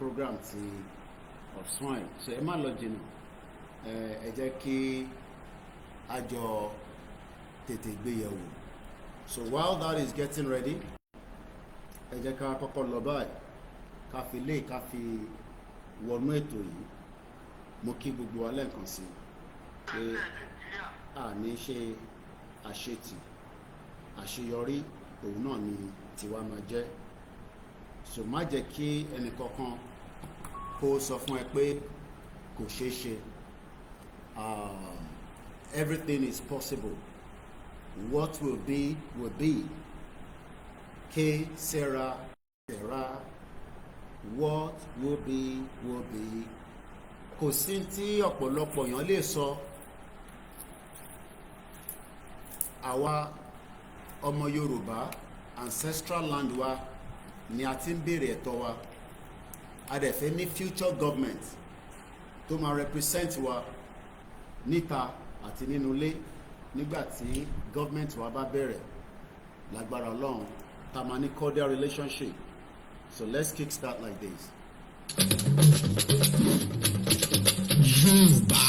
program ti of swine. So ẹ má lọ jìnnà, ẹ jẹ́ kí a jọ tètè gbéyẹ̀wò. So while that is getting ready, ẹ jẹ́ ká kọ́kọ́ lọ báyìí ká fi wọnú ètò yìí. Mo kí gbogbo wa lẹ́ẹ̀kan sí pé a ní ṣe àṣetì, àṣeyọrí òun náà ni tiwa máa jẹ́. So má jẹ́ kí ẹnìkankan kó sọ fún ẹ pé kò ṣeé ṣe. Everything is possible. What will be will be. K Sarah Sarah. What will be will be. Kò sí tí ọ̀pọ̀lọpọ̀ èèyàn lè sọ. Àwa ọmọ Yorùbá, ancestral land wa ni a ti ń béèrè ẹ̀tọ́ wa. A dẹ̀ fẹ́ ní future government tó máa represent wa níta àti nínú ilé nígbà tí government wa bá bẹ̀rẹ̀ lágbára Ọlọ́run tá máa ní cordial relationship. So let's kick start like this. Yorùbá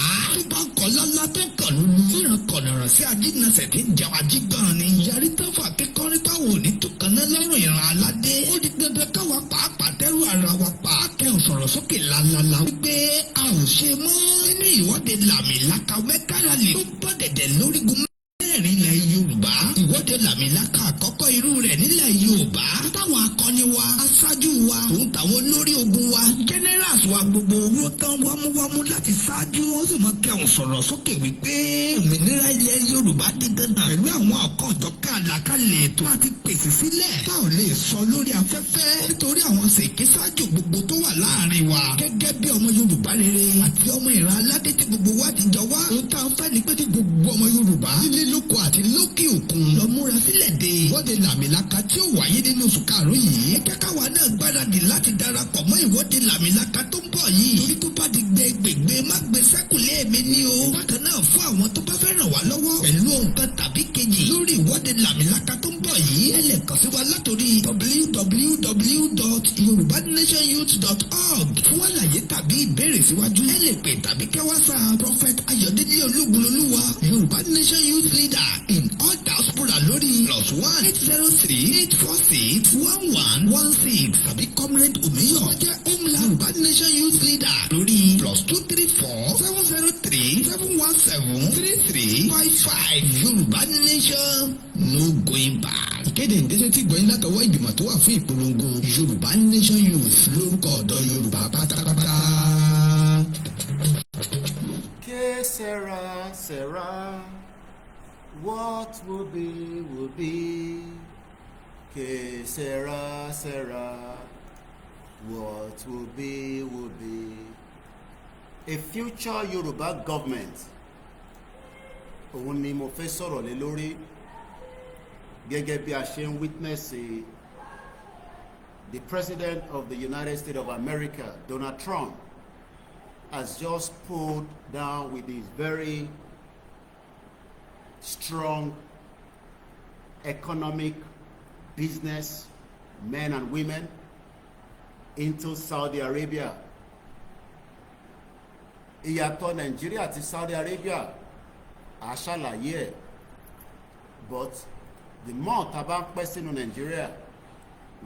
tó bá kọ́ lọ́lá tó kọ̀ lólu fíran kọ̀nàràn sí ajínasẹ̀ tí ń jẹun ajígbọ̀n ni yarí tó fà kíkọ́rí táwọn ò ní tó kan náà lọ́rùn ìran aládé. Ó di dandan káwa pàápàá tẹ́rù ara wa pa kẹ́hìn sọ̀rọ̀ sókè lálálá wípé a ò ṣe mọ́ nínú ìwọ́de làmìlaka mẹ́kàlálì tó bọ́ dẹ̀dẹ̀ lórígun mẹ́rin ilẹ̀ Yorùbá. Ìwọ́de làmìlaka àkọ́kọ́ irú rẹ̀ nílẹ̀ Yorùbá táwọn akọni wa, aṣáájú wa, òun tàwọn olórí ogun wa, generals wa gbogbo owó tán wámúwámú láti ṣáájú wọn sì mọ kẹhùn sọ̀rọ̀ sókè wípé òmìnira ilẹ̀ Yorùbá di dandan pẹ̀lú àwọn ọ̀kọ̀ọ̀jọ̀ká àlàkalẹ̀ ètò àti pèsè sílẹ̀ tá ò lè sọ lórí afẹ́fẹ́ nítorí àwọn ṣèké ṣáájú gbogbo tó wà láàrin wa gẹ́gẹ́ bí ọmọ Yorùbá rere àti ọmọ ìran aládé tí gbogbo wa ti jọ wá. Ohun tá a fẹ́ ni pé tí gbogbo ọmọ Yorùbá nílé lóko àti lókè òkun lọ múra sílẹ̀ dé ìwọ́de làmìlaka tí ó wáyé nínú oṣù karùn-ún yìí. Ẹ̀jẹ̀ káwa náà gbáradì láti darapọ̀ mọ́ ìwọ́de làmìlaka tó ń bọ̀ yìí. Torí tó bá di gbẹgbẹgbẹ má gbé sẹ́kùlé mi ní o. Bákan náà fún àwọn tó bá fẹ́ ràn wá lọ́wọ́ pẹ̀lú ohun kan tàbí kejì lórí ìwọ́de làmìlaka tó ń bọ̀ yìí. Ẹ lè kàn sí wa látòrí www.yorubanationyouth.org. Fún àlàyé tàbí ìbéèrè síwájú ẹ lè pè tàbí kẹ́ WhatsApp Prophet Ayọ̀délé Olúgbòlúwa Yorùbá Nation Youth Leader in all diaspora lórí +1-803-846-1116 tàbí Comrade Omeyo jẹ́ Omla Yorùbá Nation Youth Leader lórí +234-703-717-3355 Yorùbá Nation no going back. Ìkéde ìdẹ́sẹ̀ tí gbọ́yìn látọwọ́ ìgbìmọ̀ tó wà fún ìpolongo Yorùbá Nation Youth lórúkọ ọ̀dọ́ Yorùbá pátápátá. Sarah, Sarah, what will be, will be. Sarah, Sarah, what will be, will be. A future Yoruba government. Òun ni mo fẹ́ sọ̀rọ̀ lé lórí gẹ́gẹ́ bí a ṣe ń witness the President of the United States of America, Donald Trump, has just pulled down with his very strong economic business men and women into Saudi Arabia. Ìyàtọ̀ Nigeria àti Saudi Arabia a ṣàlàyé ẹ̀, but the more tá bá ń pẹ́ sínú Nigeria,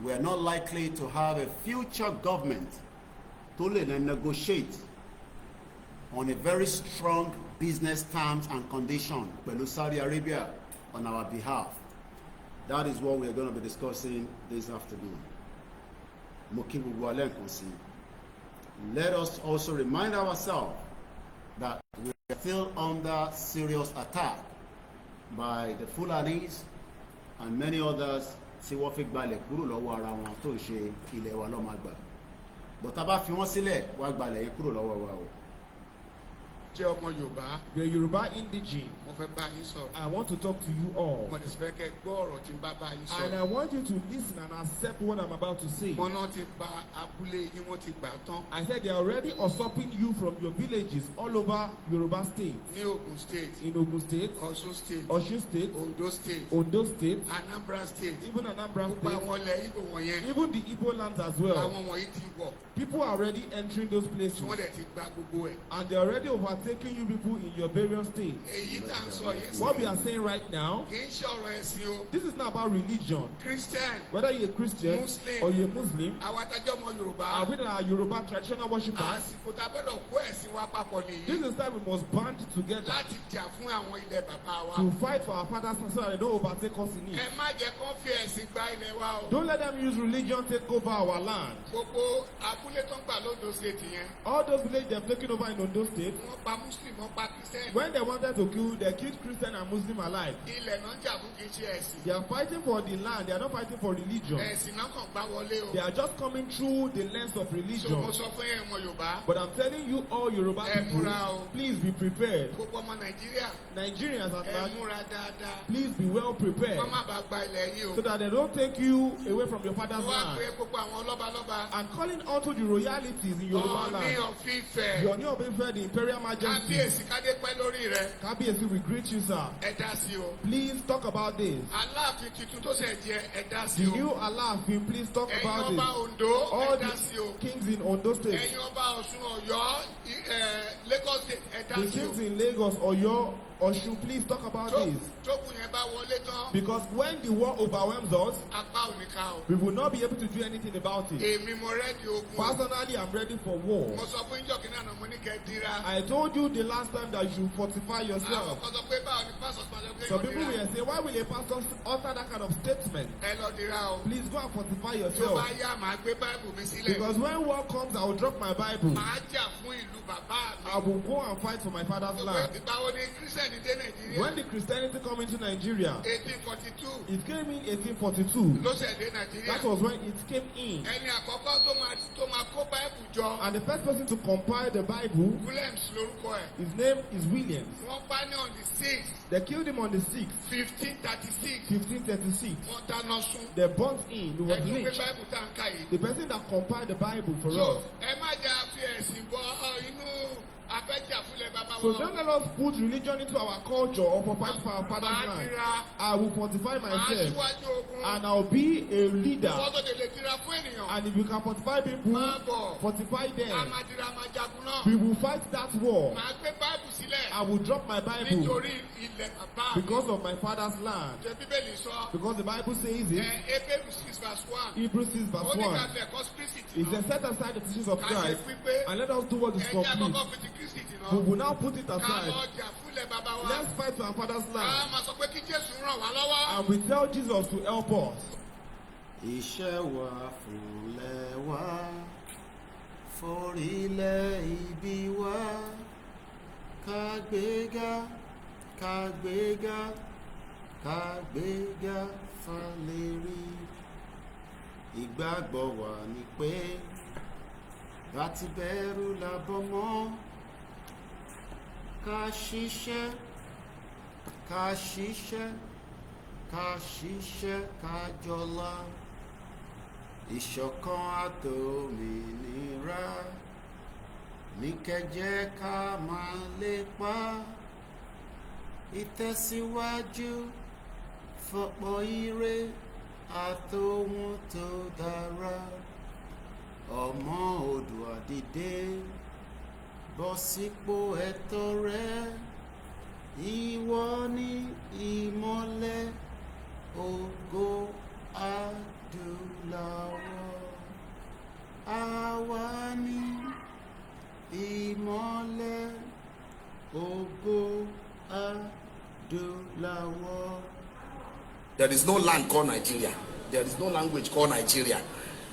we are not likely to have a future government tó lè negotiate on a very strong business terms and condition pẹ̀lú Saudi Arabia on our behalf. That is what we are going to be discussing this afternoon. Mo kí gbogbo wa lẹ́ẹ̀kan sí. Let us also remind ourselves that we are still under serious attack by the Fulanis and many others tí wọ́n fi gbalẹ̀ kúrò lọ́wọ́ ara wọn tó ń ṣe ilẹ̀ wa lọ́mọ àgbà. But tá bá fi wọ́n sílẹ̀ wá gbalẹ̀ yẹn kúrò lọ́wọ́ wa o. jẹ́ ọmọ Yorùbá. The Yoruba indigene. Mo fẹ́ bá yín sọ̀rọ̀. I want to talk to you all. Mo ti fẹ́ kẹ́ gbọ́ ọ̀rọ̀ tí n bá yín sọ̀rọ̀. And I want you to listen and accept what I'm about to say. Mo náà ti gba abúlé yín, wọ́n ti gbà tán. I said they are already usurping you from your villages all over Yoruba state. Ní Ogun State. In Ogun State, Ọ̀ṣun State. Osun State, Ondo State. Ondo State, Anambra State. even Anambra Gbogbo State, àwọn ilẹ̀ Igbo wọ̀nyẹn. even the Igbo lands as well. Àwọn wọ̀nyí ti wọ̀. People are already entering those places. Tí wọ́n dẹ̀ ti gba gbogbo ẹ̀. And they're already overtaking you people in your various states. Èyí tá à ń sọ yẹn. What we are saying right now, Kì í ṣe ọ̀rọ̀ ẹ̀sìn o. this is not about religion. Christian. Whether you're a Christian Muslim. or you're a Muslim, Àwọn adájọ́ ọmọ Yorùbá. we are Yoruba traditional worshippers. Àsìkò tá a gbọ́dọ̀ kó ẹ̀sìn wa papọ̀ nìyí. This is time we must band together Láti jà fún àwọn ilẹ̀ bàbá wa. to fight for our fathers so that they don't overtake us in it. Ẹ má jẹ́ kó fi ẹ̀sìn gba ilẹ̀ wa o. Don't let them use religion take over our land. Gbogbo abúlé tó ń gbà lóńdó state yẹn. All those villages they've taken over in Ondo State, Wọ́n pa Muslim, wọ́n pa Christian. when they wanted to kill, they killed Christian and Muslim alike. Ilẹ̀ náà ń jà fún kì í ṣe ẹ̀sìn. They are fighting for the land, they are not fighting for religion. Ẹ̀sìn náà kàn gbá wọlé o. They are just coming through the lens of So religion. mo sọ fún yẹn ọmọ Yorùbá. But I'm telling you all Yoruba Ẹ people, múra o. please be prepared. Gbogbo ọmọ Nàìjíríà. Nigerians at Ẹ large, múra dáadáa. please be well prepared Wọ́n má bàa gba ilẹ̀ yìí o. so that they don't take you away from your father's Wọ́n á land. pé gbogbo àwọn lọ́balọ́ba. And calling unto the royalities in Yoruba Ọ̀ọ́ni land. ọ̀fífẹ́. Your new Obefe, the Imperial Majesty. Kábíyèsí kádé pẹ́ lórí rẹ̀. Kabiesi, we greet you, sir. Ẹ dá sí o. Please talk about this. Aláàfin tuntun tó ṣẹ̀ jẹ ẹ dá sí The o. new Alaafin, please talk Ẹ̀yin about ọba this. Ondo All ẹ dá sí o. the kings in Ondo State, Ẹ̀yin ọba Ọ̀ṣun Ọ̀yọ́ Lagos State ẹ dá the sí o. kings in Lagos, Oyo, Osun, please talk about this. Tókùn yẹn bá wọlé tán. Because when the war overwhelms us, Apá ò ní ká o. we will not be able to do anything about it. Èmi mo rẹ́dí ogun. Personally, I'm ready for war. Mo sọ fún ìjọ kìnìún àná mo ní kẹ́ dira. I told you the last time that you should fortify Àwọn yourself. kan sọ pé báwo ni pásọ̀ sọ pé Some yóò people dira. will say, why will a pastor utter that kind of statement? Ẹ lọ dira o. Please go and fortify Tó bá yourself. yá màá gbé báìbù mi sílẹ̀. Because when war comes, I will drop my Bible. Màá jà fún ìlú bàbá mi. I will go and fight for my father's land. Ìgbà wo ni Kírísítẹ̀nì dé Nàìjíríà? When the Christianity come into Nigeria, 1842 it came in 1842. ló ṣẹ̀ dé Nàìjíríà. That was when it came in. Ẹni àkọ́kọ́ tó máa kó báìbù jọ. And the first person to compile the Bible, Williams lórúkọ ẹ̀. his name is Williams. Wọ́n pa ní on the 6th They killed him on the 6th, 1536. 1536. Wọ́n dáná sun. They burnt in, he was Ẹ̀tún pé lynched. báìbù tá ń ká yìí. The person that compiled the Bible for So us. ẹ má jà fi ẹ̀sìn bọ inú abẹ́jà fúnlẹ̀ bàbá So wọn. don't let us put religion into our culture or for fight for our father's Màá land. dira. I will fortify Màá myself síwájú ogun. and I'll be a leader. Wọ́n tó lè dira fún ènìyàn. And if you can fortify people, Máa bọ̀. fortify A them. máa dira a máa jagun náà. We will fight that war. Màá gbé báìbù sílẹ̀. I will drop my Bible Nítorí ilẹ̀ bàbá mi. because of my father's land. Ṣé Bíbélì sọ? Because the Bible says it. Hébérù 6:1. Hebrews 6 Ó verse ní ká 1. fẹ́ kọ́ Kírísítì It náà. says, set aside the teachings of Ká ṣe Christ pípé. and let us do what is Ẹ̀jẹ̀ complete. àkọ́kọ́ fi ti Kírísítì náà. We will now put it Ká aside. lọ jà fúnlẹ̀ bàbá wa. Let's fight for our father's Ká land. máa sọ pé kí Jésù ràn wá lọ́wọ́. And we tell Jesus to help us. Iṣẹ́ wa fúnlẹ̀ wa, forílẹ̀ ibi wa, ká gbéga, ká gbéga, ká gbéga fálérí. Ìgbàgbọ́ wa ni pé láti bẹ̀rù làbọ̀ mọ́, ká ṣiṣẹ́, ká ṣiṣẹ́, ká ṣiṣẹ́, ká jọlá. Ìṣọ̀kan àtòmìnira ní kẹjẹ ká máa lépa. Ìtẹ̀síwájú fọ̀pọ̀ ire àtòhun tó dára. Ọmọ Oòduà dìde, bọ́ sípò ẹ̀tọ́ rẹ. Ìwọ ni ìmọ́lẹ̀ ògo adúláwọ̀. Àwa ni ìmọ́lẹ̀ ògo adúláwọ̀. There is no land called Nigeria. There is no language called Nigeria.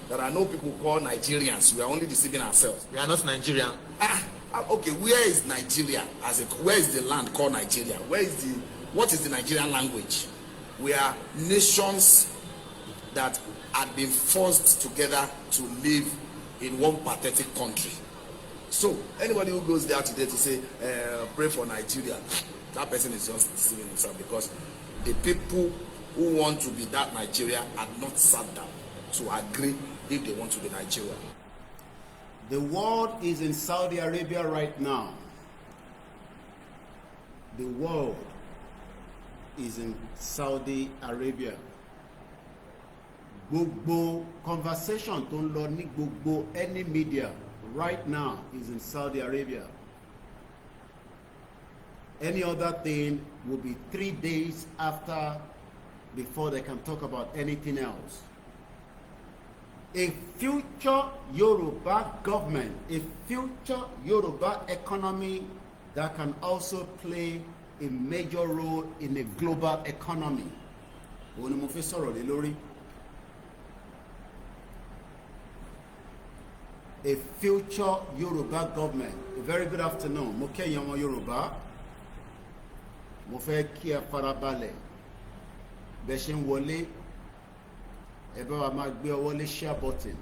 There are no people called Nigerians. We are only deceiving ourselves. We are not Nigerian. Okay, where is Nigeria? Where is the land called Nigeria? What is the Nigerian language? We are nations that had been forced together to live in one pathetic country. So anybody who goes there today to say pray for Nigeria, that person is just deceiving himself, because the people who want to be that Nigeria are not sat down to agree if they want to be Nigeria. The world is in Saudi Arabia right now. The world is in Saudi Arabia. Gbogbo conversation tó ń lọ ní gbogbo any media right now is in Saudi Arabia. Any other thing will be 3 days after before they can talk about anything else. A future Yoruba government, a future Yoruba economy that can also play a major role in a global economy. Òun ni mo fẹ́ sọ̀rọ̀ lé lórí. A future Yoruba government. A very good afternoon. Mo kẹ́yìn ọmọ Yorùbá. Mo fẹ́ kí ẹ farabalẹ̀. Bẹ́ ṣe ń wọlé, ẹ bá wa máa gbé ọwọ́ lé share button.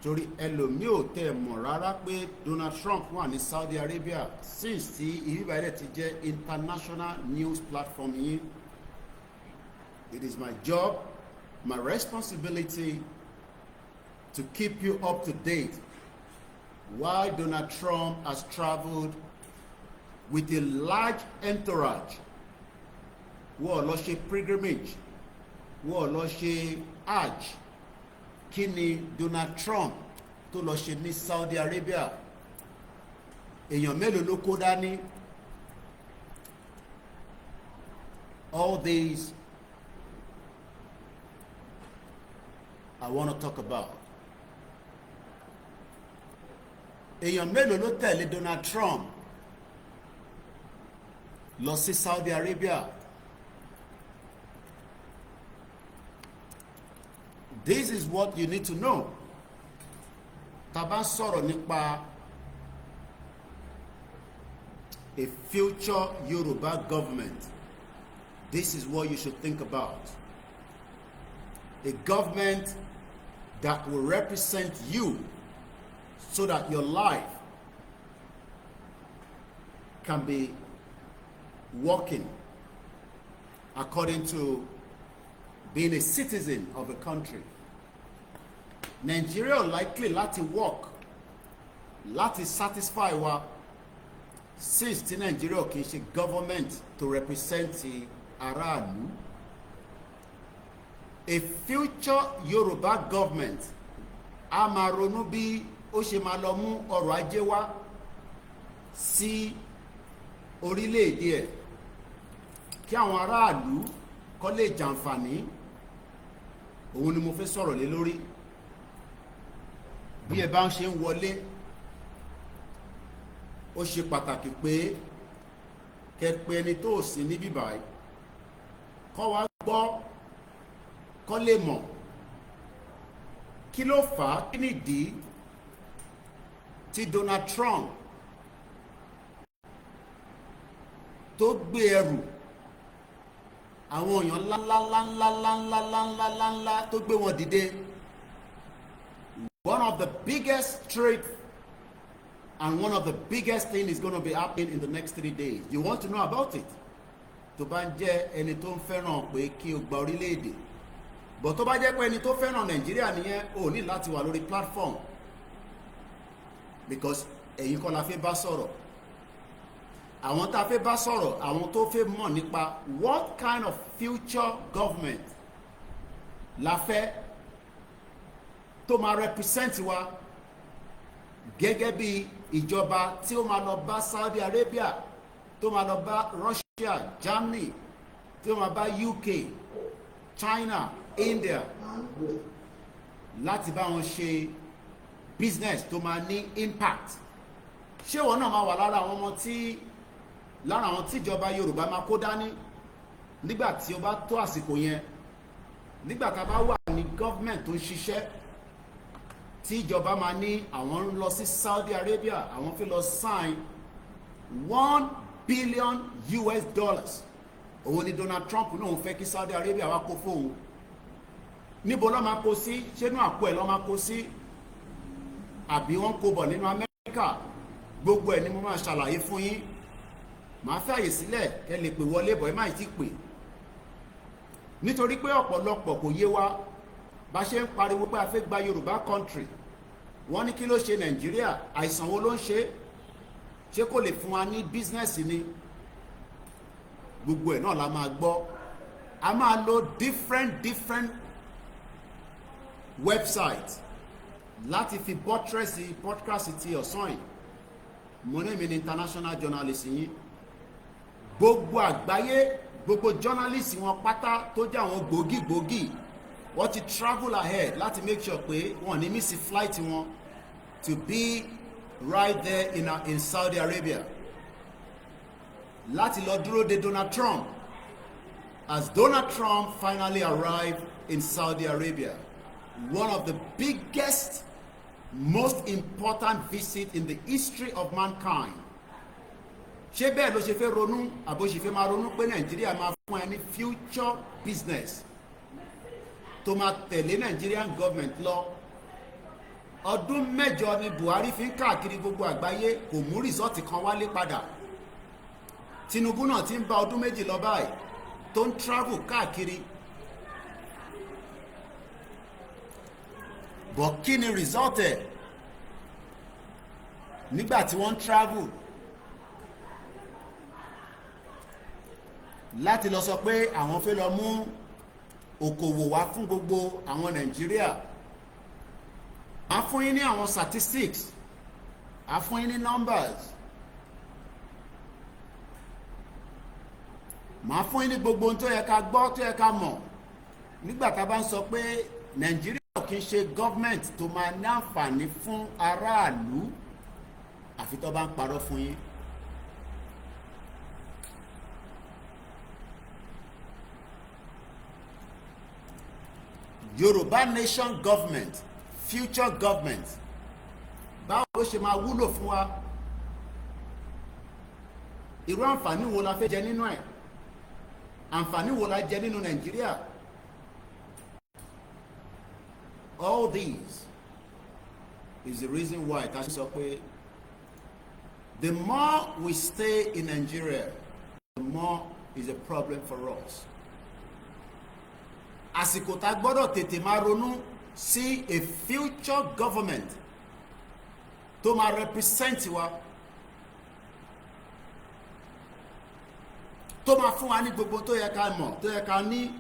Torí ẹlòmíì ò tẹ́ mọ̀ rárá pé Donald Trump wà ní Saudi Arabia since tí ìbíbáyé ti jẹ́ international news platform yìí. It is my job, my responsibility to keep you up to date why Donald Trump has traveled with a large entourage. Wọ́n lọ ṣe pilgrimage, wọ́n lọ ṣe hajj. Kí ni Donald Trump tó lọ ṣe ní Saudi Arabia? Èèyàn mélòó ló kó dání? All these I want to talk about. Èèyàn mélòó ló tẹ̀lé Donald Trump lọ sí Saudi Arabia? This is what you need to know. Tá bá sọ̀rọ̀ nípa a future Yoruba government, this is what you should think about. A government that will represent you so that your life can be working according to being a citizen of a country. Nigeria likely láti work, láti satisfy wa, since tí Nigeria kì í ṣe government to represent the aráàlú. A future Yoruba government a máa ronú bí ó ṣe máa lọ mú ọrọ̀ ajé wá sí orílẹ̀-èdè ẹ̀, kí àwọn aráàlú kó lè jàǹfààní. Òun ni mo fẹ́ sọ̀rọ̀ lé lórí. Bí ẹ bá ń ṣe ń wọlé, ó ṣe pàtàkì pé kẹ́ pé ẹni tó sí níbí báyìí kó wá gbọ́, kó lè mọ̀ kí ló fà á, kí nìdí tí Donald Trump tó gbé ẹrù àwọn èèyàn ńláńláńláńláńláńláńláńlá tó gbé wọn dìde. One of the biggest trade and one of the biggest thing is going to be happening in the next 3 days. You want to know about it? Tó bá ń jẹ́ ẹni tó ń fẹ́ràn pé kí o gba orílẹ̀-èdè, but tó bá jẹ́ pé ẹni tó fẹ́ràn Nàìjíríà nìyẹn, o ní láti wà lórí platform, because ẹ̀yin kọ́ la fẹ́ bá sọ̀rọ̀. Àwọn tá a fẹ́ bá sọ̀rọ̀, àwọn tó fẹ́ mọ̀ nípa what kind of future government la fẹ́ tó máa represent wa gẹ́gẹ́ bí ìjọba tí ó máa lọ bá Saudi Arabia, tó máa lọ bá Russia, Germany, tí ó máa bá UK, China, India, láti bá wọn ṣe business tó máa ní impact. Ṣé wọn náà máa wà lára àwọn ọmọ tí lára àwọn tíjọba Yorùbá máa kó dání nígbà tí ó bá tó àsìkò yẹn, nígbà tá a bá wà ní government tó ń ṣiṣẹ́, tí ìjọba máa ní àwọn ń lọ sí Saudi Arabia, àwọn fi lọ sign $1 billion. Òun ni Donald Trump náà fẹ́ kí Saudi Arabia wá kó fóun. Níbo ló máa kó sí? Ṣé inú àpò ẹ̀ ló máa kó sí? Àbí wọ́n kó bọ̀ nínú Amẹ́ríkà? Amẹ́ríkà, gbogbo ẹ̀ ni mo máa ṣàlàyé fún yín. Màá fàyè sílẹ̀ kẹ́ lè pè wọlé bọ̀ ẹ má ti pè. Nítorí pé ọ̀pọ̀lọpọ̀ kò yé wa bá ṣe ń pariwo pé a fẹ́ gba Yorùbá country. Wọ́n ní kí ló ṣe Nàìjíríà, àìsàn wo ló ń ṣe kò lè fún wa ní bísínẹ́sì ni. Gbogbo ẹ̀ náà la máa gbọ́. A máa lo different websites láti fi buttressy podcast ti ọ̀sán yìí. Mo ní mi ní international journalist yín. Gbogbo àgbáyé, gbogbo journalist wọn pátá tó jẹ́ àwọn gbòógì wọ́n ti travel ahead láti make sure pé wọ́n ní miss flight wọn to be right there in Saudi Arabia. Láti lọ dúró de Donald Trump as Donald Trump finally arrived in Saudi Arabia. One of the biggest, most important visit in the history of mankind. Ṣé bẹ́ẹ̀ ló ṣe fẹ́ ronú àbó ṣe fẹ́ máa ronú pé Nàìjíríà máa fún ẹ ní future business tó máa tẹ̀lé Nigerian government lọ? Ọdún 8 ni Buhari fi ń káàkiri gbogbo àgbáyé kò mú rìsọ́ọ̀tì kan wálé padà. Tinubu náà ti ń bá ọdún 2 lọ báyìí tó ń travel káàkiri. But kí ni result ẹ̀ nígbà tí wọ́n ń travel láti lọ sọ pé àwọn fẹ́ lọ mú okòwò wá fún gbogbo àwọn Nàìjíríà? A fún yín ní àwọn statistics, a fún yín ní numbers, màá fún yín ní gbogbo ohun tó yẹ ká gbọ́, tó yẹ ká mọ̀ nígbà tá a bá ń sọ pé Nàìjíríà kì í ṣe government tó máa ní àǹfààní fún aráàlú àfi tó bá ń parọ́ fún yín. Yoruba nation government, future government, báwo ló ṣe máa wúlò fún wa? Irú àǹfààní wo la fẹ́ jẹ nínú ẹ̀? Àǹfààní wo la jẹ nínú Nàìjíríà? All these is the reason why ta sọ pé the more we stay in Nigeria, the more is a problem for us. Àsìkò tá gbọ́dọ̀ tètè máa ronú sí a future government tó máa represent wa, tó máa fún wa ní gbogbo tó yẹ ká mọ̀, tó yẹ ká ní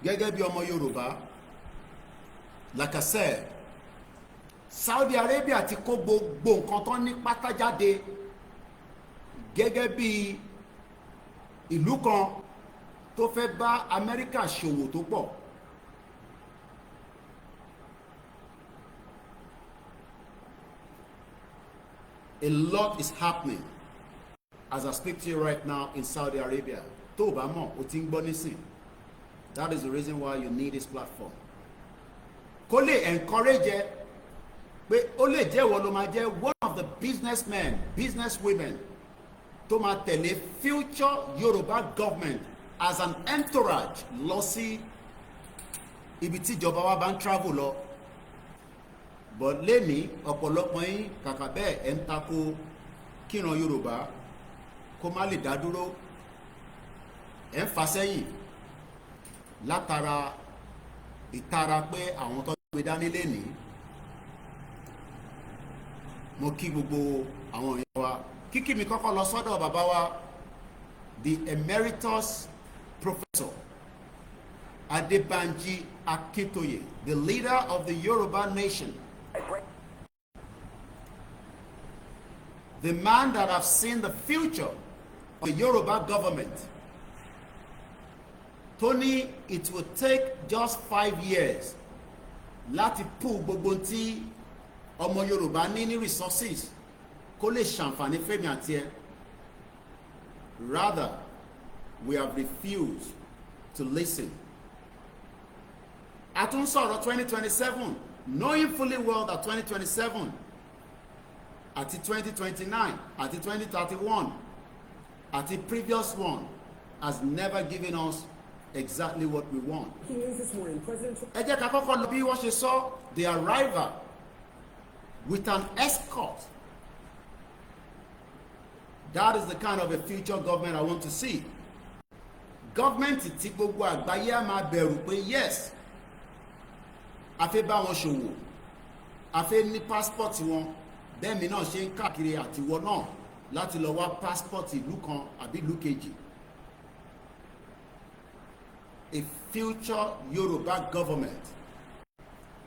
gẹ́gẹ́ bí ọmọ Yorùbá. Like I said, Saudi Arabia ti kó gbogbo nǹkan tó ní pátá jáde gẹ́gẹ́ bí ìlú kan tó fẹ́ bá Amẹ́ríkà ṣòwò tó pọ̀. A lot is happening as I speak to you right now in Saudi Arabia. Tó o bá mọ̀, o ti ń gbọ́ nísìn. That is the reason why you need this platform. Kó lè encourage ẹ pé ó lè jẹ́ ìwọ ló máa jẹ́ one of the businessmen, businesswomen tó máa tẹ̀lé future Yoruba government as an entourage lọ sí ibi tí ìjọba wa bá ń travel lọ. But lẹ́ni ọ̀pọ̀lọpọ̀ yín kàkà bẹ́ẹ̀ ẹ̀ ń tako kíran Yorùbá kó má lè dá dúró, ẹ̀ ń fà sẹ́yìn látara ìtara pé àwọn tó gbé dání lẹ́ni. Mo kí gbogbo àwọn èèyàn wa. Kíkí mi kọ́kọ́ lọ sọ́dọ̀ bàbá wa, the emeritus professor Adebanji Akintoye, the leader of the Yoruba nation, the man that have seen the future of the Yoruba government. Tony, it will take just 5 years láti pull gbogbo tí ọmọ Yorùbá ní resources kó lè ṣàǹfààní fẹ́mi àti ẹ. Rather, we have refused to listen. A tún sọ̀rọ̀ 2027, knowing fully well that 2027 àti 2029 àti 2031 àti previous one has never given us exactly what we want. Ẹ jẹ́ ká kọ́kọ́ lọ bí wọ́n ṣe sọ the arrival with an escort That is the kind of a future government I want to see. Government tí gbogbo àgbáyé á máa bẹ̀rù pé yes, a fẹ́ bá wọn ṣòwò, a fẹ́ ní passport wọn, bẹ́ẹ̀ mi náà ṣe ń káàkiri àtiwọ́ náà láti lọ wá passport ìlú kan àbí ìlú kejì. A future Yoruba government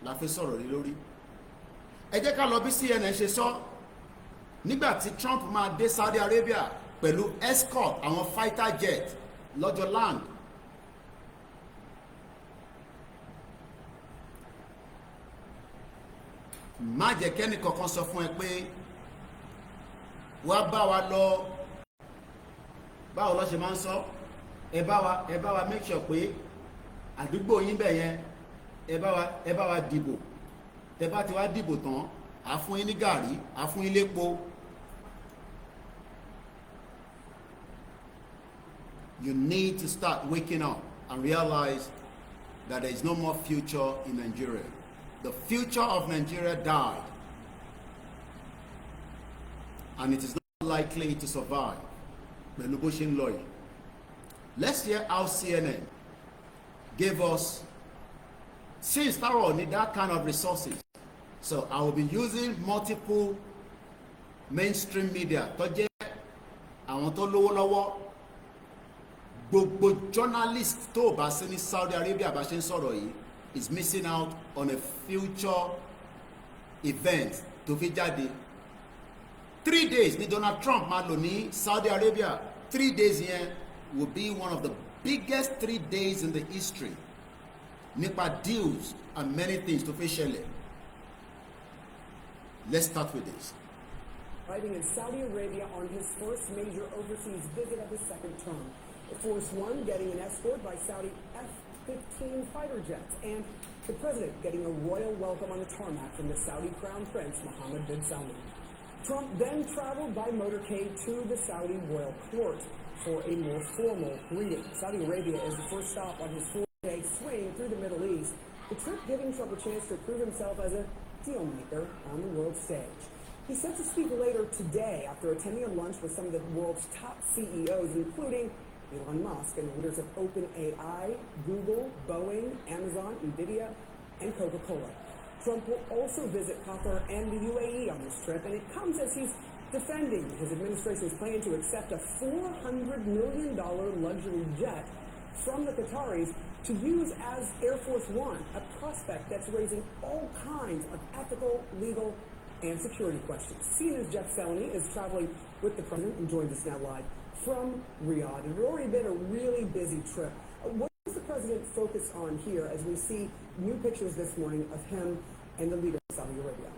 la fẹ́ sọ̀rọ̀ lé lórí. Ẹ jẹ́ ká lọ bí CNN ṣe sọ nígbà tí Trump máa dé Saudi Arabia pẹ̀lú escort àwọn fighter jet lọ́jọ́ land. Má jẹ́ kẹ́ni kankan sọ fún ẹ pé wá bá wa lọ, báwo lọ ṣe máa ń sọ, ẹ bá wa make sure pé àdúgbò yín bẹ̀ yẹn ẹ bá wa dìbò, ẹ bá ti wá dìbò tán á fún yín ní gàrí, á fún yín lépo. You need to start waking up and realize that there is no more future in Nigeria. The future of Nigeria died, and it is not likely to survive. Let's hear how CNN gave us, since Taro need that kind of resources. So I will be using multiple mainstream media. Àwọn tó lówó lọ́wọ́, gbogbo journalist tó bá sí ní Saudi Arabia bá ṣe ń sọ̀rọ̀ yìí is missing out on a future event tó fi jáde. 3 days ní Donald Trump máa lò ní Saudi Arabia. 3 days yẹn will be one of the biggest 3 days in the history nípa deals and many things tó fi ṣẹlẹ̀. Let's start with this. Arriving in Saudi Arabia on his first major overseas visit of his second term. Air Force One getting an escort by Saudi F-15 fighter jets, and the president getting a royal welcome on the tarmac from the Saudi Crown Prince Mohammed bin Salman. Trump then traveled by motorcade to the Saudi royal court for a more formal greeting. Saudi Arabia is the first stop on his 4-day swing through the Middle East, the trip giving Trump a chance to prove himself as a deal maker on the world stage. He's set to speak later today after attending a lunch with some of the world's top CEOs, including Elon Musk and leaders of OpenAI, Google, Boeing, Amazon, Nvidia, and Coca-Cola. Trump will also visit Qatar and the UAE on this trip, and it comes as he's defending his administration's plan to accept a $400 million luxury jet from the Qataris to use as Air Force One, a prospect that's raising all kinds of ethical, legal, and security questions. CNN's Jeff Selny is traveling with the president and joins us now live from Riyadh. It's already been a really busy trip. What is the president focused on here as we see new pictures this morning of him and the leader of Saudi Arabia?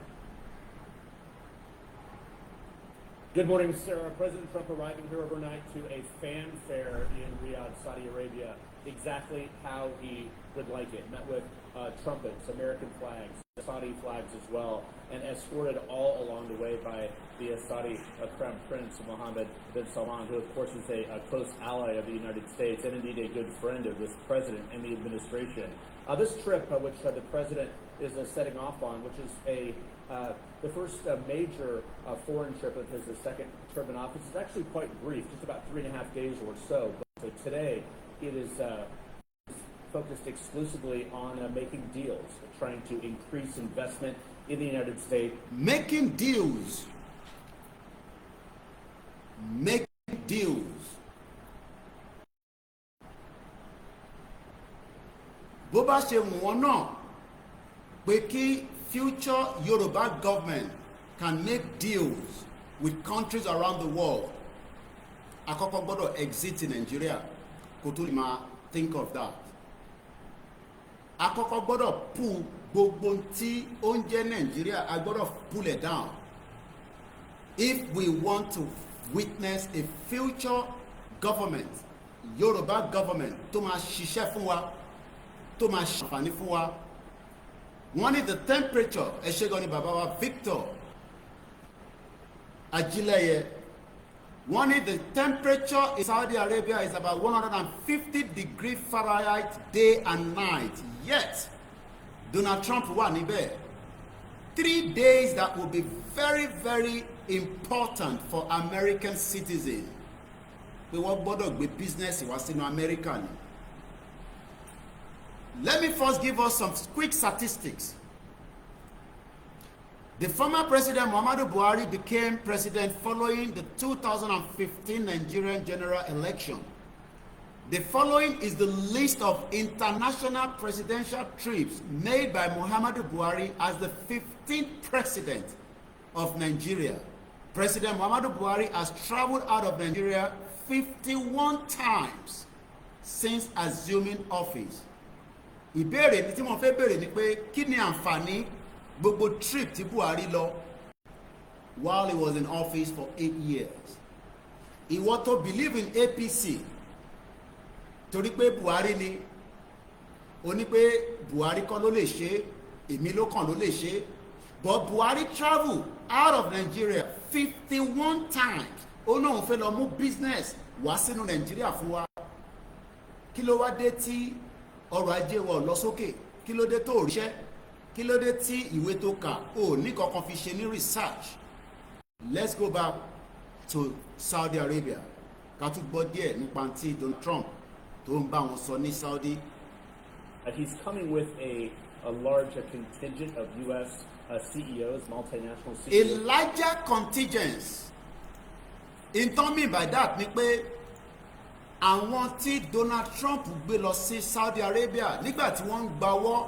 Good morning, Sarah. President Trump arriving here overnight to a fanfare in Riyadh, Saudi Arabia, exactly how he would like it. Met with trumpets, American flags, Saudi flags as well, and escorted all along the way by the Saudi Crown Prince Mohammed bin Salman, who of course is a close ally of the United States and indeed a good friend of this president and the administration. This trip, which the president is setting off on, which is the first major foreign trip of his, the second trip in office, is actually quite brief, just about 3.5 days or so. But today, it is focused exclusively on making deals, trying to increase investment in the United States. Making deals. Make deals. Bó bá ṣe wọ́n náà pé kí future Yoruba government can make deals with countries around the world, àkọ́kọ́ gbọ́dọ̀ exit in Nigeria kó tó lè máa think of that. Àkọ́kọ́ gbọ́dọ̀ pull gbogbo tí ó ń jẹ́ Nigeria, a gbọ́dọ̀ pull it down if we want to witness a future government, Yoruba government, tó máa ṣiṣẹ́ fún wa, tó máa ṣàǹfààní fún wa. Wọ́n ní the temperature, ẹ ṣé gan ni bàbá wa Victor Ajílẹ̀yẹ, wọ́n ní the temperature in Saudi Arabia is about 150 degrees Fahrenheit day and night. Yet Donald Trump wà níbẹ̀ 3 days that will be very, very important for American citizens. We wọ́n gbọ́dọ̀ gbé business wá sínú America ni. Let me first give us some quick statistics. The former President Muhammadu Buhari became president following the 2015 Nigerian general election. The following is the list of international presidential trips made by Muhammadu Buhari as the 15th president of Nigeria. President Muhammadu Buhari has traveled out of Nigeria 51 times since assuming office. Ìbéèrè ní tí mo fẹ́ béèrè ni pé kí ni àǹfààní gbogbo trip tí Buhari lọ while he was in office for 8 years? Ìwọ tó believe in APC torí pé Buhari ni ó ní pé Buhari kọ́ ló lè ṣe èmi ló kàn ló lè ṣe, but Buhari travel out of Nigeria 51 times. Ó náà fẹ́ lọ mú business wá sínú Nigeria fún wa. Kí ló wá dé tí ọrọ̀ ajé wa lọ sókè? Kí ló dé tó ríṣẹ́? Kí ló dé tí ìwé tó kà ó ní kankan fi ṣe ní research? Let's go back to Saudi Arabia. Ká tún gbọ́ díẹ̀ nípa tí Donald Trump tó ń bá wọn sọ ní Saudi. He's coming with a large contingent of U.S. CEOs, multinational A CEOs. larger contingent. In turn by that ni pé àwọn tí Donald Trump gbé lọ sí Saudi Arabia nígbà tí wọ́n ń gbawọ́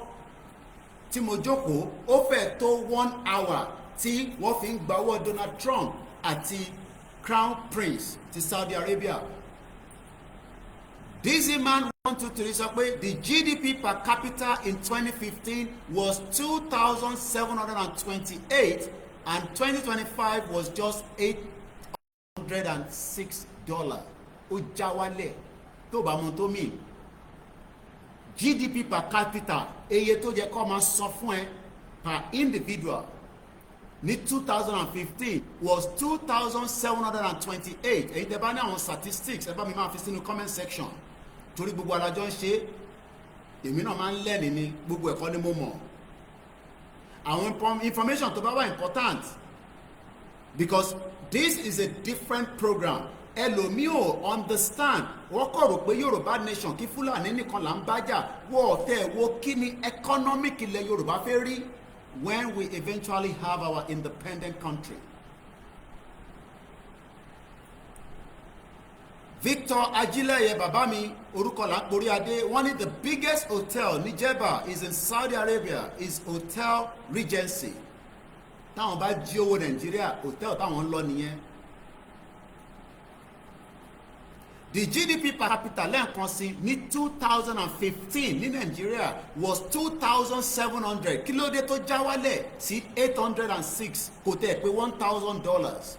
tí mo jókòó ó fẹ́ tó 1 hour tí wọ́n fi ń gbawọ́ Donald Trump àti Crown Prince ti Saudi Arabia. This man 123 sọ pé the GDP per capita in 2015 was 2,728 and 2025 was just $806. Ó já wálẹ̀ tó bá mọ̀ tó mì. GDP per capita eye tó jẹ́ kó máa sọ fún ẹ per individual ní 2015 was 2,728. Èyí tẹ́ bá ní àwọn statistics ẹ bá mi máa fi sínú comment section torí gbogbo alájọ ń ṣe èmi náà máa ń lẹ́ni ní gbogbo ẹ̀kọ́ ni mo mọ̀. Àwọn information tó bá wà important because this is a different program. Ẹlòmíì ò understand wọ́n kọ̀ rò pé Yorùbá nation kí Fúlàní nìkan là ń bájà wọ́n tẹ̀ wo kí ni economic ilẹ̀ Yorùbá fẹ́ rí when we eventually have our independent country. Victor Ajílẹ̀yẹ bàbá mi orúkọ là ń porí adé wọ́n ní the biggest hotel ní Jeddah is in Saudi Arabia is Hotel Regency. Táwọn bá jí owó Nàìjíríà hotel táwọn ń lọ nìyẹn. The GDP per capita lẹ́ẹ̀kan sí ní 2015 ní Nàìjíríà was 2,700. Kí ló dé tó já wálẹ̀ sí 806 kò tẹ̀ pé $1,000.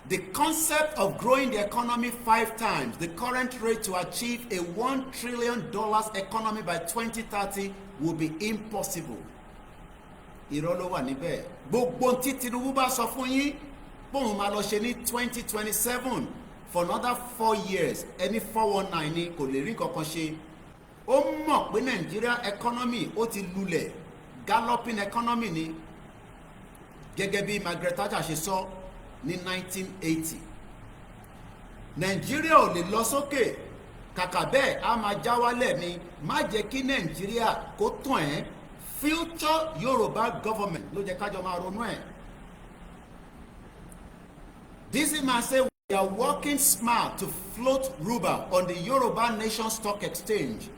The concept of growing the economy 5 times the current rate to achieve a $1 trillion economy by 2030 will be impossible. Irọ́ ló wà níbẹ̀. Gbogbo tí Tinubu bá sọ fún yín bóun máa lọ ṣe ní 2027 for another 4 years ẹni 419 ni kò lè rí kankan ṣe. Ó mọ̀ pé Nigeria economy ó ti lulẹ̀ galloping economy ni gẹ́gẹ́ bí Margaret Thatcher ṣe sọ ní 1980. Nigeria ò lè lọ sókè kàkà bẹ́ẹ̀ á máa já wálẹ̀ ni. Má jẹ́ kí Nigeria kó tàn ẹ́. Future Yoruba government ló jẹ́ kájọ máa ronú ẹ̀. This man say we are working smart to float Ruba on the Yoruba Nation Stock Exchange.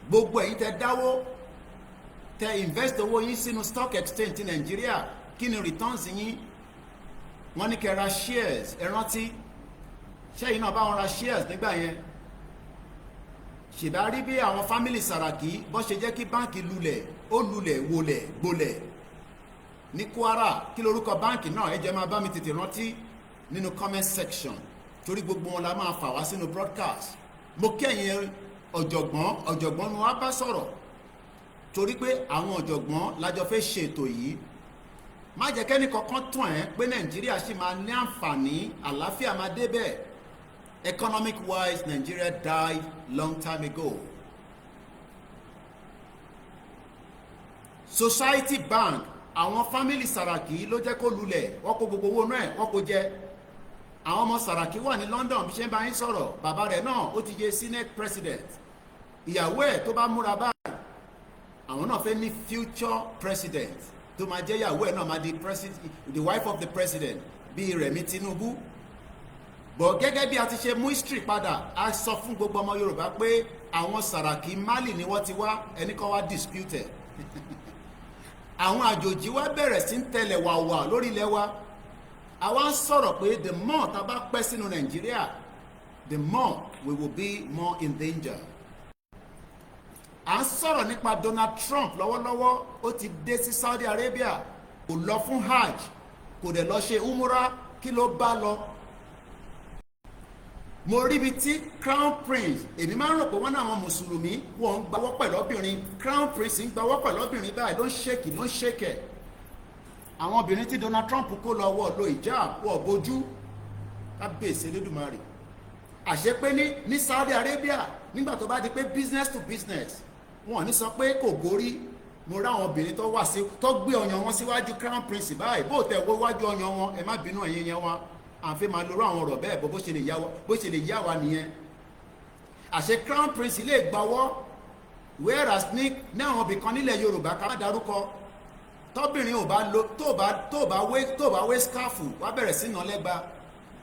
Gbogbo ẹ̀yin tẹ́ dáwó tẹ́ invest owó yín sínú stock exchange ti Nigeria kí ni returns yín? Wọ́n ní kẹ́ ra shares ẹ rántí ṣẹ́yìn náà bá wọn ra shares nígbà yẹn. Ṣèbá rí bí àwọn family Saraki bó ṣe jẹ́ kí báǹkì lulẹ̀ ó lulẹ̀ wọlẹ̀ gbolẹ̀ ní Kwara. Kí lorúkọ báǹkì náà ẹ jẹ́ máa bá mi tètè rántí nínú comment section torí gbogbo wọn la máa fà wá sínú broadcast. Mo kẹ́yìn ọ̀jọ̀gbọ́n ni wọ́n bá sọ̀rọ̀ torí pé àwọn ọ̀jọ̀gbọ́n lájọ fẹ́ ṣe ètò yìí. Má jẹ́ kẹ́ni kankan tàn ẹ́ pé Nàìjíríà ṣì máa ní àǹfààní àlàáfíà máa débẹ̀. Economic wise Nigeria died long time ago. Society Bank àwọn family Saraki ló jẹ́ kó lulẹ̀, wọ́n kó gbogbo owó náà wọ́n kó jẹ. Àwọn ọmọ Saraki wà ní London bí ṣe ń bá yín sọ̀rọ̀, bàbá rẹ̀ náà ó ti jẹ́ Senate President. Ìyàwó ẹ̀ tó bá múra báyìí àwọn náà fẹ́ ní future president tó máa jẹ́ ìyàwó ẹ̀ náà máa di president, the wife of the president bíi Rẹ̀mí Tinubu. Bọ̀ gẹ́gẹ́ bí a ti ṣe mú history padà, a sọ fún gbogbo ọmọ Yorùbá pé àwọn Saraki Mali ni wọ́n ti wá, ẹni kan wá dispute. Àwọn àjòjì wa bẹ̀rẹ̀ sí ń tẹ̀lẹ̀ wàwà lórí ilẹ̀ wa. Àwa ń sọ̀rọ̀ pé the more tá bá pẹ́ sínú Nàìjíríà, the more we will be more in danger. À ń sọ̀rọ̀ nípa Donald Trump lọ́wọ́lọ́wọ́, ó ti dé sí Saudi Arabia, kò lọ fún hajj, kò dẹ̀ lọ ṣe umura, kí ló bá lọ? Mo rí ibi tí Crown Prince, èmi máa ń rò pé wọ́n náà àwọn mùsùlùmí wọ́n ń gbawọ́ pẹ̀lú obìnrin, Crown Prince ń gbawọ́ pẹ̀lú obìnrin báyìí ló ń ṣèkẹ̀. Àwọn obìnrin tí Donald Trump kó lọ wọ̀ lo hijab wọ̀ bójú, kábíyèsí Elédùmarè. Àṣé pé ní Saudi Arabia nígbà tó bá di pé business to business, wọn ò ní sọ pé kò gorí. Mo rí àwọn obìnrin tó wà sí tó gbé ọyàn wọn síwájú Crown Prince báyìí, bó tẹ̀ wọ́ wájú ọyàn wọn, ẹ má bínú ẹ̀yin yẹn wá. Àfi máa lóró àwọn ọ̀rọ̀ bẹ́ẹ̀ bó ṣe lè yá wa nìyẹn. Àṣé Crown Prince lè gbawọ́, whereas ní àwọn ibìkan nílẹ̀ Yorùbá ká má darúkọ, tọ́bìnrin ò bá lo tó bá wé skáfù wá bẹ̀rẹ̀ sí náà lẹ́gba.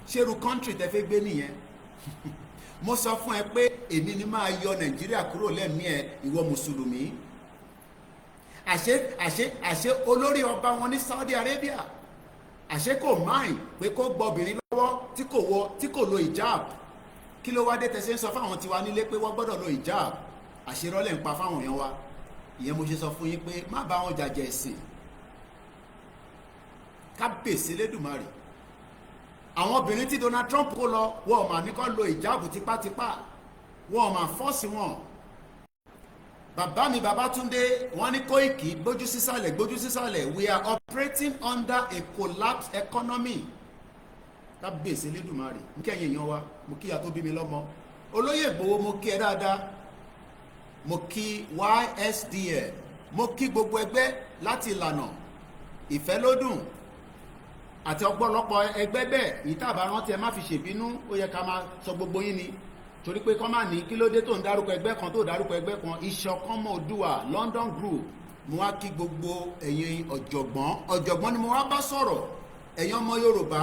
Ṣerú country tẹ́ fẹ́ gbé nìyẹn. Mo sọ fún ẹ pé èmi ni máa yọ Nàìjíríà kúrò lẹ́mìí ẹ ìwọ mùsùlùmí. Àṣé olórí ọba wọn ní Saudi Arabia, àṣé kò máìn pé kó gbọ́ obìnrin lọ́wọ́ tí kò lo hijab. Kí ló wá dé tẹ̀sí ń sọ fáwọn tiwa nílé pé wọ́n gbọ́dọ̀ lo hijab? Àṣerọ́lẹ̀ ń pa fáwọn èèyàn wa. Ìyẹn mo ṣe sọ fún yín pé má bá wọn jàjẹ́ ẹ̀sìn. Kábíyèsí Elédùmarè. Àwọn obìnrin tí Donald Trump kó lọ, wọ́n mà ní kó lo hijab tipátipá, wọ́n mà fọ́ọ̀sì wọn. Bàbá mi Babátúndé wọ́n ní Koiki gbójú sísàlẹ̀, we are operating under a collapsed economy. Kábíyèsí Elédùmarè, mo kí ẹ̀yin èèyàn wa, mo kí ìyá tó bí mi lọ́mọ. Olóyè Ìgbòho mo kí ẹ dáadáa, mo kí YSDL, mo kí gbogbo ẹgbẹ́ láti ìlànà ìfẹ́lódùn àti ọ̀pọ̀lọpọ̀ ẹgbẹ́ bẹ́ẹ̀. Ìtàbá rántí ẹ má fi ṣèbínú, ó yẹ ká máa sọ gbogbo yín ni. Torí pé kọ́ máa ní kí ló dé tó ń dárúkọ ẹgbẹ́ kan tó dárúkọ ẹgbẹ́ kan. Ìṣọ̀kan Oòduà London Group, mo wá kí gbogbo ẹ̀yin ọ̀jọ̀gbọ́n ni mo wá bá sọ̀rọ̀. Ẹ̀yin ọmọ Yorùbá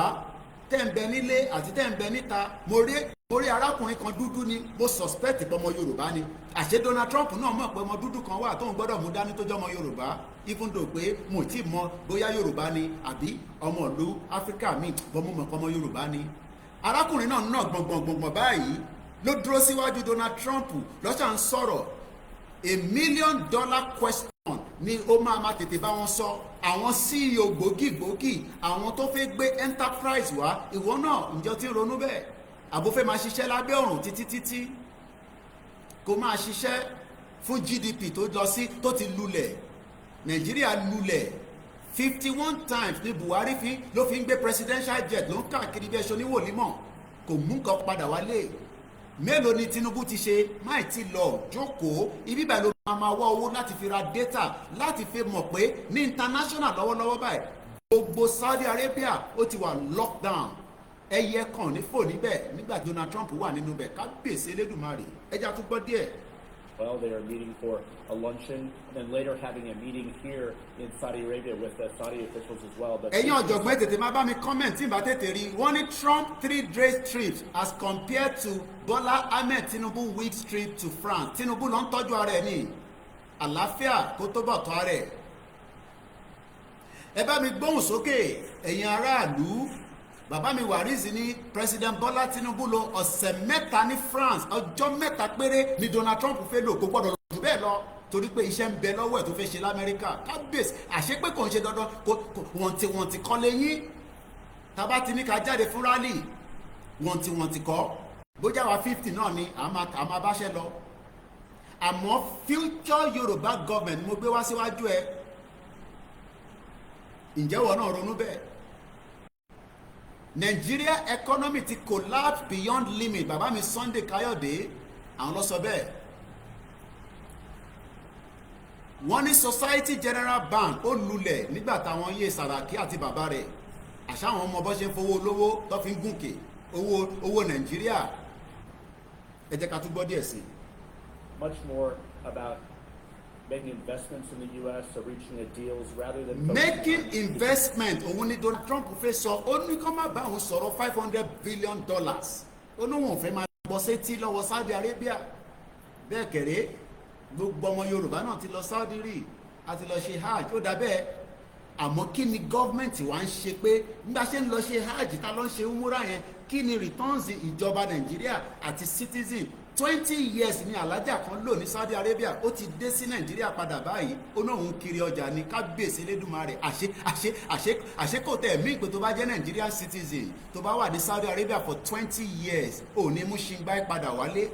tẹ́ ń bẹ nílé àti tẹ́ ń bẹ níta, mo rí arákùnrin kan dúdú ni, mo suspect pé ọmọ Yorùbá ni. Àṣé Donald Trump náà mọ̀ pé ọmọ dúdú kan wà tóun gbọ́dọ̀ mú dání tó jẹ́ ọmọ Yorùbá, even though pé mo ti mọ bóyá Yorùbá ni àbí ọmọ ìlú Áfíríkà míì, bọ́ mo mọ̀ pé ọmọ Yorùbá ni. Arákùnrin náà gbọ̀ngbọ̀ngbọ̀ngbọ̀n báyìí ló dúró síwájú Donald Trump lọ́sà ń sọ̀rọ̀. $1 million question ni ó máa tètè bá wọn sọ. Àwọn CEO gbòógì àwọn tó fẹ́ gbé enterprise wá, ìwọ náà ǹjọ́ tí ń ronú bẹ́ẹ̀? Àbó fẹ́ máa ṣiṣẹ́ lábẹ́ ọ̀run títí kó máa ṣiṣẹ́ fún GDP tó ti lulẹ̀. Nàìjíríà lulẹ̀ 51 times ní Buhari ló fi ń gbé presidential jet ló ń káàkiri bí ẹṣọ níwòlímọ̀, kò mú nǹkan padà wálé. Mélòó ni Tinubu ti ṣe? Máì ti lọ jókòó ibi báyìí ló máa wá owó láti fi ra data, láti fi mọ̀ pé ní international lọ́wọ́lọ́wọ́ báyìí gbogbo Saudi Arabia ó ti wà lockdown. Ẹyẹ kan ní fò níbẹ̀ nígbà Donald Trump wà nínú bẹ̀. Kábíyèsí Elédùmarè, ẹja tún gbọ́ díẹ̀. Well, they are meeting for a luncheon and then later having a meeting here in Saudi Arabia with the Saudi officials as well. Ẹ̀yin ọ̀jọ̀gbọ́n tètè máa bá mi comment tí n bá tètè rí. Wọ́n ní Trump 3-day trips as compared to Bola Ahmed Tinubu week trip to France. Tinubu ló ń tọ́jú ara ẹ̀ ní àlàáfíà kó tó bọ̀ tọ́ ara ẹ̀. Ẹ bá mi gbóhùn sókè ẹ̀yin aráàlú. Bàbá mi Wàrísì ní President Bola Tinubu lò ọ̀sẹ̀ mẹ́ta ní France, ọjọ́ mẹ́ta péré ni Donald Trump fẹ́ lò, kó gbọ́dọ̀ lọ jù bẹ́ẹ̀ lọ torí pé iṣẹ́ ń bẹ lọ́wọ́ ẹ̀ tó fẹ́ ṣe l'Amẹ́ríkà. Kábíyèsí, àṣé pé kò ń ṣe dandan wọ́n ti kọ́ lẹ́yìn. Tábà ti ní ká jáde fún rally wọ́n ti kọ́. Bójá wa 50 náà ni àmà báṣẹ́ lọ. Àmọ́ future Yorùbá government mo gbé wá síwájú ẹ. Ǹjẹ́ wọ́n náà ronú bẹ́ẹ̀? Nigeria economy ti collapse beyond limit. Bàbá mi Sunday Káyọ̀dé àwọn ló sọ bẹ́ẹ̀. wọ́n ní Society General Bank ó lulẹ̀ nígbà táwọn yé Sàràkí àti bàbá rẹ̀ àṣà àwọn ọmọ bọ́ ṣe ń fowó olówó tó fi ń gùnkè owó Nàìjíríà. Ẹ jẹ́ ká tún gbọ́ díẹ̀ sí. Much more about making investments in the U.S. or reaching deals rather than making investment. Òun ni Donald Trump fẹ́ sọ ó ní kó má bá òun sọ̀rọ̀ $500 billion ó ní wọn ò fẹ́ máa bọ́ sétí lọ́wọ́ Saudi Arabia. Bẹ́ẹ̀ kẹ̀rẹ́ gbogbo ọmọ Yorùbá náà ti lọ Saudi rí àti lọ ṣe hajj ó dà bẹ́ẹ̀ àmọ́ kí ni gọ́ọ̀mẹ̀ntì wa ń ṣe pé nígbà ṣe ń lọ ṣe hajj ta ló ń ṣe umura yẹn kí ni returns ìjọba Nàìjíríà àti citizen 20 years ni alájà kan lò ní Saudi Arabia ó ti dé sí Nàìjíríà padà báyìí ó náà ń kiri ọjà ní kábíyèsí Elédùmarè àṣé kò tẹ̀ mí pé tó bá jẹ́ Nigerian citizen tó bá wà ní Saudi Arabia for 20 years ò ní mú ṣingbá padà wálé.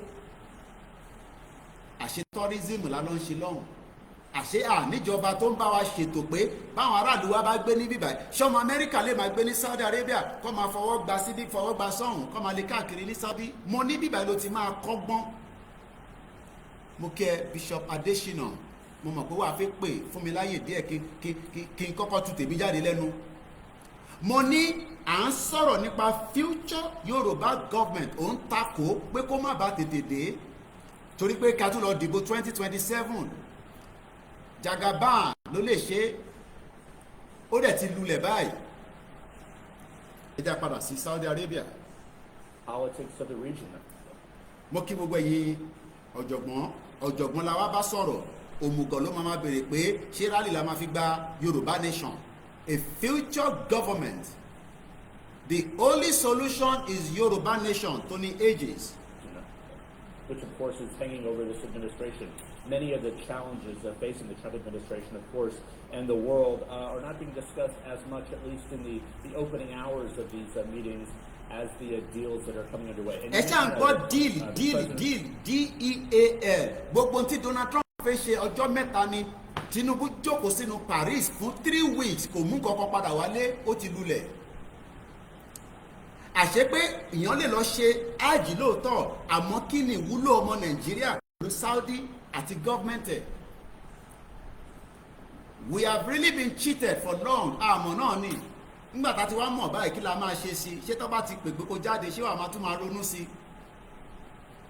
Àṣé tourism la ló ń ṣe lọ́hùn. Àṣé níjọba tó ń bá wa ṣètò pé báwọn aráàlú wa bá gbé ní bíbáyìí ṣọmọ Amẹ́ríkà lè máa gbé ní Saudi Arabia kó máa fọwọ́ gba síbí fọwọ́ gba sọ́hùn kó máa lè káàkiri ní Saudi. Mo ní bíbáyìí ló ti máa kọ́gbọ́n. Mo kẹ́ Bishop Adesina mo mọ̀ pé wàá fi pè fún mi láyè díẹ̀ kí n kọ́kọ́ tu tèmi jáde lẹ́nu. Mo ní à ń sọ̀rọ̀ nípa future Yorùbá government ò ń takò pé kó má bàa tètè dé torí pé ká tún lọ dìbò 2027 Jagaban ló lè ṣe ó dẹ̀ ti lulẹ̀ báyìí. Ẹ jẹ́ padà sí Saudi Arabia. politics of the region. Mo kí gbogbo ẹ̀yin ọ̀jọ̀gbọ́n la wá bá sọ̀rọ̀ òmùgọ̀ ló máa béèrè pé ṣé rálì la máa fi gba Yorùbá nation a future government. The only solution is Yoruba nation tó ní ages. Which of course is hanging over this administration. Many of the challenges facing the Trump administration, of course, and the world are not being discussed as much, at least in the opening hours of these meetings, as the deals that are coming underway. Ẹ ṣáà ń gbọ́ deal D-E-A-L. Gbogbo tí Donald Trump fẹ́ ṣe ọjọ́ mẹ́ta ni Tinubu jókòó sínú Paris fún 3 weeks kò mú kankan padà wálé ó ti lulẹ̀. Àṣé pé èèyàn lè lọ ṣe ájì lóòótọ́ àmọ́ kí ni ìwúlò ọmọ Nàìjíríà pẹ̀lú Saudi àti gọ́ọ̀mẹ̀ntì. We have really been cheated for long. Àmọ́ náà ni nígbà tá a ti wá mọ̀ báyìí kí la máa ṣe sí ṣé tó bá ti pè pé kó jáde ṣé wàá máa tún máa ronú sí.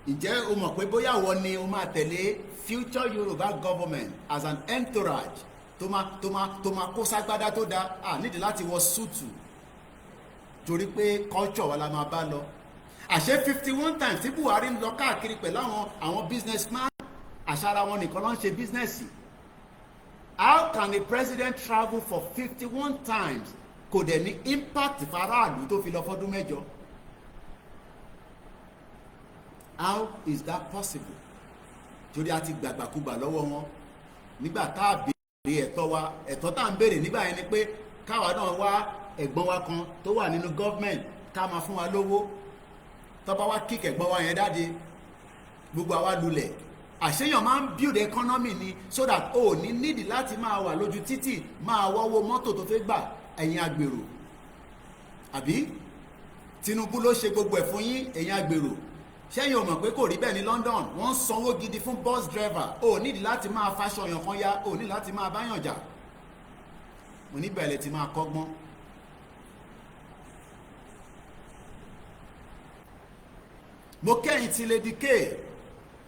Ǹjẹ́ o mọ̀ pé bóyá wọ́n ni o máa tẹ̀lé future Yoruba government as an entourage tó máa kó ságbádá tó dáa nídìí láti wọ súùtù torí pé culture wa la máa bá lọ. Àṣé 51 times tí Buhari ń lọ káàkiri pẹ̀lú àwọn businessman àṣàrà wọn nìkan ló ń ṣe business. How can a president travel for 51 times kò dẹ̀ ní impact faraàlú tó fi lọ fọ́dún mẹ́jọ? How is that possible? Torí a ti gbàgbàkúgbà lọ́wọ́ wọn nígbà tá a béèrè ẹ̀tọ́ wa ẹ̀tọ́ tá à ń béèrè nígbà yẹn ni pé káwa náà wá ẹ̀gbọ́n wa kan tó wà nínú government ká máa fún wa lówó tọ́ba wá kíkẹ́ ẹ̀gbọ́n wa yẹn dáde gbogbo àwa lulẹ̀. Àṣeyàn máa ń build economy ni so that o ní nídìí láti máa wà lójú títì máa wọ́wọ́ mọ́tò tó fẹ́ gbà ẹ̀yin agbèrò. Àbí Tinubu ló ṣe gbogbo ẹ̀ fún yín ẹ̀yin agbèrò. Ṣẹ́yìn ò mọ̀ pé kò rí bẹ́ẹ̀ ní London wọ́n ń sanwó gidi fún bus driver o nídìí láti máa faṣọ yàn kan ya o nídìí láti máa báyàn jà. Mo ní bẹ̀rẹ̀ ti máa kọ́gbọ́n. Mo kẹ́yìn ti Lady K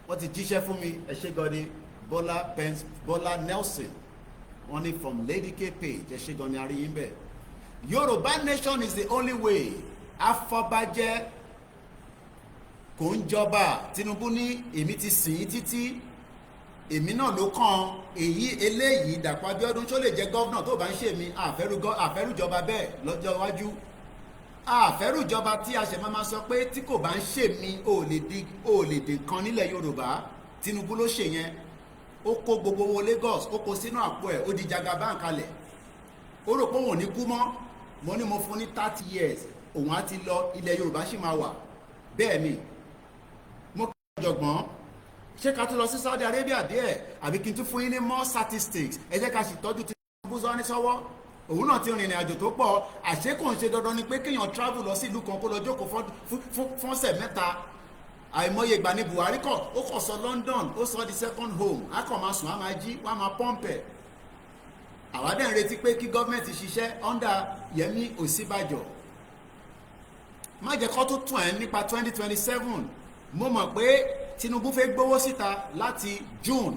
wọ́n ti jíṣẹ́ fún mi ẹ ṣé gan ni Bọ́lá Nelson wọ́n ní from Lady K page ẹ ṣé gan ni aríyìn bẹ́ẹ̀. Yoruba nation is the only way. Afọbajẹ kò ń jọba. Tinubu ní èmi ti sìn ín títí èmi náà ló kàn eléyìí Dàpọ̀ Abíọ́dún ṣó lè jẹ́ gọ́vnà tó bá ń ṣe mí àfẹ́rùjọba bẹ́ẹ̀ lọ́jọ́ iwájú. Àfẹ́rùjọba tí a ṣe máa sọ pé tí kò bá ń ṣe mí ò lè dé kan nílẹ̀ Yorùbá. Tinubu ló ṣe yẹn ó kó gbogbo owó Lagos ó kó sínú àpò ẹ̀ ó di Jagaban kalẹ̀ ó rò pé òun ò ní kú mọ́. Mo ní mo fún ní 30 years òun á ti lọ ilẹ̀ Yorùbá sì máa wà. Bẹ́ẹ̀ ni mo kí ọ̀jọ̀gbọ́n ṣé ká tún lọ sí Saudi Arabia díẹ̀ àbí kí n tún fún yín ní more statistics ẹ jẹ́ ká sì tọ́jú Tinubu sọ ní sọ́wọ́ òun náà ti rìnrìn àjò tó pọ̀. Àṣé kò ń ṣe dandan ni pé kéèyàn travel lọ sí ìlú kan kó lọ jókòó fún ọ̀sẹ̀ mẹ́ta àìmọye ìgbà ní Buhari ó kọ̀ sọ London ó sọ di second home á kàn máa sùn á máa jí wọ́n á máa pọ́ǹpẹ̀. àwa dẹ̀ ń retí pé kí gọ́ọ̀mẹ̀ntì ṣiṣẹ́ under Yẹmí Ọ̀ṣínbàjò. má jẹ́ kó tó tún ẹ̀ nípa 2027 mo mọ̀ pé Tinubu fẹ́ gbówó síta láti June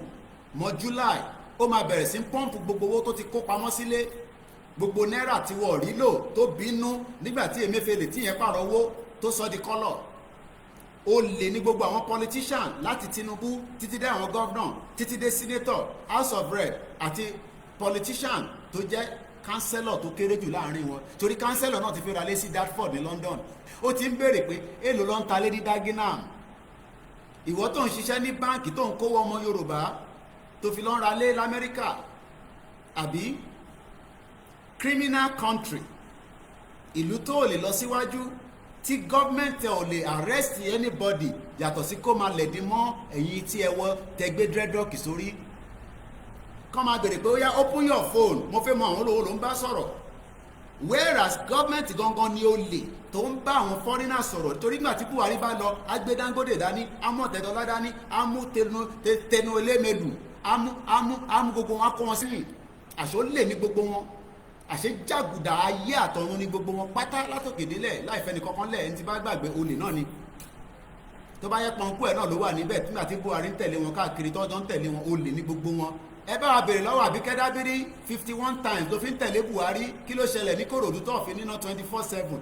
mọ́ July ó máa bẹ̀rẹ̀ sí pọ́ǹpù gbogbo owó tó ti kó pamọ́ sílé gbogbo náírà tí wọ́n rí lò tó bínú nígbà tí Emefiele tí yẹn pààrọ̀ owó tó sọ di kọ́lọ̀. ó lè ní gbogbo àwọn politician láti Tinubu títí dé àwọn governor títí dé senator house of rep àti politician tó jẹ́ councillor tó kéré jù láàrin wọn torí councillor náà ti fi ra lé sí Dartford ní London. ó ti ń béèrè pé èlò ló ń ta lé ní Dagenham. ìwọ tó ń ṣiṣẹ́ ní báǹkì tó ń kówó ọmọ Yorùbá tó fi lọ́n ra lé l'Amẹ́ríkà àbí criminal country ìlú tó lè lọ síwájú tí gọ́ọ̀mẹ̀ntì ò lè arrest anybody yàtọ̀ sí kó máa lẹ̀dí mọ́ ẹ̀yìn tí ẹ wọ tẹgbẹ́ dreadlock sórí kọ́ máa bèrè pé ó yá open your phone mo fẹ́ mọ àwọn olówó ló ń bá sọ̀rọ̀ whereas gọ́ọ̀mẹ̀ntì gangan ni ó lè tó ń bá àwọn foreigners sọ̀rọ̀ torí nígbà tí Buhari bá lọ agbé Dangote dání amú Ọ̀tẹ̀dọ́lá dání amú tẹnu elémèlú amú gbogbo wọn kó wọn sílẹ̀ àṣọ lè ní gbogbo wọn àṣẹ jàgùdà ayé àtọ̀run ní gbogbo wọn pátá látòkè délẹ̀ láìfẹ́ ní kankan lẹ̀ ẹni tí bá gbàgbé olè náà ni tó bá yẹ pọnkú ẹ̀ náà ló wà níbẹ̀ nígbà tí Buhari ń tẹ̀lé wọn káàkiri tọ́jọ́ ń tẹ̀lé wọn olè ní gbogbo wọn. ẹ bá wa béèrè lọ́wọ́ Àbíkẹ́ Dábírí 51 times ló fi ń tẹ̀lé Buhari kí ló ṣẹlẹ̀ ní Kòròdú tó fi níná 24/7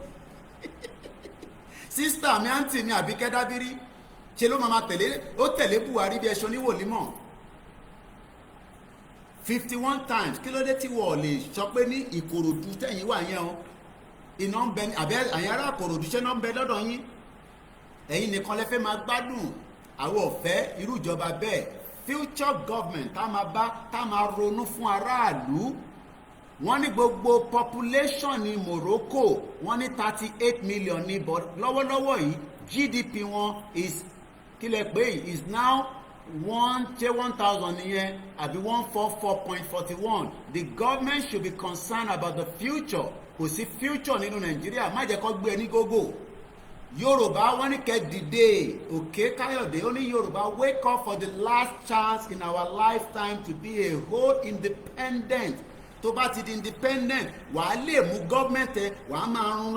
sísítà mi àǹtí mi Àbíkẹ́ Dábírí ṣe ló máa tẹ̀lé Buhari bí ẹṣọ níwòlímọ̀ 51 times kí ló dé tí wọ́n lè sọ pé ní Ìkòròdú tẹ̀yìn wà yẹn o iná ń bẹ àbẹ́ àyàn ará Ìkòròdú ṣẹ́ náà ń bẹ lọ́dọ̀ yín ẹ̀yin nìkan lẹ fẹ́ máa gbádùn àwọn ọ̀fẹ́ irú ìjọba bẹ́ẹ̀ future government tá máa ronú fún aráàlú. wọ́n ní gbogbo population ní Morocco wọ́n ní 38 million ní but lọ́wọ́lọ́wọ́ yìí GDP wọn is kílẹ̀ pé is now 1,000 nìyẹn àbí 144.41. The government should be concerned about the future. Kò sí future nínú Nàìjíríà má jẹ́ kó gbé ní gógó. Yorùbá wọ́n ní kẹ́ dìde Òkè Káyọ̀dé ó ní Yorùbá wake up for the last chance in our lifetime to be a whole independent. Tó bá ti di independent wàá lè mú gọ́ọ̀mẹ̀ntì wàá máa rún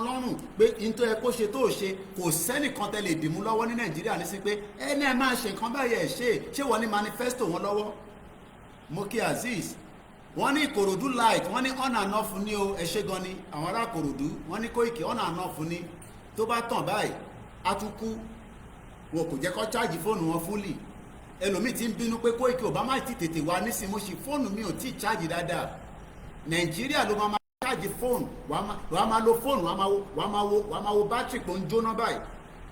lọ́rùn pé nítorí ẹ kó ṣe tó ṣe kò sẹ́nìkan tẹ́ lè dìmú lọ́wọ́ ní Nàìjíríà ní sí pé ẹni ẹ máa ṣe nǹkan báyìí ẹ̀ ṣé wọ́n ní manifesto wọn lọ́wọ́. Moki Azeez wọ́n ní Ìkòròdú light wọ́n ní on and off ní o ẹ ṣe gan ni àwọn ará Ìkòròdú wọ́n ní Kóìkì on and off ní tó bá tàn báyìí á tún kú wọn kò jẹ́ kó chájì fóònù wọn fúlì ẹlòmíì ti ń bínú pé Kóìkì Obama ti tètè wá nísìnyí mo ṣe fóònù mi ò tí ì chájì dáadáa Nàìjíríà ló máa chájì fóònù wàá máa lo fóònù wàá máa wo bátìrì pò ń jóná báyìí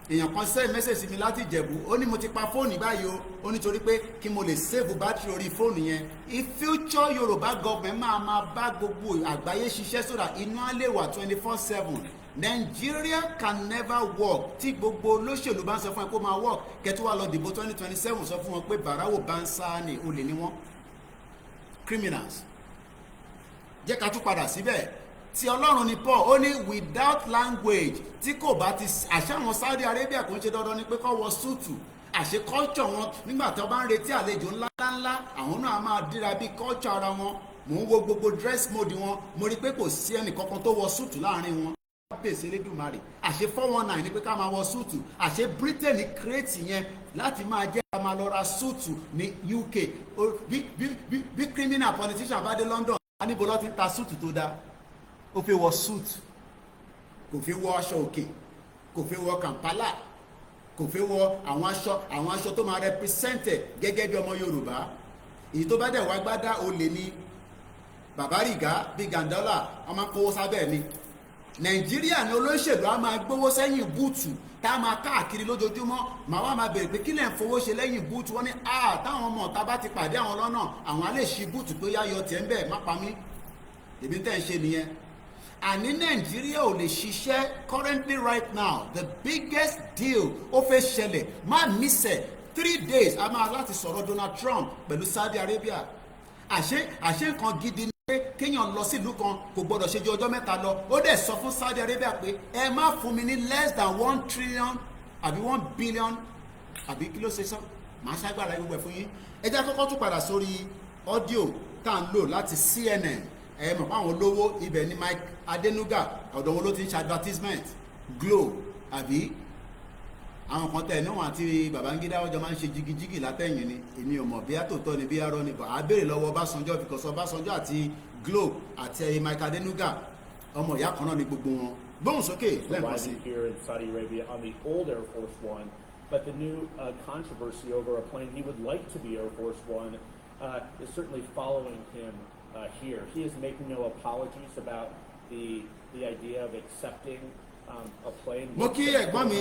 èèyàn kan sẹ́yìn mẹ́sẹ̀sì mi láti Ìjẹ̀bú ó ní mo ti pa fóònù báyìí o ó nítorí pé kí mo lè save bátìrì orí fóònù yẹn in future Yorùbá government máa bá gbogbo àgbáyé ṣiṣẹ́ sódà iná á lè wà 24/7 Nigeria can never work tí gbogbo olóṣèlú bá ń sọ fún ẹ kó máa work kẹtù wà lọ dìbò 2027 sọ fún wọn pé bàráwò bá ń sá ní olè ní wọn criminals. jẹ́ ká tún padà síbẹ̀ tí Ọlọ́run ní Paul ó ní without language tí kò bá ti àṣà àwọn Saudi Arabia kò ń ṣe dandan ni pé kó wọ súùtù àṣẹ culture wọn nígbà tí wọ́n bá ń retí àlejò ńláńlá àwọn náà máa dira bí culture ara wọn mò ń wo gbogbo dress mode wọn mo rí pé kò sí ẹnì kankan tó wọ súùtù láàrin wọn pèsè Elédùmarè àṣẹ 419 ní pé ká máa wọ súùtù àṣẹ Britain kírètì yẹn láti máa jẹ́ ká máa lọ ra súùtù ní UK bí criminal politician bá dé London a níbo lọ́ ti ta súùtù tó dáa ó fi wọ súùtù kò fi wọ aṣọ òkè kò fi wọ Kampala kò fi wọ àwọn aṣọ tó máa represent gẹ́gẹ́ bí ọmọ Yorùbá èyí tó bá dẹ̀ wá gbádá olè ní Bàbá Rìgá bí Gàndọ́là ọmọ kówó sábẹ́ mi Nàìjíríà ni olóṣèlú á máa gbówó sẹ́yìn búùtù tá a máa káàkiri lójoojúmọ́ màá wá máa bèrè pé kí lẹ̀ ń fowó ṣe lẹ́yìn búùtù wọ́n ní táwọn ọmọ ọ̀tá bá ti pàdé àwọn lọ́nà àwọn á lè ṣí búùtù tó yá yọ tiẹ̀ ń bẹ̀ má pa mí èmi tẹ́ ń ṣe nìyẹn. àní Nàìjíríà ò lè ṣiṣẹ́ currently right now the biggest deal ó fẹ́ ṣẹlẹ̀ má mísẹ̀ 3 days a máa láti sọ̀rọ̀ Donald Trump pẹ̀lú Saudi Arabia àṣé nǹkan gidi ni pé kéèyàn lọ sílùú kan kò gbọdọ̀ ṣe ju ọjọ́ mẹ́ta lọ ó dẹ̀ sọ fún Saudi Arabia pé ẹ má fún mi ní less than 1 trillion àbí 1 billion àbí kí ló ṣe sọ màá ṣàgbára gbogbo ẹ̀ fún yín. ẹ jẹ́ kọ́kọ́ tún padà sórí ọ́díò tá à ń lò láti CNN. ẹ mọ̀ fáwọn olówó ibẹ̀ ni Mike Adenuga ọ̀dọ̀ wọn ló ti ń ṣe advertisement Glo àbí àwọn kan tẹ̀ níwọ̀n àti Babangida ọjọ́ máa ń ṣe jigijigi látẹ̀yìn ni èmi ò mọ̀ bí àtòtọ́ ni bí arọ́ ni bọ̀ á béèrè lọ́wọ́ Ọbásanjọ́ because Ọbásanjọ́ àti Glo àti Mike Adenuga ọmọ ìyá kan náà ni gbogbo wọn. Gbóhùn sókè lẹ́ẹ̀kan sí. Here in Saudi Arabia on the old Air Force One, but the new controversy over a plane he would like to be Air Force One is certainly following him here. He is making no apologies about the idea of accepting a plane. Mo kí ẹ̀gbọ́n mi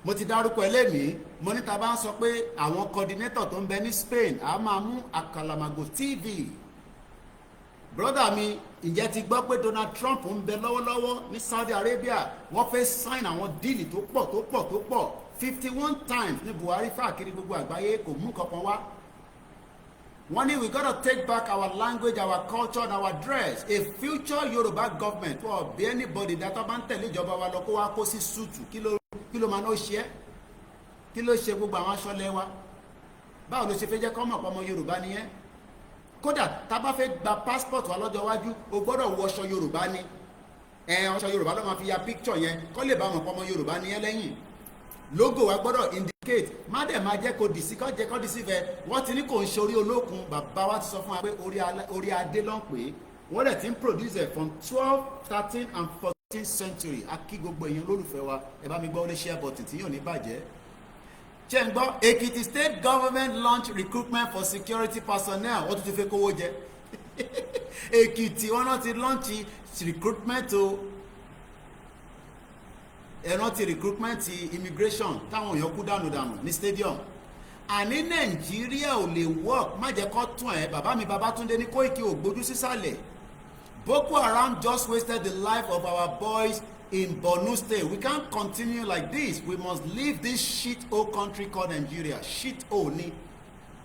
mo ti dárúkọ ẹlẹ́mìí mo ní ta bá ń sọ pé àwọn coordinator tó ń bẹ ní Spain a máa mú Àkàlàmàgò TV. Brother mi ìjẹ́ ti gbọ́ pé Donald Trump ń bẹ lọ́wọ́lọ́wọ́ ní Saudi Arabia wọ́n fẹ́ sign àwọn díìlì tó pọ̀ 51 times ní Buhari káàkiri gbogbo àgbáyé kò mú kankan wá. Wọ́n ní we gotta take back our language, our culture and our dress. A future Yoruba government wọ́n bí anybody dátọ́ bá ń tẹ̀lé ìjọba wa lọ kó wá kó sí súùtù kí ló máa náà ṣe é kí ló ṣe gbogbo àwọn aṣọ́lẹ̀ wa báwo ló ṣe fẹ́ jẹ́ kọ́mọ̀ pọ́mọ Yorùbá nìyẹn. Kódà tá bá fẹ́ gba passport wa lọ́jọ́ iwájú o gbọ́dọ̀ wọ aṣọ Yorùbá ni aṣọ Yorùbá ló máa fi ya picture yẹn kó lè bá wọn pọ́mọ Yorùbá nìyẹn lẹ́yìn. Logo wa gbọ́dọ̀ indicate má dẹ̀ máa jẹ́ kó dìsí kó jẹ́ kó dìsí fẹ́ wọ́n ti ní kò ń ṣe orí olókun bàbá wa ti sọ fún wa pé orí adé ló ń pè é wọ́n dẹ̀ ti ń produce it from 12th 13th and 14th century a kí gbogbo èèyàn lólùfẹ́ wa ẹ bá mi gbọ́ lé share button tí yóò ní bàjẹ́. ṣé ń gbọ́ Èkìtì state government launch recruitment for security personnel wọ́n tún ti fẹ́ kówó jẹ Èkìtì wọn náà ti launch recruitment o ẹ̀rọ ti recruitment ti immigration táwọn èèyàn kú dànù ní stadium àní Nàìjíríà ò lè work má jẹ́ kó tún ẹ̀ bàbá mi Babátúndé ní Kóìkì ò gbójú sísàlẹ̀ Boko Haram just wasted the life of our boys in Borno State. We can't continue like this. We must leave this shit-hole country called Nigeria. Shit-hole ni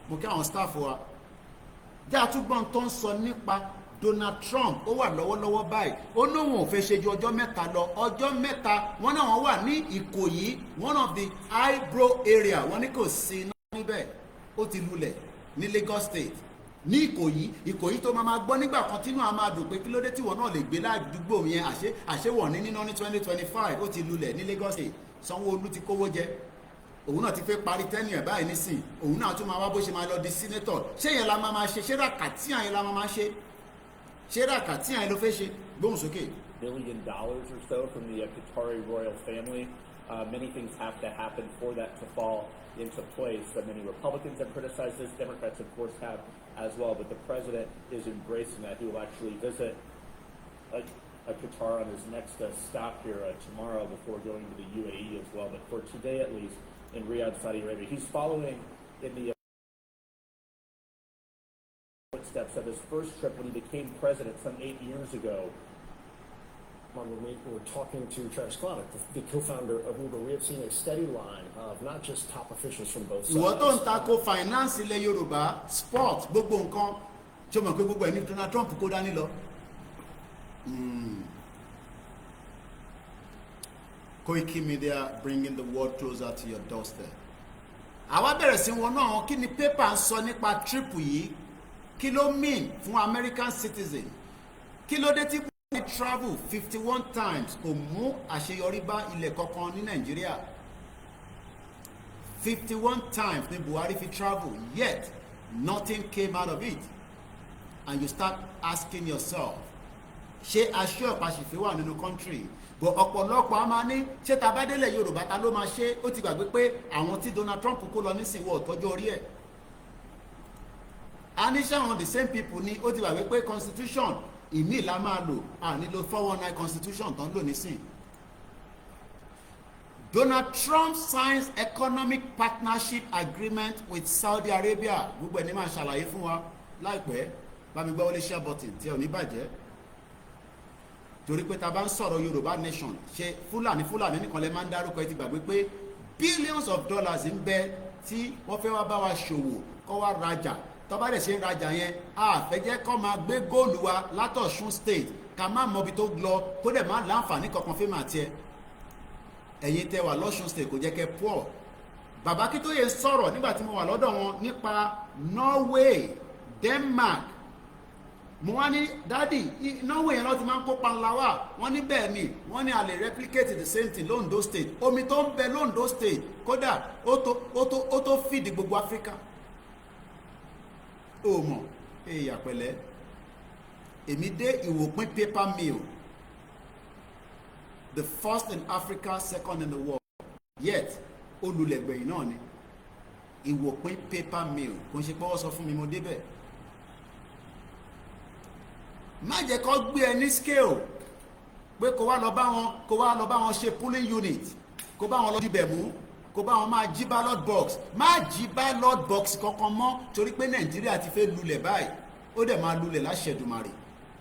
mo kí àwọn staff wa jẹ́ àtúgbọ́n tó ń sọ nípa Donald Trump ó wà lọ́wọ́lọ́wọ́ báyìí ó lóun ò fẹ́ ṣe ju ọjọ́ mẹ́ta lọ ọjọ́ mẹ́ta wọ́n náà wọ́n wà ní Ìkòyí one of the eyebrow area wọ́n ní kò sí iná níbẹ̀ ó ti lulẹ̀ ní Lagos State ní Ìkòyí tó máa gbọ́ nígbà kan tínú a máa dùn pé kí ló dé tí wọ́n náà lè gbé ládùúgbò yẹn àṣewọ̀ ní níná ní 2025 ó ti lulẹ̀ ní Lagos State Sanwó-Olú ti kówó jẹ òun náà ti fẹ́ parí tẹ́nì ẹ̀ báyìí nísìn òun náà tún máa wá bó ṣe máa lọ di senator ṣé yẹn la máa ṣe ṣé ràkàtíyàn yẹn la máa ṣe ṣé ràkàtíyàn yẹn ló fẹ́ ṣe gbóhùn sókè. $1 billion or so from the Qatari royal family. Many things have to happen for that to fall into place. Many Republicans have criticized this. Democrats, of course, have as well. But the president is embracing that. He will actually visit Qatar on his next stop here tomorrow before going to the UAE as well. But for today, at least, in Riyadh, Saudi Arabia, he's following in the footsteps of his first trip when he became president some 8 years ago. When we were talking to Travis Kalanick, the co-founder of Uber, we have seen a steady line of not just top officials from both sides. ìwọ tó ń tako finance ilẹ̀ Yorùbá sport gbogbo nǹkan tí o mọ̀ pé gbogbo ẹ̀ ní Donald Trump kó dání lọ. Koikimedia bringing the world closer to your doorstep. àwa bẹ̀rẹ̀ sí wọn náà kí ni pépà ń sọ nípa trip yìí kí ló mean fún American citizen kí ló dé tí Buhari travel 51 times kò mú àṣeyọrí bá ilẹ̀ kankan ní Nàìjíríà 51 times ní Buhari fi travel yet nothing came out of it and you start asking yourself ṣé aṣọ ìpàṣẹfẹ́ wà nínú country but ọ̀pọ̀lọpọ̀ a máa ní ṣé tabadélẹ̀ Yorùbá ta ló máa ṣe ó ti gbàgbé pé àwọn tí Donald Trump kó lọ nísìnyí ọ̀tọ́jú orí ẹ̀ a ní ṣáwọn the same people ní ó ti gbàgbé pé constitution ìmí la máa lò à nílò 419 constitution tó ń lò nísìn. Donald Trump signs economic partnership agreement with Saudi Arabia gbogbo ẹni máa ṣàlàyé fún wa láìpẹ́ bá mi gbọ́ wọlé share button tí ò ní bàjẹ́ torí pé ta bá ń sọ̀rọ̀ Yorùbá nation ṣe Fúlàní nìkan lè máa ń dárúkọ ẹ ti gbàgbé pé billions of dollars ń bẹ tí wọ́n fẹ́ wá bá wa ṣòwò kọ́ wá rajà tọ́ba dẹ̀ ṣe ń rajà yẹn a fẹ́ jẹ́ kó máa gbé góòlù wa látọ̀ṣun state ká má mọbi tó lọ kó dẹ̀ má láǹfààní kankan fẹ́ máa tiẹ̀ ẹ̀yin tẹ́ wà lọ́ṣun state kò jẹ́ kẹ́ poor. Bàbá Akíntóyè sọ̀rọ̀ nígbà tí mo wà lọ́dọ̀ wọn nípa Norway, Denmark. Mo wá ní dádì Norway yẹn lọ́ ti máa ń kópa ńlá wà wọ́n ní bẹ́ẹ̀ ni wọ́n ní a lè replicate the same thing l'Ondo state. Omi tó ń bẹ l'Ondo state kódà ó tó fìdí gbogbo Áfíríkà. Ó mọ̀ èèyàn pẹ̀lẹ́ èmi dé Ìwòpin paper mill, the first in Africa, second in the world, yet olùlẹ̀gbẹ̀yìn náà ni Ìwòpin paper mill. Kò ń ṣe pé wọ́n sọ fún mi mo débẹ̀. Má jẹ́ kó gbé ẹ ní scale pé kó wá lọ bá wọn ṣe polling unit, kó bá wọn lọ dibẹ̀ mú, kó bá wọn máa jí ballot box. Má jí ballot box kankan mọ́ torí pé Nàìjíríà ti fẹ́ lulẹ̀ báyìí, ó dẹ̀ máa lulẹ̀ láṣẹ Èdùmàrè,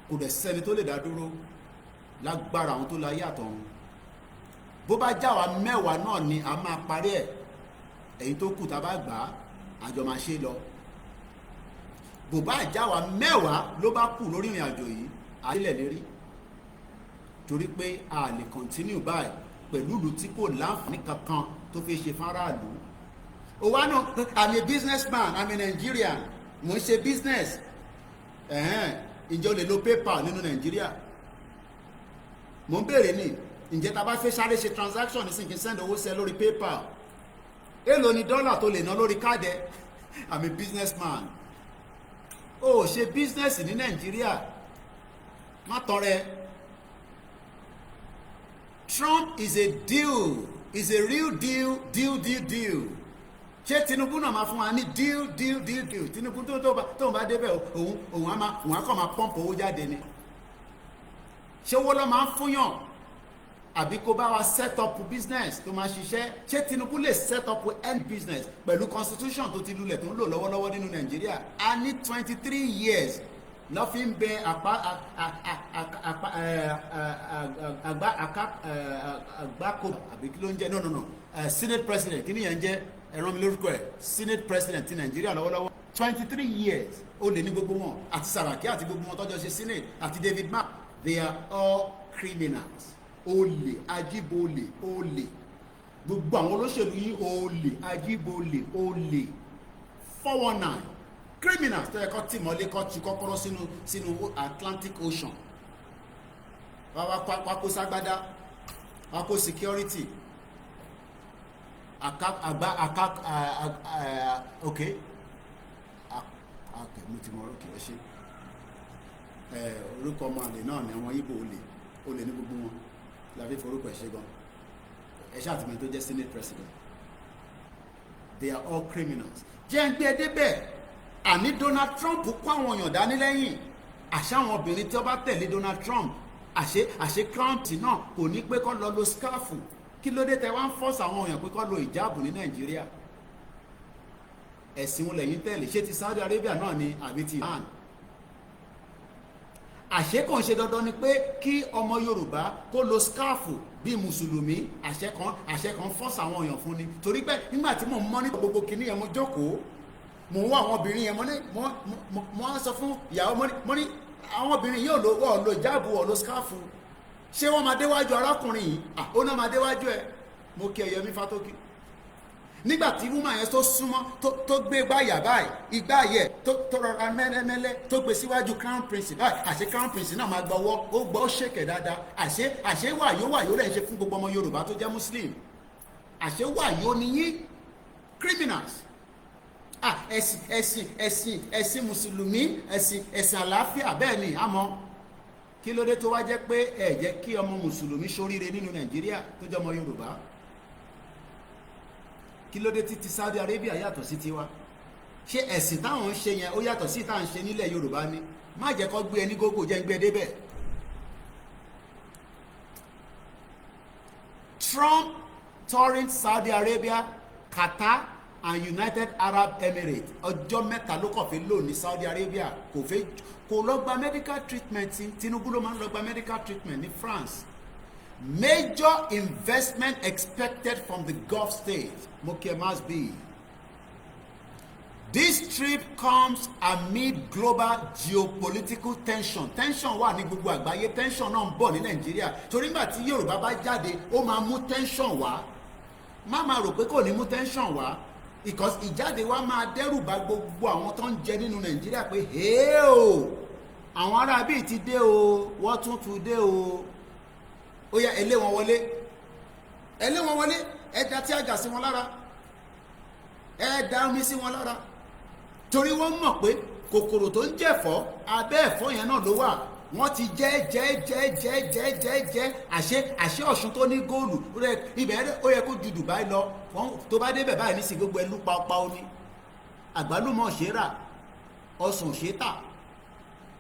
kò dẹ̀ sẹ́ni tó lè dá dúró lágbára àwọn tó láyé àtọ̀run. Bó bá já wa mẹ́wàá náà ni a máa parí ẹ̀, èyí tó kù tá a bá gbà á àjọ máa ṣe lọ. Bó bá já wa mẹ́wàá ló bá kù lórí ìrìn àjò yìí àdílẹ̀ lérí, torí pé a lè continue báyìí pẹ̀lú ìlú tí kò láǹfààní kankan tó fi ṣe fáráàlú. Ó wá náà I'm a businessman, I'm a Nigerian, mo ń ṣe business. Ǹjẹ́ o lè lo PayPal nínú Nàìjíríà? Mo ń béèrè ní ǹjẹ́ ta bá fẹ́ sáré ṣe transaction nísìnyí kí n send owó sí ẹ lórí PayPal, èló ni dọ́là tó lè ná lórí káàdì ẹ? I'm a businessman. O ṣe business ní Nàìjíríà, má tọrẹ. Trump is a deal, is a real deal. Ṣé Tinubu náà máa fún wa ní deal? Tinubu tó ń bá débẹ̀ òun á kàn máa pọ́ǹpù owó jáde ni. Ṣé owó ló máa ń fúnyàn? Àbí kó bá wa set up business tó máa ṣiṣẹ́? Ṣé Tinubu lè set up end business pẹ̀lú constitution tó ti lulẹ̀ tó ń lò lọ́wọ́lọ́wọ́ nínú Nàìjíríà? A ní 23 years lọ́ fi ń bẹ àgbákò àbí kí ló ń jẹ́ no Senate president kí ni yẹn ń jẹ́ ẹ̀rọ mi lórúkọ ẹ̀ Senate president ti Nàìjíríà lọ́wọ́lọ́wọ́ 23 years ó lè ní gbogbo wọn àti Saraki àti gbogbo wọn tọ́jọ́ ṣe Senate àti David Mark, they are all criminals. Olè, ajíbolè, olè, gbogbo àwọn olóṣèlú yìí olè, ajíbolè, olè, 419 criminals tó yẹ kó tì mọ́lé kó ti kọ́kọ́rọ́ sínú Atlantic Ocean. Wá kó ságbádá, wá kó security, okay, mo ti mọ̀ okay ẹ ṣe orúkọ ọmọ àlè náà ni àwọn Ìgbò olè ní gbogbo wọn láfi forúkọ ẹ̀ṣẹ́ gan ẹ̀ṣẹ́ àtìmọ̀ tó jẹ́ Senate president. They are all criminals. Jẹ́ ń gbé débẹ̀ àní Donald Trump kó àwọn èèyàn dání lẹ́yìn. Àṣé àwọn obìnrin tí ó bá tẹ̀lé Donald Trump àṣé Trump náà kò ní pé kó lọ lo scarf. Kí ló dé tẹ wá ń fọ́ọ̀sì àwọn èèyàn pé kó lo ìjáàbù ní Nàìjíríà? Ẹ̀sìn wọn lẹ́yìn tẹ̀lé, ṣé ti Saudi Arabia náà ni àbí ti Iran? Àṣé kò ń ṣe dandan ni pé kí ọmọ Yorùbá kó lo skáàfù bí mùsùlùmí, àṣẹ kan fọ́ọ̀sì àwọn èèyàn fún ni. Torí pé nígbà tí mo mọ́ ní gbogbo kìíní yẹn mo jókòó mo ń wá àwọn obìnrin yẹn mo á sọ fún ìyàwó mo ní àwọn obìnrin yóò lo ìjáàbù ọ̀ lo skáàfù, ṣé wọ́n máa déwájú arákùnrin yìí? Ó náà máa déwájú ẹ. Mo kí Yẹmí Fátókì nígbà tí woman yẹn tó súnmọ́ tó gbé gbáyà báyìí igbá yẹ tó rọra mẹ́lẹ́mẹ́lẹ́ tó gbé síwájú crown prince báyìí, àṣé crown prince náà máa gbọ́wọ́ ó gbọ́ ṣèkẹ̀ dáadáa. àṣé wàyó lẹ̀ ń ṣe fún gbogbo ọmọ Yorùbá tó jẹ́ muslim. Àṣé wàyó ni yín criminals. Ẹ̀sìn mùsùlùmí ẹ̀sìn àlàáfíà bẹ́ẹ̀ ni àmọ́ kí ló dé tó wá jẹ́ pé ẹ jẹ́ kí ọmọ mùsùlùmí ṣoríire nínú Nàìjíríà tó jẹ́ ọmọ Yorùbá? Kí ló dé tí Saudi Arabia yàtọ̀ sí tiwa? Ṣé ẹ̀sìn táwọn ń ṣe yẹn ó yàtọ̀ sí táwọn ń ṣe nílẹ̀ Yorùbá ni? Má jẹ́ kó gbé ẹni gógó jẹ́ ń gbé débẹ̀. Trump touring Saudi Arabia, Qatar and United Arab Emirates. Ọjọ́ mẹ́ta ló kàn fi lò ní Saudi Arabia. Kò lọ gba medical treatment. Tinubu ló máa ń lọ gba medical treatment ní France. Major investment expected from the Gulf states. Moke must be. This trip comes amid global geopolitical tension. Tension wà ní gbogbo àgbáyé, tension náà ń bọ̀ ní Nàìjíríà. Torí nígbà tí Yorùbá bá jáde, ó máa mú tension wá. Má máa rò pé kò ní mú tension wá. Because ìjáde wa máa dẹ́rù bà gbogbo àwọn tó ń jẹ nínú Nàìjíríà pé hey o, àwọn ará bíi ti dé o, wọ́n tún dé o. Ó yá, ẹ lé wọn wọlé. Ẹ lé wọn wọlé, ẹ dá tí àjà sí wọn lára. Ẹ dá omi sí wọn lára. Torí wọ́n mọ̀ pé kòkòrò tó ń jẹ̀fọ́ abẹ́ ẹ̀fọ́ yẹn náà ló wà. Wọ́n ti jẹ́ àṣẹ Ọ̀ṣun tó ní góòlù ibẹ̀ ó yẹ kó ju Dubai lọ. Tó bá débẹ̀ báyìí nísìnyí gbogbo ẹlú pàápàá ní àgbálùmọ̀ ṣe rà, ọsàn ṣe tà.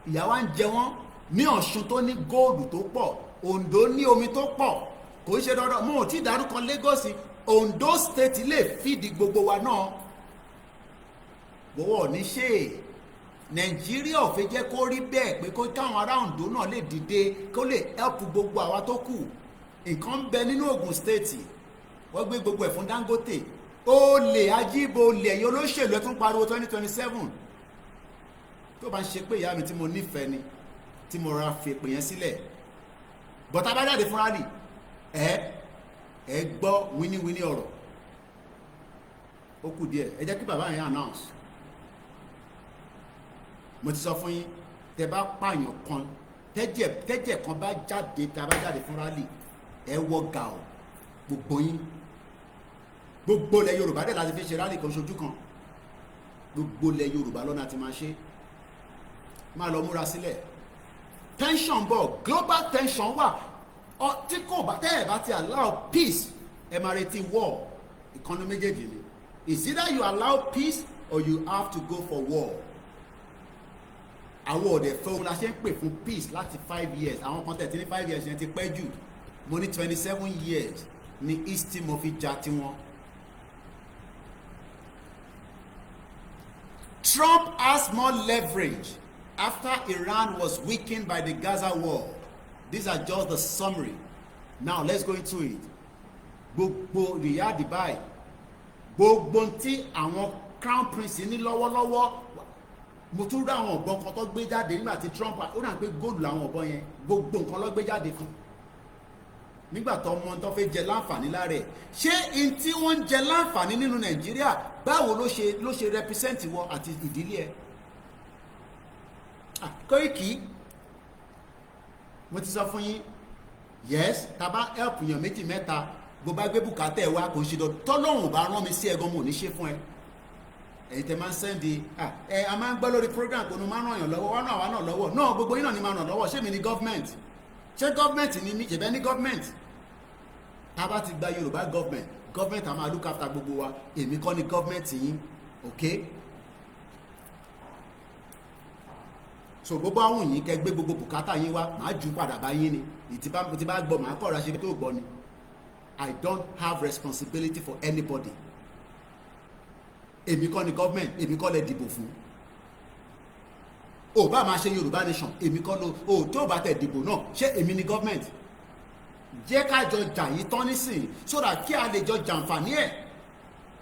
Ìyà wa ń jẹ wọ́n ní Ọ̀ṣun tó ní góòlù tó pọ̀, Ondo ní omi tó pọ̀. Kò ń ṣe dandan, mo ò tí dárúkọ Lagos, Ondo state lè fìdí gbogbo wa náà. Gbowó ní ṣe Nàìjíríà ò fẹ́ jẹ́ kó rí bẹ́ẹ̀ pé kó káwọn ará Ondo náà lè dìde kó lè help gbogbo àwa tó kù. Nǹkan ń bẹ nínú Ogun state, wọ́n gbé gbogbo ẹ̀ fún Dangote. Olè ajíbo olè ẹ̀yin olóṣèlú ẹ̀ tún pariwo 2027. Tó bá ń ṣe pé ìyá mi tí mo nífẹ̀ẹ́ ni tí mo ra fèpè yẹn sílẹ̀, bọ̀tá bá jáde fúnra rí ẹ gbọ́ wíníwíní ọ̀rọ̀. Ó kù díẹ̀, ẹ jẹ́ kí bàbá yẹn announce. Mo ti sọ fún yín, tẹ bá pààyàn kan tẹ́jẹ̀ kan bá jáde, tá a bá jáde fún rally, ẹ wọ gà ọ́ gbogbo yín. Gbogbo ilẹ̀ Yorùbá dẹ̀ láti fi ṣe rally kan ṣojú kan. Gbogbo ilẹ̀ Yorùbá lọ́nà ti máa ṣe. Máa lọ múra sílẹ̀. Tension bọ̀, global tension wà. Tí kò bá tẹ́ ẹ̀ bá ti allow peace, ẹ máa retí war. Ìkànnì méjèèjì ni. It's either you allow peace or you have to go for war. Àwọn ọ̀dẹ̀ fẹ́ la ṣe ń pè fún peace láti 5 years. Àwọn kan tẹ̀ tí ní 5 years yẹn ti pẹ́ jù. Mo ní 27 years ní East Timor fi já tiwọn. Trump has more leverage after Iran was weakened by the Gaza war. These are just the summary. Now let's go into it. Gbogbo Riyadh Dubai, gbogbo tí àwọn crown prince ní lọ́wọ́lọ́wọ́, mo tún rí àwọn ọ̀bọ̀n kan tó gbé jáde nígbà tí Trump ó dà pé góòlù làwọn ọ̀bọ̀n yẹn, gbogbo nǹkan ló gbé jáde fún. Nígbà tó ọmọ tó fẹ́ jẹ láǹfààní lára ẹ̀, ṣé in tí wọ́n ń jẹ láǹfààní nínú Nàìjíríà báwo ló ṣe represent wọ àti ìdílé ẹ̀? Koiki, mo ti sọ fún yín, yes, tá bá help yàn méjì mẹ́ta, bó bá gbé bùkátà ẹ̀ wá kò ń ṣe dọ̀dọ̀ tọ́lọ́run bá rán mi sí ẹ̀gan mo ò ní ṣe fún ẹ. Ẹ̀yin tẹ máa ń sẹ́ndì a máa ń gbọ́ lórí program kò ní máa ràn yàn lọ́wọ́, wọ́n náà wà náà lọ́wọ́ náà, gbogbo yín náà ni máa ràn lọ́wọ́. Ṣé mi ni government? Ṣé government ni mí? Ṣèbẹ́ ní government. Tá bá ti gba Yorùbá government a máa look after gbogbo wa. Èmi kọ́ ni government yín, okay? So gbogbo àwọn yìí kẹ́ gbé gbogbo bùkátà yín wá, màá jù padà bá yín ni. Tí bá gbọ́ màá kọ́ra ṣe tó gbọ́ ni. I don't have responsibility for anybody. Èmi kọ́ ni government, èmi kọ́ lẹ dìbò fún. Ó bá máa ṣe Yorùbá nation, èmi kọ́ ló tó bá tẹ̀ dìbò náà, ṣé èmi ni government? Jẹ́ ká jọ jà yìí tán nísìnyí so that kí a lè jọ jàǹfààní ẹ̀.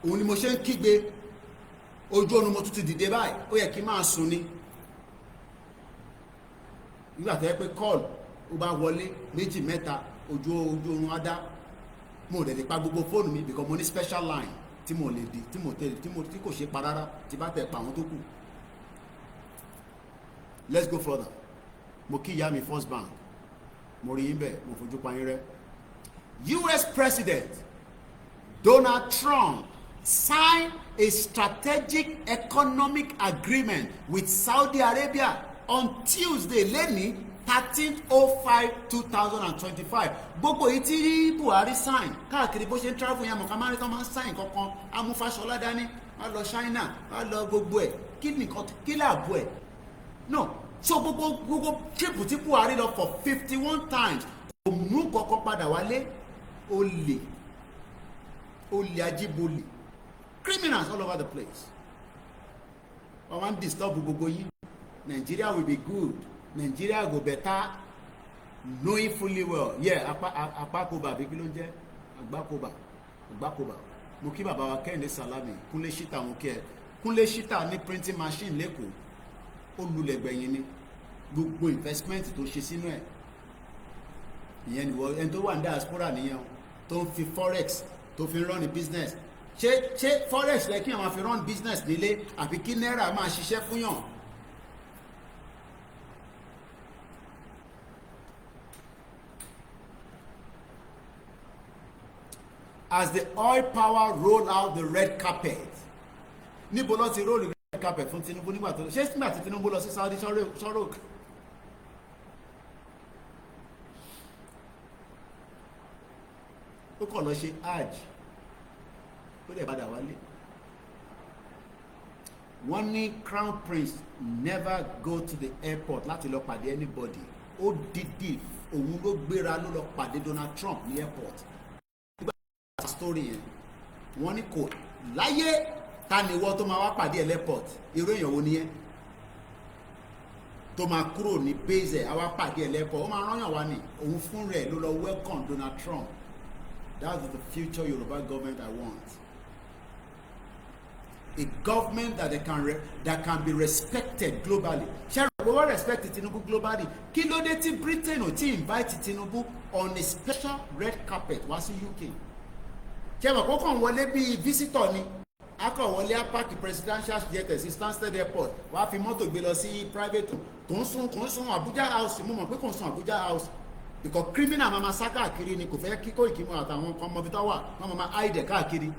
Òun ni mo ṣe ń kígbe. Ojú oorun mo tún ti dìde báyìí, ó yẹ kí n máa sùn ni. Nígbà tó yẹ pé call ó bá wọlé méjì mẹ́ta, ojú oorun á dá. Mo ò lè pa gbogbo fóònù mi because mo ní special line tí mo lè di tí kò ṣe pa rárá tí bá tẹ̀ pa àwọn tó kù. Let's go further. Mo kí ìyá mi First Bank, mo rí yín bẹ́ẹ̀, mo fojú pa yín rẹ́. US President Donald Trump signed a strategic economic agreement with Saudi Arabia on Tuesday lẹ́ni 13/05/2025. Gbogbo yìí tí Buhari sign káàkiri bó ṣe ń travel yẹn mọ̀ ká máa rí tán máa ń sign kankan, amúfàṣọlá dání, wá lọ China, wá lọ gbogbo ẹ̀, kí làbọ̀ ẹ̀? No, so gbogbo trip tí Buhari lọ for 51 times kò mú kankan padà wálé. Olè ajíbolè, criminals all over the place. Wọ́n máa ń disturb gbogbo yín. Nigeria will be good. Nigeria go better, knowing fully well. Yeah, Apakoba àbí kí ló ń jẹ́? Agbakoba. Mo kí bàbá wa Kẹ́hìndé Salami, Kúnlé Ṣítà mo kí ẹ. Kúnlé Ṣítà ní printing machine lẹ́kọ̀ọ́ ó lulẹ̀ gbẹ̀yìn ni gbogbo investment tó ṣe sínú ẹ̀ ìyẹn ni wọ́n ẹni tó wà ní diaspora nìyẹn tó ń fi forex tó fi run business ṣé forex rẹ kí àwọn fi run business nílé àbí kí náírà máa ṣiṣẹ́ fún yàn. As the oil power roll out the red carpet níbo ló ti roll the red carpet fún Tinubu nígbà tó ṣé nígbà tí Tinubu lọ sí Saudi sọ̀rọ̀ ó kàn lọ ṣe hajj ó dẹ̀ padà wálé. Wọ́n ní crown prince never go to the airport láti lọ pàdé anybody ó dìdì òun ló gbéra ló lọ pàdé Donald Trump ní airport. Story yẹn wọ́n ní kò láyé ta ni ìwọ tó máa wá pàdé ẹ airport irú èèyàn wo ni ẹ tó máa kúrò ní base ẹ á wá pàdé ẹ airport ó máa rányàn wá ní òun fún rẹ̀ ló lọ welcome Donald Trump. That's the future Yoruba government I want. A government that can be respected globally. Ṣé we wọ́n respect Tinubu globally? Kí ló dé tí Britain ò tí invite Tinubu on a special red carpet wá sí UK? Ṣé mọ̀ kó kàn wọlé bíi visitor ni? A kàn wọlé á park presidential jet sí Stansted airport wàá fi mọ́tò gbé lọ sí private kò ń sún Abuja house mo mọ̀ pé kò ń sún Abuja house because criminal máa sá káàkiri ni kò fẹ́ kí Koiki mọ́ àtàwọn kan mọ́bí tó wà wọ́n máa hide káàkiri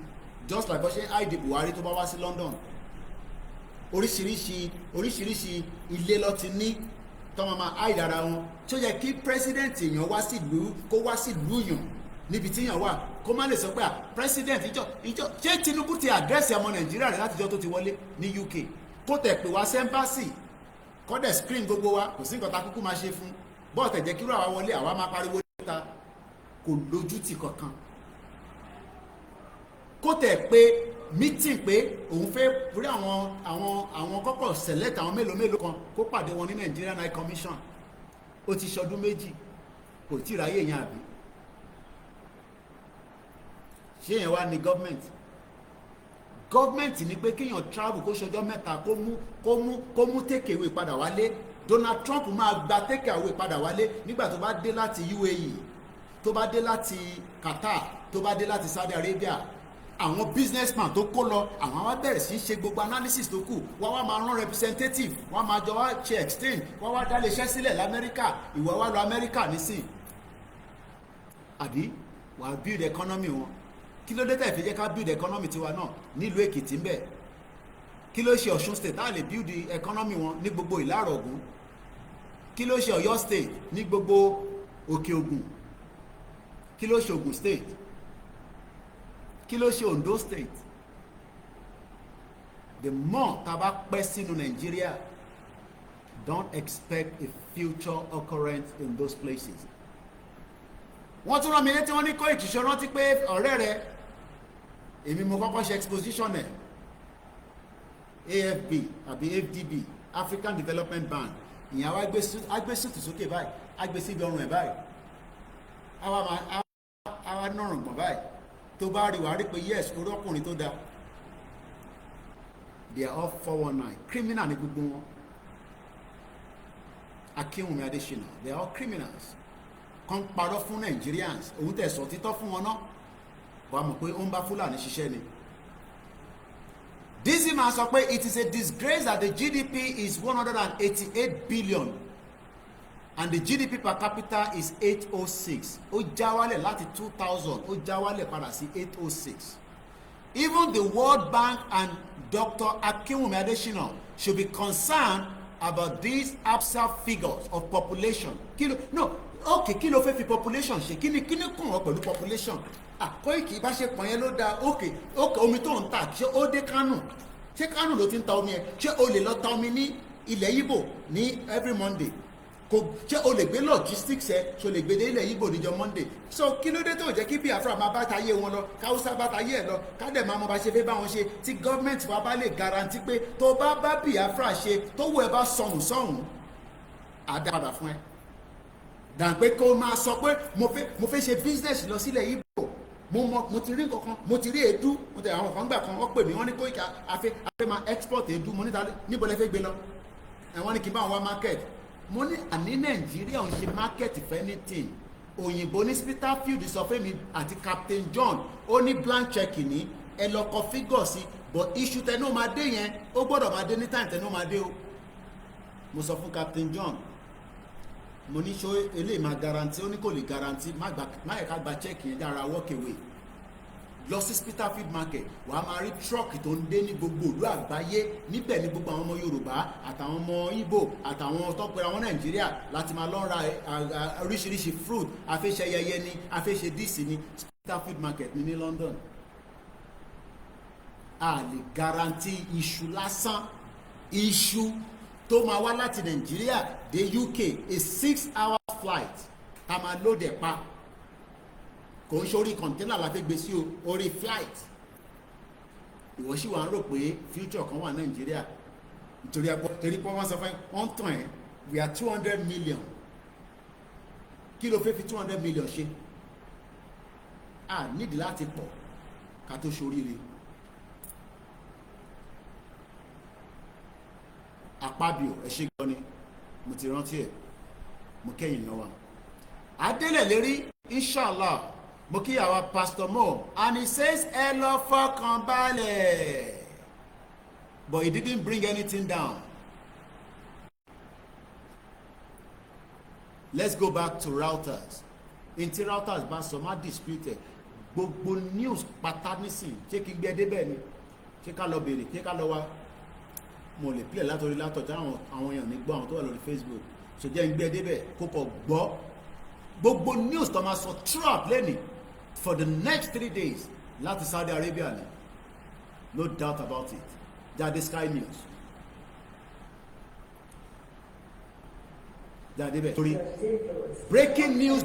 just like bó ṣe hide Buhari tó bá wá sí London oríṣiríṣi ilé ló ti ní tó máa hide ara wọn tí ó yẹ kí president èèyàn wá sí ìlú kó wá sí ìlú yàn níbi tí èèyàn wà kó má lè sọ pé president ìjọ ṣé Tinubu ti àdírẹ́sì ọmọ Nàìjíríà rẹ̀ látijọ́ tó ti wọlé ní UK kó tẹ̀ pé wá sí embassy kó dẹ̀ screen gbogbo wa kò sí nǹkan tá kúkú máa ṣe fún bọ́ọ̀tẹ̀ jẹ́ kí àwa wọlé àwa máa pariwo níta kò lójútì kankan kó tẹ̀ pé meeting pé òun fẹ́ rí àwọn kọ́kọ́ select àwọn mélòó kan kó pàdé wọn ní Nigerian High Commission ó ti ṣọdún méjì kò tí ì ráyè yẹn àbí ṣé yẹn wá ní government ní pé kéèyàn travel kó ṣọjọ́ mẹ́ta kó mú take away padà wálé. Donald Trump máa gba take away padà wálé nígbà tó bá dé láti UAE tó bá dé láti Qatar tó bá dé láti Saudi Arabia àwọn businessman tó kó lọ àwọn wá bẹ̀rẹ̀ sí ṣe gbogbo analysis tó kù wọ́n wá máa rán representative wọ́n máa jọ wá ṣe exchange wọ́n wá dá iléeṣẹ́ sílẹ̀ l'Amẹ́ríkà ìwọ wá lọ Amẹ́ríkà nísìn àbí wàá build economy wọn kí ló dé tẹ̀ fi jẹ́ ká build economy tiwa náà nílùú Èkìtì ń bẹ̀ kí ló ṣe Ọ̀ṣun state táà lè build economy wọn ní gbogbo Ìlárọ̀ Ògùn kí ló ṣe Ọ̀yọ́ state ní gbogbo Òkè Ògùn kí ló ṣe Ògùn state kí ló ṣe Ondo state. The more tá bá pẹ́ sínú Nàìjíríà don't expect a future occurrence in those places. Wọ́n tún rán mi létí wọ́n ní Koiki ṣe rántí pé ọ̀rẹ́ rẹ̀ èmi mo kọ́kọ́ ṣe exposition ẹ̀ AFB àbí FDB African Development Bank ìyẹn àwa gbé sùtù sókè báyìí á gbé síbi ọrùn ẹ̀ báyìí àwa nọ̀rùn gbọ̀n báyìí tó bá rí wàá rí pé yes orí ọkùnrin tó dáa they are all 419 criminal ní gbogbo wọn Akínwùmí Adésínà they are all criminals kan parọ́ fún Nigerians òun tẹ̀sọ̀ títọ́ fún wọn náà wàá mọ̀ pé ó ń bá Fúlàní ṣiṣẹ́ ni. This man sọ pé it is a disgrace that the GDP is 188 billion and the GDP per capita is 806 ó já wálẹ̀ láti 2000 ó já wálẹ̀ padà sí 806. Even the World Bank and Dr. Akínwùmí Adésínà should be concerned about these absurd figures of population. Kí ló fẹ́ fi population ṣe kí ni kùn ọ́ pẹ̀lú population. Koiki ìbáṣepọ̀ yẹn ló dáa omi tó ń ta ṣé ó dé Kánò ṣé Kánò ló ti ń ta omi ẹ ṣé o lè lọ ta omi ní ilẹ̀ Ìgbò ní every Monday ṣé o lè gbé logistics ẹ ṣé o lè gbé dé ilẹ̀ Ìgbò níjọ́ Monday so kí ló dé tó jẹ́ kí Biafra máa bá tayé wọn lọ káwúsá bá tayé ẹ lọ kádẹ̀ máa mọ bá ṣe fẹ́ bá wọn ṣe tí gọ́ọ̀mẹ̀ntì wa bá lè garanti pé tó bá Biafra ṣe tó wù ẹ bá sọnù sọ̀hún àdápadà fún ẹ dàn pé kó máa sọ pé mo fẹ́ ṣe business lọ sílẹ̀ Ìgbò mo ti rí nǹkan kan, mo ti rí èédú, mo ti àwọn kan gbà kan wọ́n pè mí wọ́n ní Koiki afẹ́ máa export èédú, mo níta níbo lẹ fẹ́ gbé lọ, wọ́n ní kí n bá wọn wá market, mo ní àní Nàìjíríà ò ń ṣe market for anything. Òyìnbó ní Spitalfield sọ fún mi àti Captain John ó ní blank check ní ẹ lọ kọ figure sí, but issue tẹnu máa dé yẹn ó gbọ́dọ̀ máa dé ní time tẹnu máa dé o. Mo sọ fún Captain John, mo ní ṣó eléyìí máa guarantee, ó ní kò lè guarantee, má yẹ ká gba check yẹn dára walk away lọ sí Spitalfield market, wàá máa rí truck tó ń dé ní gbogbo ìlú àgbáyé, níbẹ̀ ní gbogbo àwọn ọmọ Yorùbá àtàwọn ọmọ Igbo àtàwọn tó pera wọn Nàìjíríà láti máa lọ ra oríṣiríṣi fruit, afẹ́ṣẹ́ yẹyẹ ni, afẹ́ṣẹ́ díìsì ni, Spitalfield market ní London. A lè guarantee iṣu lásán, iṣu tó máa wá láti Nàìjíríà dé UK a 6-hour flight tá máa lóde pa, kò ń ṣe orí kọ̀ńténà la fẹ́ gbé sí o, orí flight. Ìwọ sì wà ń rò pé future kan wà Nàìjíríà nítorí torí pé wọ́n sọ fún wọ́n tàn ẹ́, we are 200 million. Kí ló fẹ́ fi 200 million ṣe? A nídìí láti pọ̀ ká tó ṣoríire. Àpábíò ẹ ṣé gan ni, mo ti rántí ẹ̀, mo kẹ́yìn náà wà. Adélẹ̀ lérí inshallah. Mo kí àwa Pastor Mo, and he says ẹ lọ fọkàn balẹ̀, but he didn't bring anything down. Let's go back to routers. Ntí routers bá sọ má dispute gbogbo news pátá nísìn, ṣé kí gbé débẹ̀ ni, ṣé ká lọ bèrè, ṣé ká lọ wá, mo lè play látọrí látọjá àwọn èèyàn ní gbọ́ àwọn tó wà lórí Facebook, ṣe jẹ́ ń gbé débẹ̀ kó kọ gbọ́ gbogbo news tó máa sọ trap lẹ́nìí for the next 3 days láti Saudi Arabia ni, no doubt about it. Jáde Sky News, jáde bẹ́ẹ̀ torí breaking news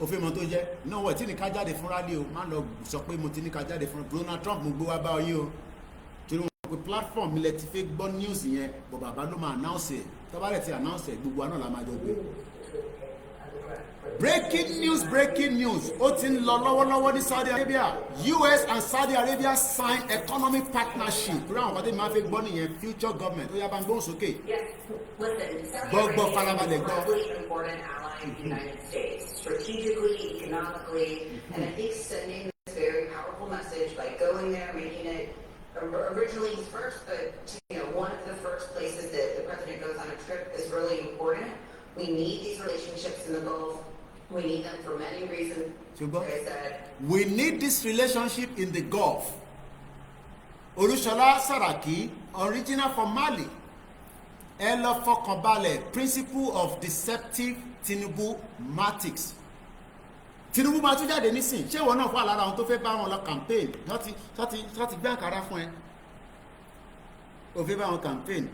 òfin mọ̀ tó jẹ́ náà wọ̀ tí ní ká jáde fún rally o, má lọ sọ pé mo ti ní ká jáde fún Donald Trump mo gbé wá bá ọyí o, torí wọn pe platform mi lẹ ti fẹ́ gbọ́ news yẹn, bọ̀ bàbá ló máa announce ẹ̀, tọ́ba rẹ̀ ti announce ẹ̀ gbogbo àná la máa jọ gbé. Breaking news ó ti ń lọ lọ́wọ́lọ́wọ́ ní Saudi Arabia. US and Saudi Arabia sign economic partnership. Torí àwọn ọ̀pọ̀lọpọ̀ máa fi gbọ́ nìyẹn future government ó yá bá ń gbóhùn sókè. Gbọ́ farabalẹ̀ gbọ́. Important ally of the United States, strategically, economically, and I think sending this very powerful message by going there, making it originally first, but one of the first places that the president goes on a trip is really important. We need these relationships in the Gulf. We need them for many reasons. Like I said, we need this relationship in the Gulf. Olúṣọlá Sàràkí, original from Mali. Ẹ lọ fọkàn balẹ̀, principle of deceptive Tinubu matics. Tinubu máa tún jáde nísìn, ṣé ìwọ náà wà lára àwọn tó fẹ́ bá wọn lọ campaign láti gbé àkàrà fún ẹ? Ó fẹ́ bá wọn campaign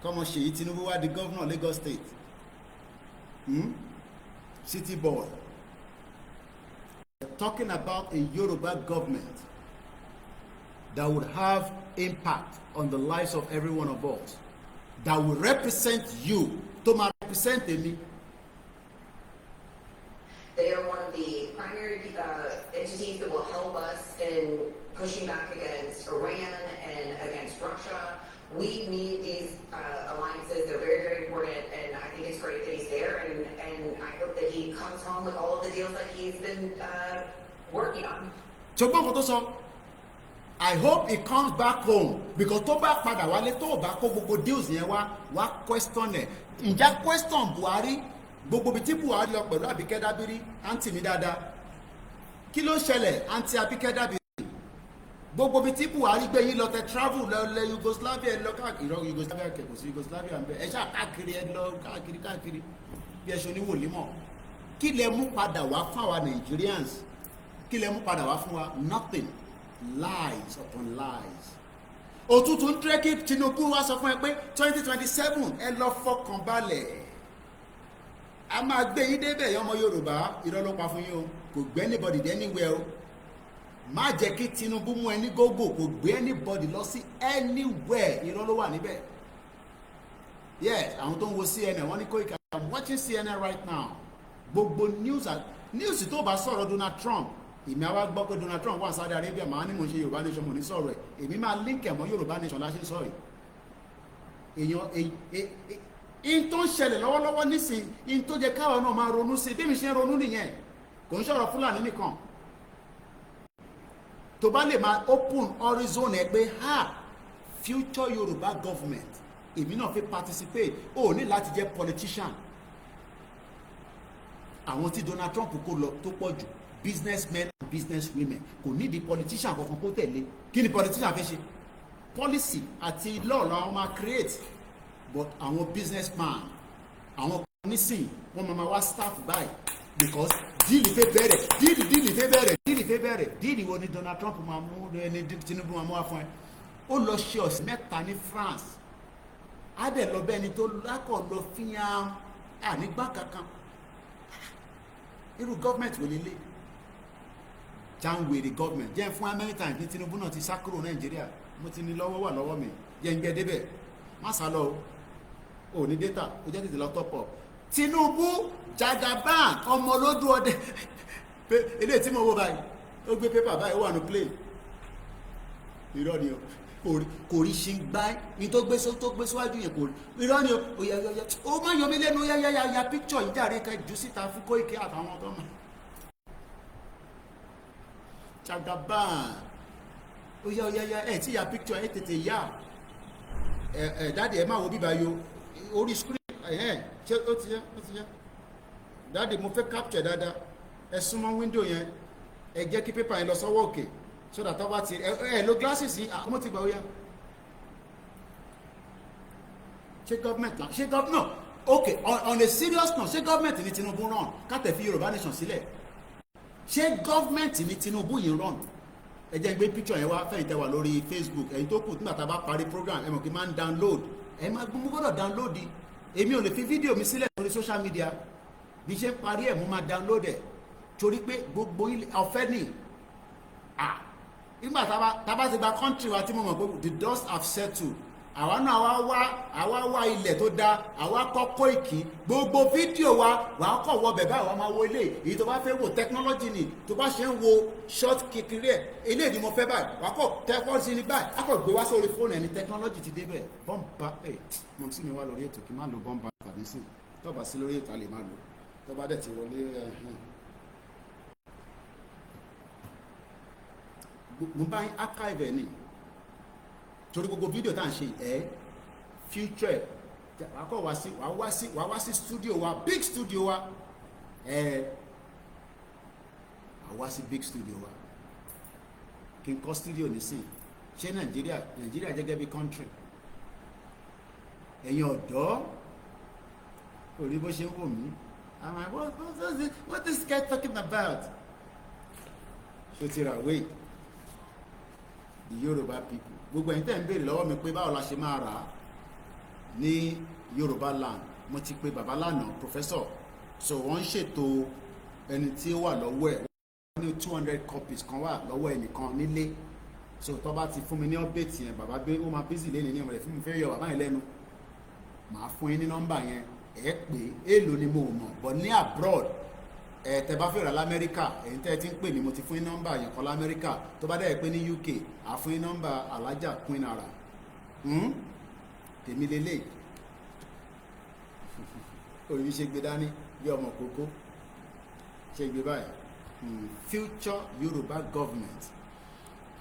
kọ́mọ Ṣèyí Tinubu wá di governor Lagos State. City boy. We're talking about a Yoruba government that would have impact on the lives of every one of us, that will represent you, to represent me. They are one of the primary entities that will help us in pushing back against Iran and against Russia. We need these alliances. They're very, very important, and I think it's great that he's there, and I hope that he comes home with all of the deals that he's been working on. I hope he comes back home, because tó bá padà wálé tó bá kó gbogbo deals yẹn wá question ẹ̀. Ǹjẹ́ question Buhari gbogbo bí tí Buhari lọ pẹ̀lú Àbíkẹ́ Dábírí àǹtí mi dáadáa, kí ló ṣẹlẹ̀ àǹtí Àbíkẹ́ Dábírí? Gbogbo bí tí Buhari gbé yín lọ tẹ travel lọ Yugoslavia ẹ lọ káàkiri Yugoslavia kẹ kò sí Yugoslavia ń bẹ ẹ ṣáà káàkiri ẹ lọ káàkiri bí ẹ ṣe oníwòlímọ̀. Kí lẹ mú padà wá fún àwa Nigerians? Kí lẹ mú padà wá fún wa? Nothing. Lies upon lies. Òtútù ń tẹ́ kí Tinubu wá sọ fún ẹ pé 2027 ẹ lọ fọkàn balẹ̀, a máa gbé yín débẹ̀ yọmọ Yorùbá, irọ́ ló pa fún yín o, kò gbé anybody dé anywhere o. Má jẹ́ kí Tinubu mú ẹni gógó, kò gbé anybody lọ sí anywhere, irọ́ ló wà níbẹ̀. Yes, àwọn tó ń wo CNN wọ́n ní Koiki, I'm watching CNN right now. Gbogbo news news tó bá sọ̀rọ̀ Donald Trump èmi àwa gbọ́ pé Donald Trump wà Saudi Arabia màá ní mo ṣe Yorùbá nation mo ní sọ̀rọ̀ ẹ̀ èmi máa link ẹ̀ mọ́ Yorùbá nation láṣẹ sọ̀rọ̀ èèyàn in tó ń ṣẹlẹ̀ lọ́wọ́lọ́wọ́ nísìn in tó jẹ́ káwọn náà máa ronú sí bí mi ṣe ń ronú nìyẹn kò ń sọ̀rọ̀ Fúlàní nìkan tó bá lè máa open horizon ẹ pé future Yorùbá government èmi náà fi participate ó ní láti jẹ́ politician àwọn tí Donald Trump kó lọ tó pọ̀ jù businessmen and businesswomen kò ní di politician kankan kó tẹ̀lé kí ni politician fẹ́ ṣe policy àti law làwọn máa create but àwọn businessman àwọn nísìn wọn máa wá staff báyìí because díìlì fẹ́ bẹ̀rẹ̀ díìlì wo ni Donald Trump máa mú ẹni Tinubu máa mú wá fún ẹ ó lọ ṣe ọ̀sẹ̀ mẹ́ta ní France á dẹ̀ lọ bẹ́ẹ̀ ni tó lákọ̀ lọ fíyàn ànígbà kankan irú gọ́ọ̀mẹ̀ntì wò lélẹ̀ jáwèrè gọ́ọ̀mẹ̀ntì jẹ́ fún America ní Tinubu náà ti sá kúrò Nàìjíríà mo ti ní lọ́wọ́ wà lọ́wọ́ mi jẹ́ ń gbé débẹ̀ má sá lọ o ní data o jẹ́ tètè lọ tọ́pọ̀ Tinubu Jagaban ọmọ olódù ọdẹ ilé tí mo wo báyìí ó gbé pépà báyìí ó wà ní plane irọ́ ni o kò rí ṣe ń gbá ní tó gbé síwájú yẹn kò rí irọ́ ni o ó má yọ mí lẹ́nu ya picture yìí jàre ká jù síta fún Koiki àtàwọn tó mọ̀ Jagaban ó yá ẹ̀ tí ya picture ẹ̀ tètè yá dáàdì ẹ máa wo bíbá yo orí screen ṣé ó ti yá dáàdì mo fẹ́ capture dáadáa ẹ súnmọ́ window yẹn ẹ jẹ́ kí pépà yẹn lọ sọ́wọ́ òkè so that tọ́wọ́ ti ẹ lo glasses yìí àkọ́mọ́ ti gbà ó yá ṣé government no okay on a serious note ṣé government ní Tinubu run kátẹ̀ fi Yorùbá nation sílẹ̀ ṣé government ní Tinubu yìí run ẹ jẹ́ gbé picture yẹn wá fẹ́yìntẹ́ wà lórí Facebook ẹ̀yin tó kù nígbà tá a bá parí program ẹ mọ̀ kí n máa ń download ẹ máa gbọ́ mo gbọ́dọ̀ download di èmi ò lè fi fídíò mi sílẹ̀ lórí social media bí ṣe ń parí ẹ̀ mo máa download ẹ̀ torí pé gbogbo ọ̀fẹ́ ni nígbà tá a bá ti gba country wa tí mo mọ̀ pé the dust have settled àwa náà àwa wá ilẹ̀ tó dáa àwa kọ́ Koiki gbogbo fídíò wa wàá kọ̀ wọ bẹ̀bẹ̀ àwa máa wo ilé èyí tó bá fẹ́ wo technology ni tó bá ṣe ń wo short kékeré ẹ̀ ilé ni mo fẹ́ báyìí wàá kọ̀ technology ní báyìí a kọ̀ gbé wá sórí fóònù ẹni technology ti débẹ̀ bọ́ǹbà mọ̀ sí mi wá lórí ètò kí n má lo bọ́ǹbà tàbí sí tó bá sí lórí ètò a lè má lo tó bá dẹ̀ ti wọlé mo bá ń archive ẹ̀ ni torí gbogbo fídíò tá à ń ṣe future wàá wá sí studio wa big studio wa wá sí big studio wa kí n kọ́ studio nísìn ṣé Nàìjíríà gẹ́gẹ́ bí country ẹ̀yin ọ̀dọ́ orí bó ṣe ń wò mí I'm like what this guy talking about ṣó ti rà wait the Yoruba people gbogbo ẹ̀yin tẹ́ ń béèrè lọ́wọ́ mi pé báwo la ṣe máa rà á ní Yorùbá land mo ti pe bàbá lánàá professor so wọ́n ń ṣètò ẹni tí ó wà lọ́wọ́ ẹ̀ wọ́n ní 200 copies kan wà lọ́wọ́ ẹnìkan nílé so tó bá ti fún mi ní update yẹn bàbá gbé ó máa busy lẹ́nu ní ọ̀rẹ́ fún mi fẹ́ yọ bàbá yẹn lẹ́nu màá fún yín ní nọ́mbà yẹn ẹ̀ pé èèlò ni mo mọ̀ but ní abroad tẹ́ bá fẹ́ rà l'Amẹ́ríkà èyí tẹ́ ti ń pè mí mo ti fún yín nọ́mbà yẹn kan l'Amẹ́ríkà tó bá dẹ̀ pé ní UK à fún yín nọ́mbà alájà Queen Ara tèmi lélẹ̀ òyìn ṣe gbé dání bí ọmọ kókó ṣe gbé báyìí future Yorùbá government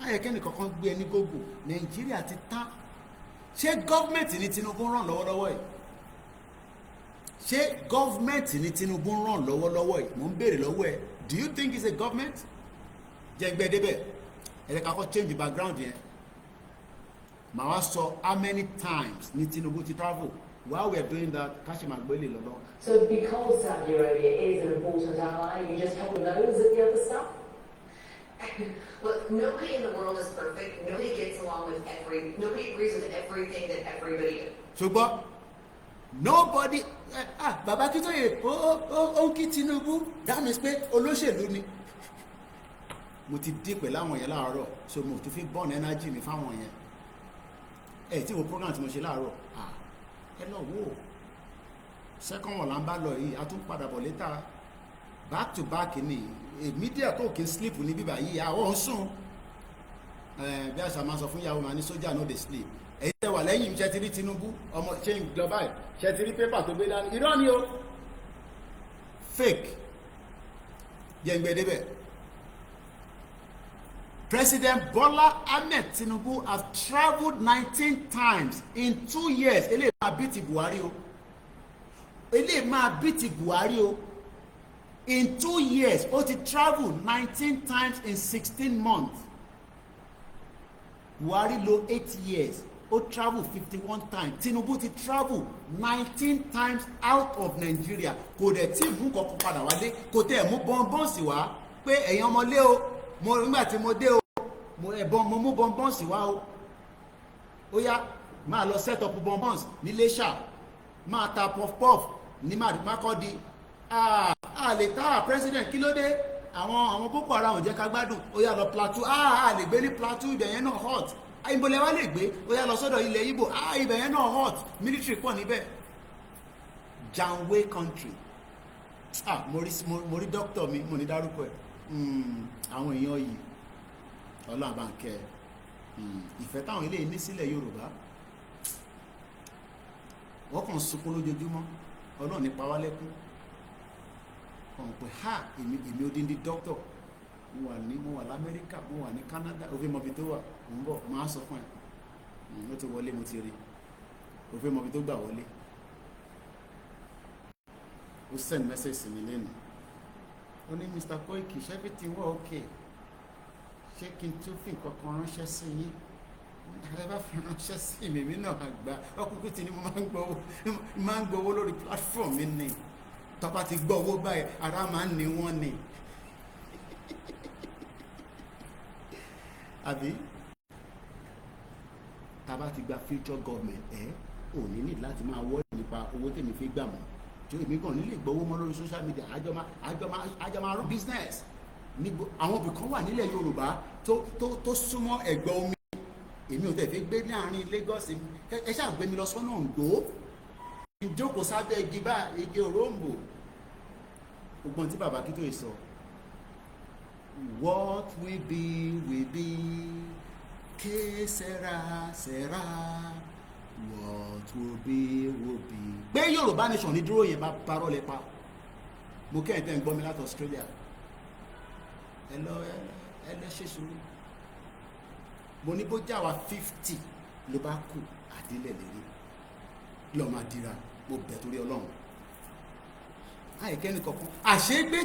ayẹkẹ́ni kankan gbé ẹni gógó Nàìjíríà ti tán ṣé gọ́ọ̀mẹ̀ntì ní Tinubu ràn lọ́wọ́lọ́wọ́ yìí ṣé gọ́ọ̀mẹ̀ntì ní Tinubu ràn lọ́wọ́lọ́wọ́ yìí mò ń béèrè lọ́wọ́ ẹ do you think it's a government jẹ́ gbẹ́ débẹ̀ ẹ̀rẹ́ kakọ́ change background yẹn màá wá sọ how many times ní Tinubu ti travel while we are doing that kashima gbélé lọ́lọ́. So because Saudi Arabia is an important ally, you just help those at the other stuff? Look, nobody in the world is perfect. Nobody gets along with nobody agrees with everything that everybody does. ṣùgbọ́n nobody bàbá Akíntóyè ó ń kí Tinubu that means pé olóṣèlú ni mo ti dé pẹ̀lú àwọn yẹn láàárọ̀ so mo tún fi burn energy mi fáwọn yẹn tí wo program tí mo ṣe láàárọ̀ ẹ lọ wò second one là ń bá lọ yìí a tún padà bọ̀ létà back to back ni media tó kì í sleep ní bíbá yìí àwọn ń sùn bí àṣà máa sọ fún ìyàwó máa ní sójà no dey sleep èyí tẹ́ wà lẹ́yìn ṣe ti rí Tinubu ọmọ ṣe ń global ṣe ti rí pépà tó gbé dání irọ́ ni o fake jẹ́ngbẹ́ débẹ̀. President Bola Ahmed Tinubu has travelled 19 times in 2 years. Eléyìí máa bí ti Buhari o. Eléyìí máa bí ti Buhari o. In 2 years, ó ti travel 19 times in 16 months. Buhari lò 8 years. Ó travel 51 times. Tinubu ti travel 19 times out of Nigeria. Kò dẹ̀ tí ìbú kọ̀ọ̀kan padà wálé. Kò tẹ̀ mú bọ́ńbọ́ǹsì wá pé ẹ̀yin ọmọlé o. Nígbà tí mo dé o mo mú bonbons wá o ó yá máa lọ set up bonbons ní Iléṣà máa ta puff puff ní Makurdi a lè ta president kí ló dé àwọn Boko Haram ò jẹ́ ká gbádùn ó yá lọ Plateau a lè gbé ní Plateau ibẹ̀ yẹn náà hot ìbòlẹ̀ wá lè gbé ó yá lọ sọ́dọ̀ ilẹ̀ Igbo ibẹ̀ yẹn náà hot military pọ̀ níbẹ̀ Janwe country mo rí doctor mi mo ní dárúkọ ẹ̀ àwọn èèyàn yìí ọlọ́run bá ń kẹ́ ìfẹ́ táwọn ilé ní sílẹ̀ Yorùbá wọ́n kàn sunkún lójoojúmọ́ ọlọ́run nípa wá lẹ́kún ọ̀hún pé èmi odindi dókítọ̀ mo wà l'Amẹ́ríkà mo wà ní Canada òfin mọ̀bí tó wà ń bọ̀ máa sọ fún ẹ̀ ó ti wọlé mo ti rí òfin mọ̀bí tó gbà wọlé ó send message sí mi lẹ́nu ó ní Mr. Koiki ṣé everything wà okay ṣé kí n tún fi nǹkan kan ránṣẹ́ sí yín ẹ bá fi ránṣẹ́ sí mi náà àgbà ọkùnkùn tí ni mo máa ń gbowó lórí platform mi ni tọ́pá ti gbọ́ owó báyìí ara máa ń ní wọ́n ni àbí tàbá ti gba future government ò ní ní láti máa wọ́ọ̀dì nípa owó tèmi fi gbà mọ́ tí èmi kàn nílé gbowó mọ́ lórí social media àjọmọ́ run business àwọn ibì kan wà nílẹ̀ Yorùbá tó súnmọ́ ẹ̀gbẹ́ omi èmi ò tẹ̀ fi gbé láàrin Lagos ẹ ṣáà gbé mi lọ sọ́nà Oǹdó ìjókòó sábẹ́ igi bá igi òróǹbò ọgbọ́n tí bàbá Akíntóyè sọ what will be que sera what will be pé Yorùbá nation ní dúró yẹn bá parọ́ lẹ́pa mo kẹ́ ẹ̀ tẹ́ ń gbọ́ mi láti Australia ẹ lọ ṣe sùúrù mo ní bó jáwa 50 ló bá kù àdílẹ̀ lérí lọ́ọ́ máa dira mo bẹ̀ torí Ọlọ́run àìkẹ́ni kankan àṣegbé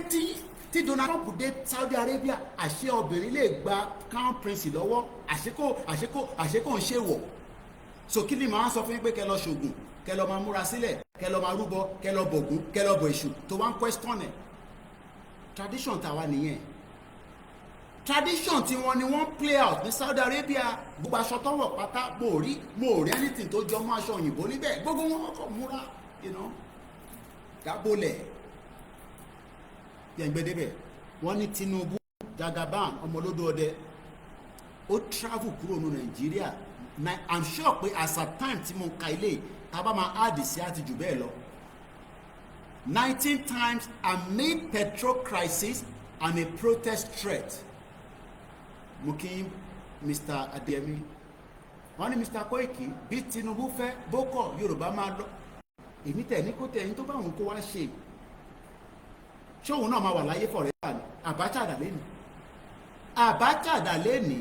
tí Donald Trump dé Saudi Arabia àṣẹ obìnrin lè gba crown prince lọ́wọ́ àṣekò ń ṣe wọ̀ so kí ni màá sọ fún yín pé kẹ́ lọ ṣògùn kẹ́ lọ máa múra sílẹ̀ kẹ́ lọ máa rúbọ kẹ́ lọ bọ̀gún kẹ́ lọ bọ̀ èṣù tó wá ń question ẹ̀ tradition tàwa nìyẹn tradition tí wọ́n ni wọ́n play out ní Saudi Arabia gbogbo aṣọ tọwọ́ pátá mo rí anything tó jọ mọ́ aṣọ òyìnbó níbẹ̀ gbogbo wọn kò múra gábólẹ̀ yẹngbẹ́dẹ́bẹ̀ wọ́n ní Tinubu Jagaban ọmọlódó ọdẹ ó travel kúrò ní Nàìjíríà I'm sure pé as a time tí mo ka ilé tábà máa add sí àti jù bẹ́ẹ̀ lọ 19 times amid petrol crisis and a protest threat mo kí Mr. Adeyemi wọ́n ní Mr. Koiki bí Tinubu fẹ́ bókọ̀ Yorùbá máa lọ èmi tẹ̀ ní kó tẹ̀ ẹni tó bá òun kó wá ṣe ṣé òun náà máa wà láyé forever ni Abacha dà lẹ́ni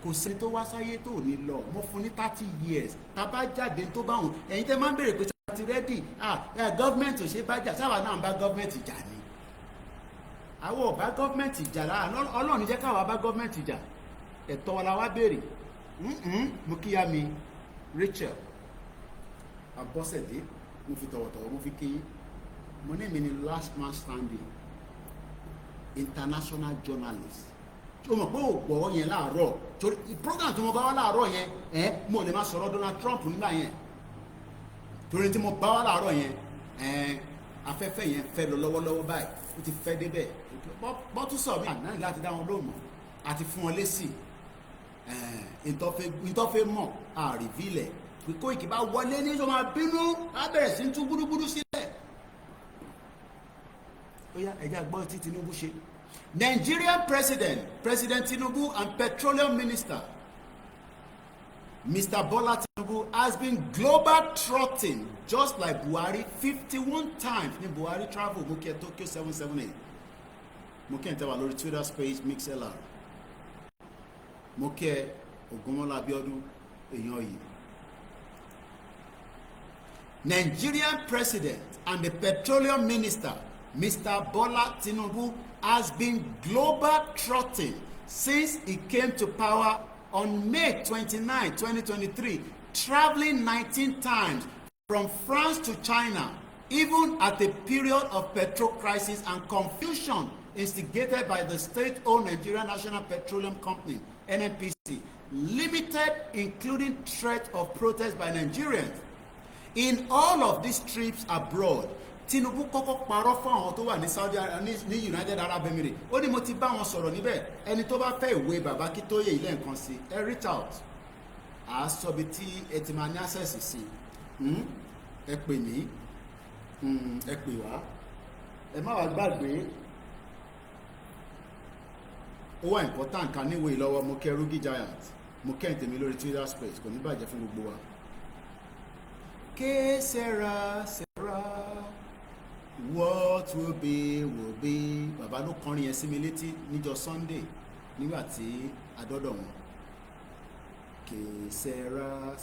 kò sí tó wá sáyé tó ní lọ mo fún ní 30 years tàbá jáde tó bá òun ẹ̀yin tẹ́ máa ń bèrè pé sáà ti rẹ́dì gọ́ọ̀mẹ̀ntì ò ṣe bá jà sáwà náà ń bá gọ́ọ̀mẹ̀ntì jà ni àwọn ọba gọ́ọ̀mẹ̀ntì jà lára Ọlọ́run jẹ́ káwa bá gọ́ọ̀mẹ̀ntì jà ẹ̀tọ́ wa la wá béèrè mo kíyà mi Rachel Abọ́sẹ̀dé mo fi tọ̀wọ̀tọ̀wọ̀ mo fi kí mo ní mi ni last man standing international journalist o mọ̀ pé o gbọ́ yẹn láàárọ̀ torí program tí mo bá wá láàárọ̀ yẹn mo lè máa sọ̀rọ̀ Donald Trump nígbà yẹn torí tí mo bá wá láàárọ̀ yẹn afẹ́fẹ́ yẹn fẹ́ lọ lọ́wọ́lọ́wọ́ báyìí ó ti fẹ́ débẹ̀ bọ́tún sọ mí àná láti dá wọn lóhùn àti fún wọn lésì ìtọ́fẹ́ mọ̀ àrífilẹ̀ pé Koiki bá wọlé ní ìjọba bínú á bẹ̀rẹ̀ sí tú gbúdúgbúdú sílẹ̀ ó yá ẹ̀já gbọ́ tí Tinubu ṣe. Nigerian President Tinubu and Petroleum Minister Mr. Bola Tinubu has been global trotting just like Buhari 51 times ní Buhari travel mo kí ẹ Tokyo 778 mo kí ẹ tẹ́wà lórí Twitter page MixLR mo kí ẹ Ògúnmọ́lá Abíọ́dún èèyàn yìí. Nigerian President and the Petroleum Minister Mr. Bola Tinubu has been global trotting since he came to power on May 29, 2023, traveling 19 times from France to China, even at a period of petrol crisis and confusion instigated by the state-owned Nigerian National Petroleum Company, NNPC, limited, including threat of protest by Nigerians. In all of these trips abroad, Tinubu kọ́kọ́ parọ́ fún àwọn tó wà ní Saudi ní United Arab Emirates. Ó ní mo ti bá wọn sọ̀rọ̀ níbẹ̀, ẹni tó bá fẹ́ ìwé bàbá Akíntóyè ilé nǹkan sí ẹ reach out à á sọ bí tí ẹ ti máa ní access sí ẹ pè mí ẹ pè wá ẹ má wàá gbàgbé ó wà important ká níwèé lọ́wọ́ mo kẹ́ Rugi Giant mo kẹ́ ìtẹ̀mí lórí Twitter space kò ní bàjẹ́ fún gbogbo wa. Que sera what will be bàbá ló kọrin yẹn sí mi létí níjọ́ Sunday nígbà tí adọ́dọ̀ wọn. Que sera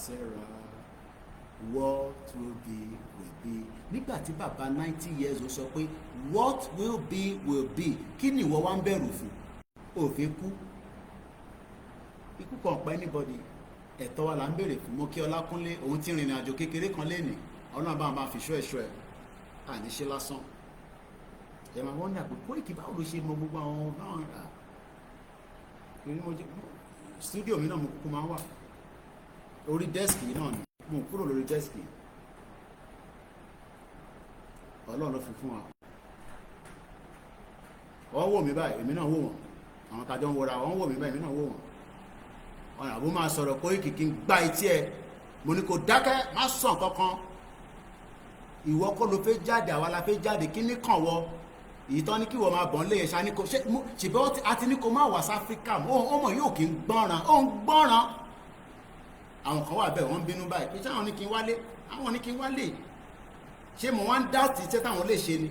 what will be nígbà tí bàbá 90 years ó sọ pé what will be kí ni ìwọ wá ń bẹ̀rù fún òfin kú ikú kan pa anybody ẹ̀tọ́ wa là ń béèrè fún. Mo kí Ọlákúnlé òun ti rìnrìn àjò kékeré kan lénìí ọlọ́run bá máa fi ṣọ́ ẹ̀ṣọ́ ẹ̀ àníṣe lásán. ẹ máa wọ́n ní àpò Kóìkì báwo ló ṣe mọ gbogbo àwọn báwọn rà torí mo jẹ studio mi náà mo kúkú máa wà orí dẹ́sìkì náà ni mo kúrò lórí dẹ́sìkì ọlọ́run ló fi fún wa. wọ́n wò mí báyìí èmi náà wò wọ́n àwọn kájọ ń wọra wọ́n wò mí báyìí èmi náà wò wọ́n ọ̀nà àbó máa sọ̀rọ̀ Kóìkì kí n gbá etí ẹ mo ní kò dákẹ́ má sàn kankan ìwọ kọ́ ló fẹ́ jáde àwa la fẹ́ jáde kí ní kàn wọ èyí tán ní kí wọ́n máa bọ̀ ń lé ẹ̀ṣá ní kò ṣe ṣùgbọ́n àti ní kò má wà sí Áfíríkà ọmọ yóò kí ń gbọ́ràn ó ń gbọ́ràn àwọn kan wà bẹ́ẹ̀ wọ́n ń bínú báyìí pé sáwọn ní kí n wálé àwọn ní kí n wálé ṣé mo wá ń dáàtì iṣẹ́ táwọn lè ṣe ni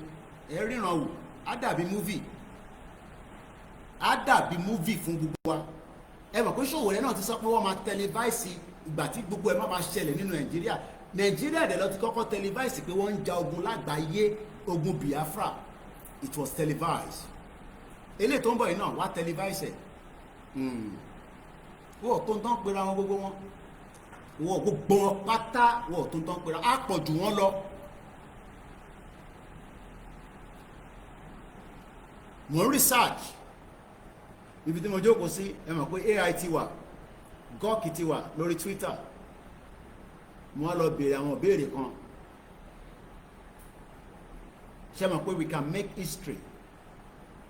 ẹ ríran wò á dàbí múvì fún gbogbo wa. Ẹ mọ̀ pé Ṣòwòrẹ́ náà ti sọ pé wọ́n máa tẹlifáìsì ìgbà tí gbogbo ẹ̀ máa ṣẹlẹ̀ nínú Nàìjíríà dẹ̀ lọ ti kọ́kọ́ tẹlifáìsì pé wọ́n ń ja ogun lágbàáyé ogun Biafra it was televised. Eléyìí tó ń bọ̀ yìí náà wá tẹlifáìsì ẹ̀ wọ́n tó ń tán pera wọn gbogbo wọn wọ́n gbogbo wọn pátá wọ́n tó ń tán pera á pọ̀ jù wọ́n lọ. Mo ń research ibi tí mo jókòó sí ẹ mọ̀ pé AI ti wà gọ́ọ̀kì ti wà lórí Twitter mo wá lọ béèrè àwọn ìbéèrè kan ṣe mọ̀ pé we can make history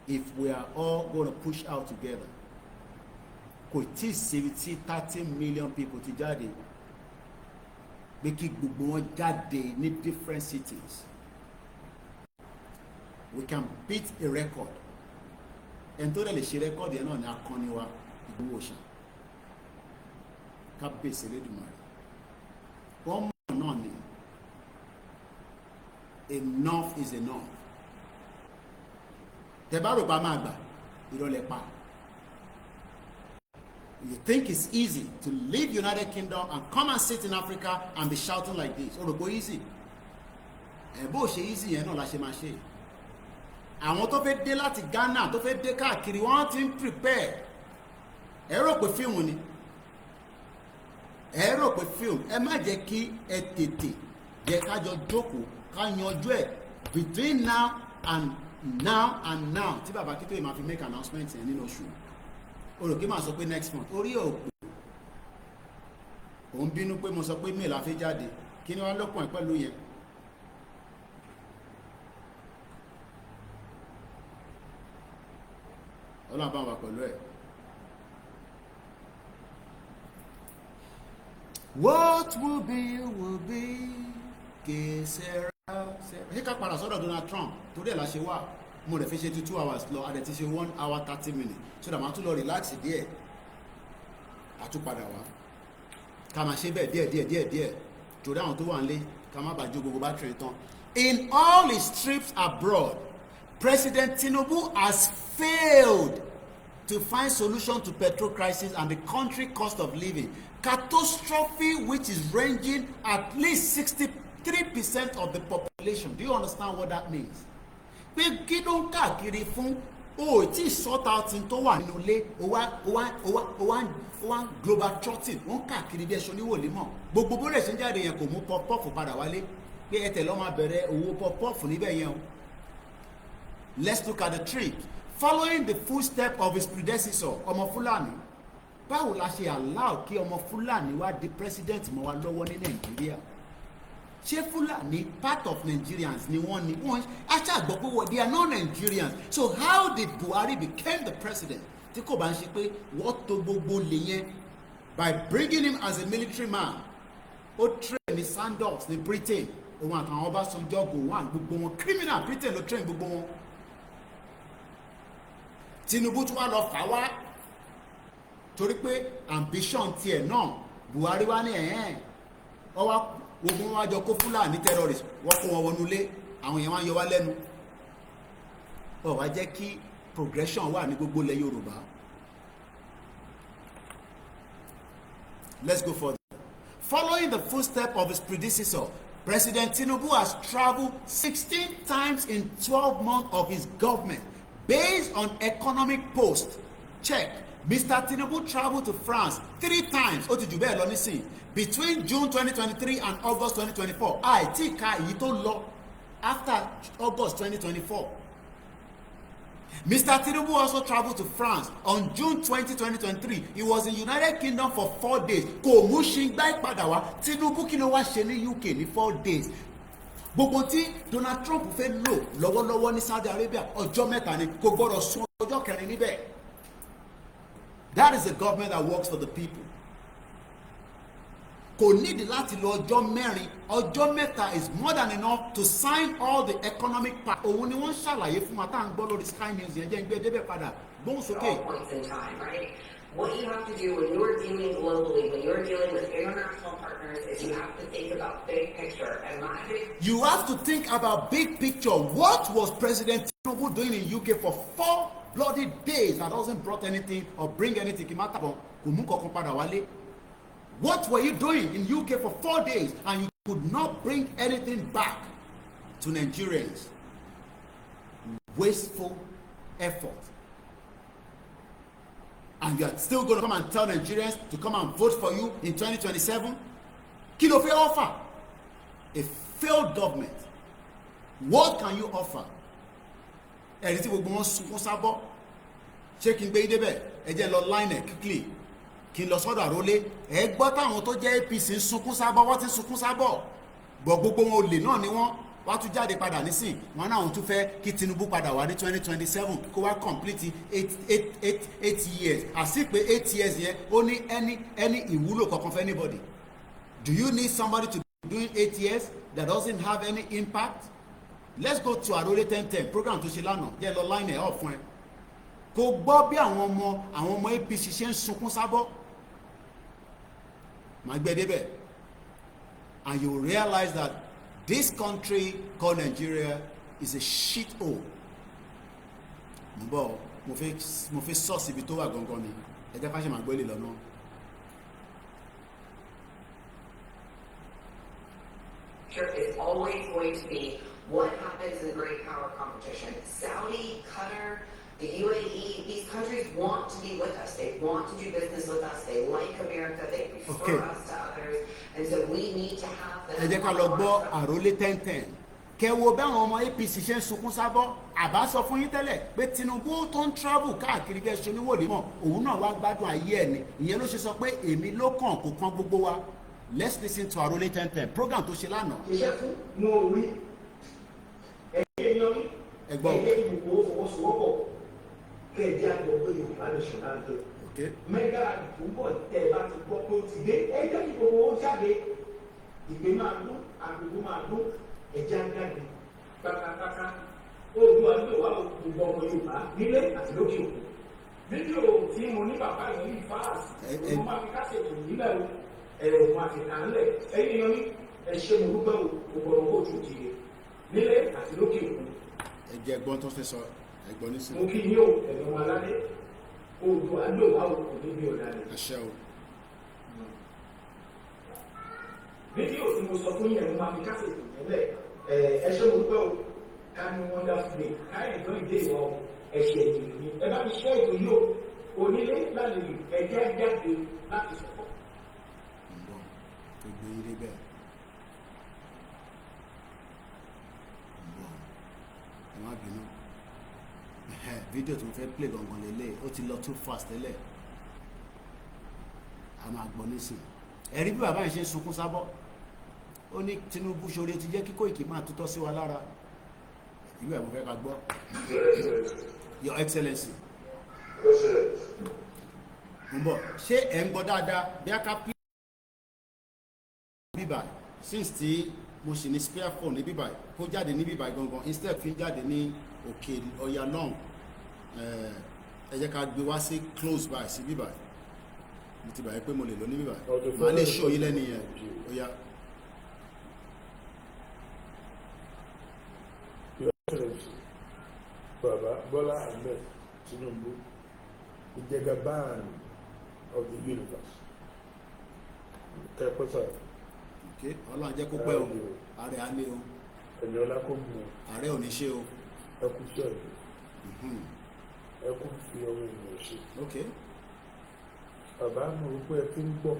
if we are all gonna push out together. Kò tí ì síbi tí 30 million people ti jáde pé kí gbogbo wọn jáde ní different cities we can beat a record. Ẹni tó dẹ̀ lè ṣe rẹ́kọ́ọ̀dì ẹ̀ náà ni akọni wa Ìgbòho Òòṣà kábíyèsí Elédùmarè wọ́n mọ̀ náà ni enough is enough. Tẹ́ bá rò pa máa gbà ìrọ̀lẹ́ pa. You think it's easy to leave United Kingdom and come and sit in Africa and be shouting like this? Ó rò pé easy. Bó ṣe easy yẹn náà la ṣe máa ṣe. Àwọn tó fẹ́ dé láti Ghana tó fẹ́ dé káàkiri wọ́n ti ń prepare. Ẹ rò pé fíìmù ni. Ẹ rò pé fíìmù. Ẹ má jẹ́ kí ẹ tètè jẹ́ ká jọ jókòó ká yanjú ẹ̀ between now and now tí bàbá Akíntóyè máa fi make announcement yẹn nínú oṣù. Orò kí máa sọ pé next month orí òpè. Òun bínú pé mo sọ pé mail àfi jáde kí ni wọ́n lọ́kùn ẹ̀ pẹ̀lú yẹn. Ọlọ́run bá wà pẹ̀lú ẹ̀. What will be kèsèrà. Ṣé ká padà sọ́dọ̀ Donald Trump torí ẹ̀ la ṣe wà mo rẹ̀ fi ṣe 2 hours lọ adẹ̀ ti ṣe 1 hour 30 minutes so that màá tún lọ relax díẹ̀ àtúpadà wá ká máa ṣe bẹ́ẹ̀ díẹ̀ torí àwọn tó wà nílé ká má bàa jó gbogbo bátìrì tán. In all his trips abroad, President Tinubu has failed to find solution to petrol crisis and the country cost of living catastrophe which is ranging at least 63% of the population. Do you understand what that means? Pé kí ló ń káàkiri fún o tí sort out tó wà nínú ilé o wá global trotting wọ́n káàkiri bí ẹṣọ níwò límọ̀ gbogbo bó lè ṣe ń jáde yẹn kò mú pọ́pọ́ọ̀fù padà wálé pé ẹtẹ̀ lọ́ máa bẹ̀rẹ̀ owó pọ́pọ́ọ̀fù níbẹ̀ yẹn o. Let's look at the trick. Following the footstep of his predecessor ọmọ Fúlàní, báwo la ṣe allow kí ọmọ Fúlàní wá di president mọ́ wa lọ́wọ́ ní Nàìjíríà? Ṣé Fúlàní part of Nigerians ni wọ́n ni wọ́n aṣáàgbọ́ pé they are not Nigerians. So how did Buhari became the president? Tí kò bá ń ṣe pé wọ́n tó gbogbo lè yẹn by bringing him as a military man. Ó train ní Sandals ní Britain òun àtàwọn Ọbásanjọ́ gòwàn gbogbo wọn criminal Britain ló train gbogbo wọn. Tinubu tún wá lọ fà wá torí pé ambition tiẹ̀ náà Buhari wá ní ọwá gbogbo wọn wá jọ kó Fúlàní terrorist wọ́n kó wọn wọnú ilé àwọn èèyàn wá yọ wá lẹ́nu ó wá jẹ́ kí progression wà ní gbogbo ilẹ̀ Yorùbá. Let's go further. Following the footsteps of his predecessor, President Tinubu has traveled 16 times in 12 months of his government. Based on economic post, check. Mr. Tinubu traveled to France 3 times. Ó ti jù bẹ́ẹ̀ lọ nísìnyí. Between June 2023 and August 2024. Àìtí ka èyí tó lọ after August 2024. Mr. Tinubu also traveled to France on June 20, 2023. He was in United Kingdom for 4 days. Kò mú ṣìngbá ìpadà wá. Tinubu kí ló wá ṣe ní UK ní 4 days. Gbogbo tí Donald Trump fẹ́ lò lọ́wọ́lọ́wọ́ ní Saudi Arabia ọjọ́ mẹ́ta ni kò gbọ́dọ̀ sún ọjọ́ kẹrin níbẹ̀. That is a government that works for the people. Kò nídìí láti lọ ọjọ́ mẹ́rin, ọjọ́ mẹ́ta is more than enough to sign all the economic part. Òun ni wọ́n ṣàlàyé fún wa tá à ń gbọ́ lórí Sky News yẹn jẹ́ ń gbé débẹ̀ padà gbóhùn sókè. What you have to do when you're dealing globally, when you're dealing with international partners, is you have to think about big picture. And you have to think about big picture. What was President Tinubu doing in UK for 4 bloody days that doesn't brought anything or bring anything? What were you doing in UK for 4 days and you could not bring anything back to Nigerians? Wasteful effort. And you are still going to come and tell Nigerians to come and vote for you in 2027? Kí ló fẹ́ offer? A failed government. What can you offer? Ẹ̀rí tí gbogbo wọn sunkún sábọ́. Ṣé kí n gbé débẹ̀? Ẹ jẹ́ lọ line ẹ̀ quickly. Kí n lọ sọ́dọ̀ àrólé. Ẹ gbọ́ táwọn tó jẹ́ APC ń sunkún sábọ́, wọ́n ti sunkún sábọ̀. Bọ̀ gbogbo wọn olè náà ni wọ́n. Wá tún jáde padà nísìn wọn náà tún fẹ́ kí Tinubu padà wá ní 2027 kó wá complete 8 years àti pé 8 years yẹn ó ní any ìwúlò kankan for anybody. Do you need somebody to be doing 8 years that doesn't have any impact? Let's go to Arole 1010 program tó ṣe lánàá jẹ́ lọ line ẹ̀ up fún ẹ kó gbọ́ bí àwọn ọmọ APC ṣe ń sunkún sábọ́ máa gbé débẹ̀ and you will realize that this country called Nigeria is a shithole. Mo fẹ́ sọ́ọ̀sì ibi tó wà gangan ni. Ẹ jẹ́ ká ṣe máa gbọ́ ilé lọ́nà. Is always going to be what happens in great power competition. Saudi, Qatar, the UAE, these countries want to be with us. They want to do business with us. They like America. They prefer us to others. And so we need to have them. Ẹ jẹ́ ká lọ gbọ́ Arole 1010. Kẹwo báwọn ọmọ APC ṣe ń sunkún sábọ́. Àbá sọ fún yín tẹ́lẹ̀ pé Tinubu tó ń travel káàkiri kẹ́ ṣe oníwòlé mọ̀ òun náà wá gbádùn ayé ẹ̀ ni. Ìyẹn ló ṣe sọ pé èmi ló kàn kó kán gbogbo wa. Let's listen to Arole 1010 program tó ṣe lánàá. Iṣẹ́ fún mo rí ẹ̀yẹ́ yan ẹ̀gbọ́n ẹ̀yẹ́ ìbò fọwọ́sowọ́pọ̀ kẹ̀ẹ́dí àgbọ̀gbọ̀ Yorùbá nation náà tó. Mẹ́gà àdúgbò tẹ̀ bá ti gbọ́ pé ó ti dé ẹ̀jẹ̀ ìgbòho jáde ìgbé máa dún àgbègbè máa dún ẹ̀jẹ̀ àgbàgbé pátápátá Oòduà ló wà òkú gbogbo ọmọ Yorùbá nílé àti lókè òkun. Fídíò tí mo ní bàbá yìí ní fáàsì mo máa fi kásẹ̀ tó nílẹ̀ o ẹ̀rọ òun àti ìkànnlẹ̀ ẹ̀yìn yan ní ẹ̀ṣẹ̀ mo dúpẹ́ o gbogbo ọmọ ojú òjìye nílé àti lókè òkun. ẹ̀jẹ̀ ẹ̀gbọ́n tó fẹ́ sọ ẹ̀gbọ́n ní sí. mo kí yín o ẹ̀yọ́ ọmọ aládé odò àdóhà o kò ní bí ọ̀dà rẹ̀. àṣẹ o. Fídíò tí mo sọ fún yẹn mo máa fi kásẹ̀ tó nílẹ̀ ẹ̀ṣẹ̀ mo dúpẹ́ o ká ní wọ́n dá fún mi káyọ̀ tó ìdé ìwọ ẹ̀ṣẹ̀ ìdìbò ni ẹ bá mi ṣẹ́ ètò yìí o onílé lálejò ẹ̀jẹ̀ jáde láti sọ̀kọ̀. ǹbọ̀ tó gbé yín débẹ̀ ǹbọ̀ ẹ má bínú fídíò tó ń fẹ́ play gangan lélẹ̀ ó ti lọ too fast tẹ́lẹ̀ a máa gbọ́ nísìn ẹ̀rí bí bàbá yẹn ṣe ń sunkún sábọ́ ó ní Tinubu ṣoore ti jẹ́ kí Koiki máa tutọ́ sí wa lára ìwé ẹ̀ mo fẹ́ ká gbọ́. Your Excellency. Mbọ̀ ṣé ẹ̀ ń gbọ́ dáadáa bí a ká pí bíbà since tí mo sì ní spare phone ní bíbà kó jáde ní bíbà gangan instead fi jáde ní òkè ọ̀yà long ẹ jẹ́ ká gbé wá sí close by sí bíbà mo ti bàyẹ̀ pé mo lè lọ ní bíbà màá lè ṣó yín lẹ́nu yẹn ọ̀yà. Baba Bola Ahmed Tinubu, the Jagaban of the universe. Kẹ́pọ́sà. Okay, Ọlọ́run jẹ́ kó pẹ́ o, ààrẹ á lé o. Ẹ̀mí ọlá kò mú o. Ààrẹ ò ní ṣe o. Ẹ kú sí ọ̀dọ̀. Ẹ kú fi ọmọ ènìyàn ṣe. Okay. Bàbá mo rò pé ẹ ti ń gbọ́.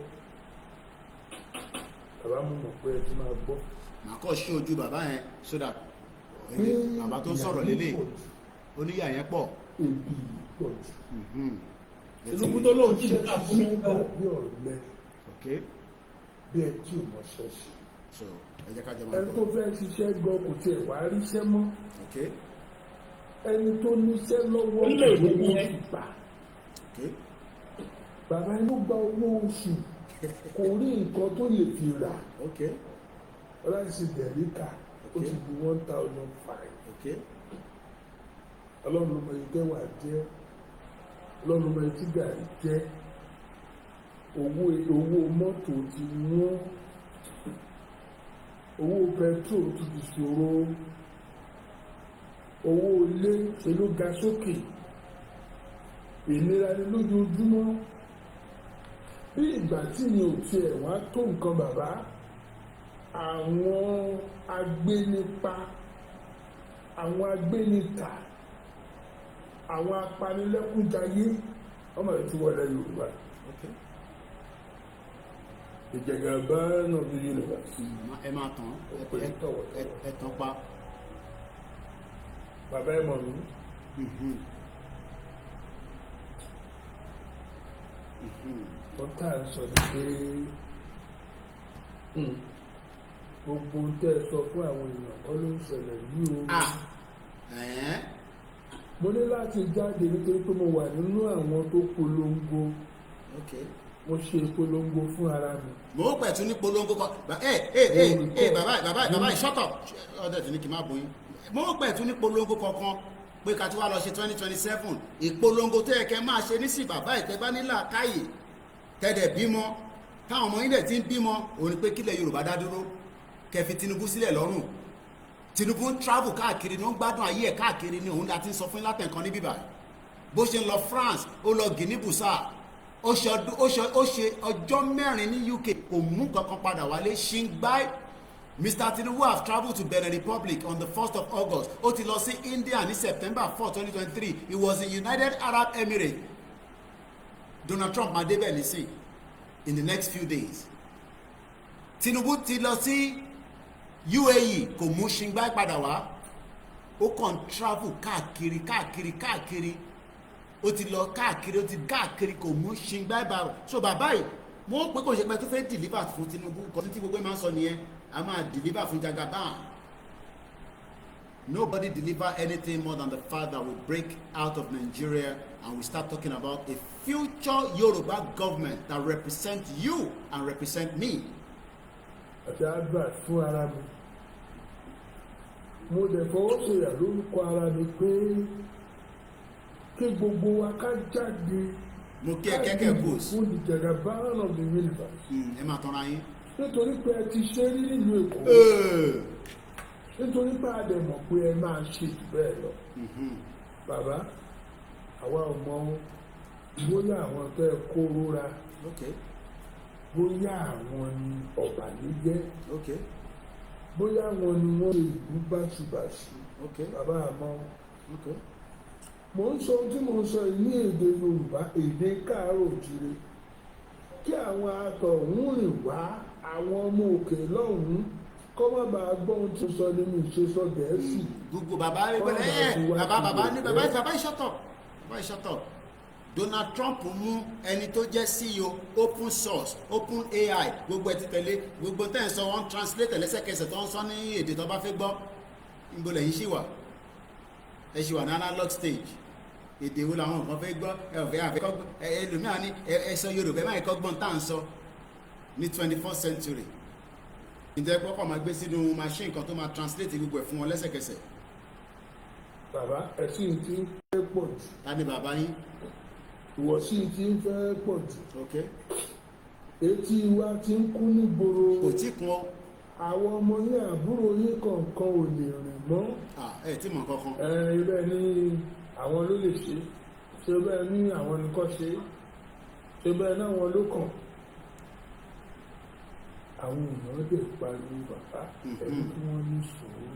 Bàbá mo mọ̀ pé ẹ ti máa gbọ́. Màá kọ́ ṣí ojú bàbá yẹn so that bàbá tó sọ̀rọ̀ lélẹ̀ oníyà yẹn pọ̀. Ebi pọ̀ jù. Tinubu tó lóun jíde ká fún mi. Bí ọ̀lẹ. Okay. Bí ẹ tí ò mọ ṣẹ́ṣì. So ẹ jẹ́ ká jẹ́ máa ẹni tó fẹ́ ṣiṣẹ́ gan kò tiẹ̀ wá ríṣẹ́ mọ́. Okay. Ẹni tó níṣẹ́ lọ́wọ́ Ilé ìwé ni ẹ gbà. Okay. Bàbá inú gba owó oṣù kò rí nǹkan tó lè fi rà. Okay. Ọláìsí dẹ̀ríkà ó ti di 1,005. Okay. Ọlọ́run ló mọ iye tẹ́wà jẹ́, Ọlọ́run ló mọ iye tí gàrí jẹ́, owó mọ́tò ti wọ́n, owó pẹtrol ti di ṣòro, owó ilé ṣe ló ga sókè, ìnira ni lójoojúmọ́. Bí ìgbà tí mi ò tiẹ̀ wá tó nǹkan bàbá, àwọn agbénipa, àwọn agbénita, àwọn apanilẹ́kúnjayé ọmọ rẹ̀ ti wọlé Yorùbá. Ìjẹgàba of the universe. Ẹ máa tán ẹ tán pa. Bàbá ẹ mọ̀ mí. Wọ́n tà ń sọ ní pé gbogbo tẹ́ ẹ sọ fún àwọn èèyàn kọ́ ló ń ṣẹlẹ̀ yìí o. Mo ní láti jáde nítorí pé mo wà nínú àwọn tó polongo. Mo ṣe polongo fún ara mi. Mo pẹ̀tù ní polongo kan. Bàbá ìṣọ́tọ̀ ọ̀dẹ̀ tí ní kí n má bóyín. Mo pẹ̀tù ní polongo kankan pé ká tí wá lọ ṣe 2027 ìpolongo tó yẹ kẹ́ máa ṣe nísìn bàbá ìtẹ́gbá nílà káyè tẹ́dẹ̀ bímọ táwọn ọmọ yín dẹ̀ ti ń bímọ òun ni pé kílẹ̀ Yorùbá dá dúró kẹfì Tinubu sílẹ̀ lọ́rùn. Tinubu ń travel káàkiri ní ó ń gbádùn ayé ẹ̀ káàkiri ní òun láti ń sọ fún látẹ̀kan ní bíbá bó ṣe ń lọ France ó lọ Guinea Bissau ó ṣe ọjọ́ mẹ́rin ní UK kò mú kankan padà wálé ṣíngbáì. Mr. Tinubu have travelled to Benin Republic on the 1st of August ó ti lọ sí India ní September 4, 2023 he was in United Arab Emirates. Donald Trump máa débẹ̀ nísìn in the next few days. Tinubu ti lọ sí UAE kò mú ṣíngbáì padà wá ó kàn travel káàkiri ó ti lọ káàkiri ó ti káàkiri kò mú ṣíngbáì bá so bàbá yìí mo pé kò ṣe pé tó fẹ́ deliver fún Tinubu kan tí gbogbo ẹ̀ máa ń sọ nìyẹn a máa deliver fún Jagaban. Nobody deliver anything more than the fact that we break out of Nigeria and we start talking about a future Yoruba government that represents you and represent me. Àti advert fún ara mi. Mo dẹ̀ fọwọ́ sọ̀yà lórúkọ ara mi pé kí gbogbo wa ká jáde. Mo kí ẹ kẹ́kẹ́ goals. Fún the Jagaban of the universe. Ẹ máa tanra yín. Nítorí pé ẹ ti ṣe rí nílùú Èkó. Nítorí pé a dẹ̀ mọ̀ pé ẹ máa ṣe jù bẹ́ẹ̀ lọ. Bàbá àwa ò mọ bóyá àwọn tó ẹ kó rora. Bóyá àwọn ni ọ̀bàlújẹ́. Bóyá àwọn ni wọ́n lè ìlú báṣubàṣu. Bàbá àmọ́. Mo ń sọ tí mo sọ ní èdè Yorùbá, èdè káàárọ̀-oòjíire. Kí àwọn atọ̀hún rìn wá àwọn ọmọ òkè lọ́hùn-ún kọ́ má bàa gbọ́ ohun tó sọ nínú ìṣesọ Gẹ̀ẹ́sì. Gbogbo bàbá ìṣọ́tọ̀. Donald Trump mú ẹni tó jẹ́ CEO open source open AI gbogbo ẹ ti tẹ̀lé gbogbo tẹ́ ń sọ wọ́n translate lẹ́sẹ̀kẹsẹ̀ tó ń sọ ní èdè tó bá fẹ́ gbọ́ níbo lẹ́yìn ṣì wà ẹ ṣì wà ní analog stage èdè wo làwọn kan fẹ́ gbọ́ ẹ ọ̀fẹ́ àfẹ́ ẹlòmíà ní ẹ sọ Yorùbá ẹ má kọ́ gbọ́n tá à ń sọ ní 21st century ìjẹ́ pọ́pọ́ máa gbé sínú machine kan tó máa translate gbogbo ẹ̀ fún wọn lẹ́sẹ̀kẹsẹ̀. Bàbá ẹ̀sìn tí ń fẹ́ pọ̀ jù. Ta ni bàbá yín? Ìwọ̀sí tí ń fẹ́ pọ̀ jù. Etí wa ti ń kú nígboro. Kò tí kún ọ. Àwọn ọmọ yín àbúrò yín kọ̀ọ̀kan ò lè rìn mọ́. Ẹ tí mọ̀ kankan. Ibẹ̀ ni àwọn ló lè ṣe. Ṣé bẹ́ẹ̀ ni àwọn nìkan ṣe? Ṣé bẹ́ẹ̀ náà wọn ló kàn? Àwọn èèyàn dẹ̀ pariwo bàbá ẹni tí wọ́n ní sùúrù.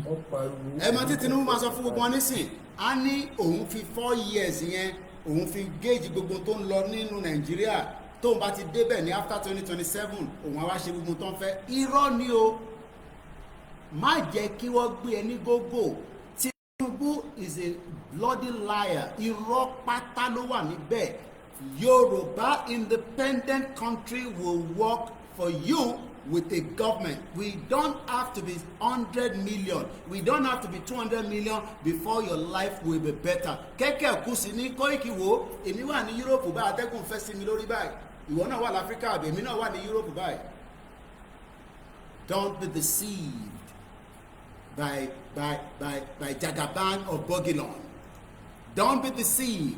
Wọ́n pariwo. Ẹ mọ̀ tí Tinubu máa sọ fún gbogbo wọn nísìn a ní òun fi 4 years yẹn òun fi gauge gbogbo tó ń lọ nínú Nàìjíríà tóun bá ti débẹ̀ ní after 2027 òun á wá ṣe gbogbo tó ń fẹ́ irọ́ ni o má jẹ́ kí wọ́n gbé ẹni gógó. Tinubu is a bloody liar irọ́ pátá ló wà níbẹ̀. Yoruba independent country will work for you with a government. We don't have to be 100 million. We don't have to be 200 million before your life will be better. Kẹ́kẹ́ kú sí ní Koiki wo, èmi wà ní Europe báyìí, atẹ́gùn fẹ́ sí mi lórí báyìí. Ìwọ náà wà l'Africa àbí èmi náà wà ní Europe báyìí. Don't be deceived by Jagaban or Bogilon. Don't be deceived.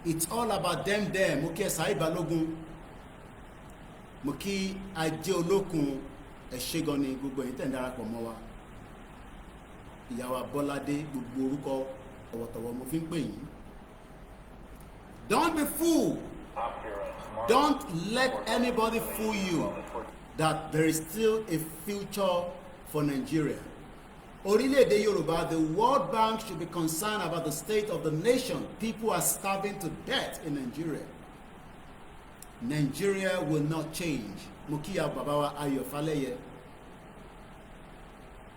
It's all about them there. Mo kí Ẹ̀sà Ìbálógún. Mo kí Ajé Olókun ẹ̀ṣẹ́gan ni gbogbo ẹ̀yin tẹ̀ ń darapọ̀ mọ́ wa. Ìyàwó Bọ́ládé gbogbo orúkọ tọ̀wọ̀tọ̀wọ̀ mo fi ń pè yín. Don't be fooled. Don't let anybody fool you that there is still a future for Nigeria. Orílẹ̀-èdè Yorùbá, the World Bank should be concerned about the state of the nation. People are starving to death in Nigeria. Nigeria will not change. Mo kí ya bàbá wa Ayọ̀ Fálẹ́yẹ.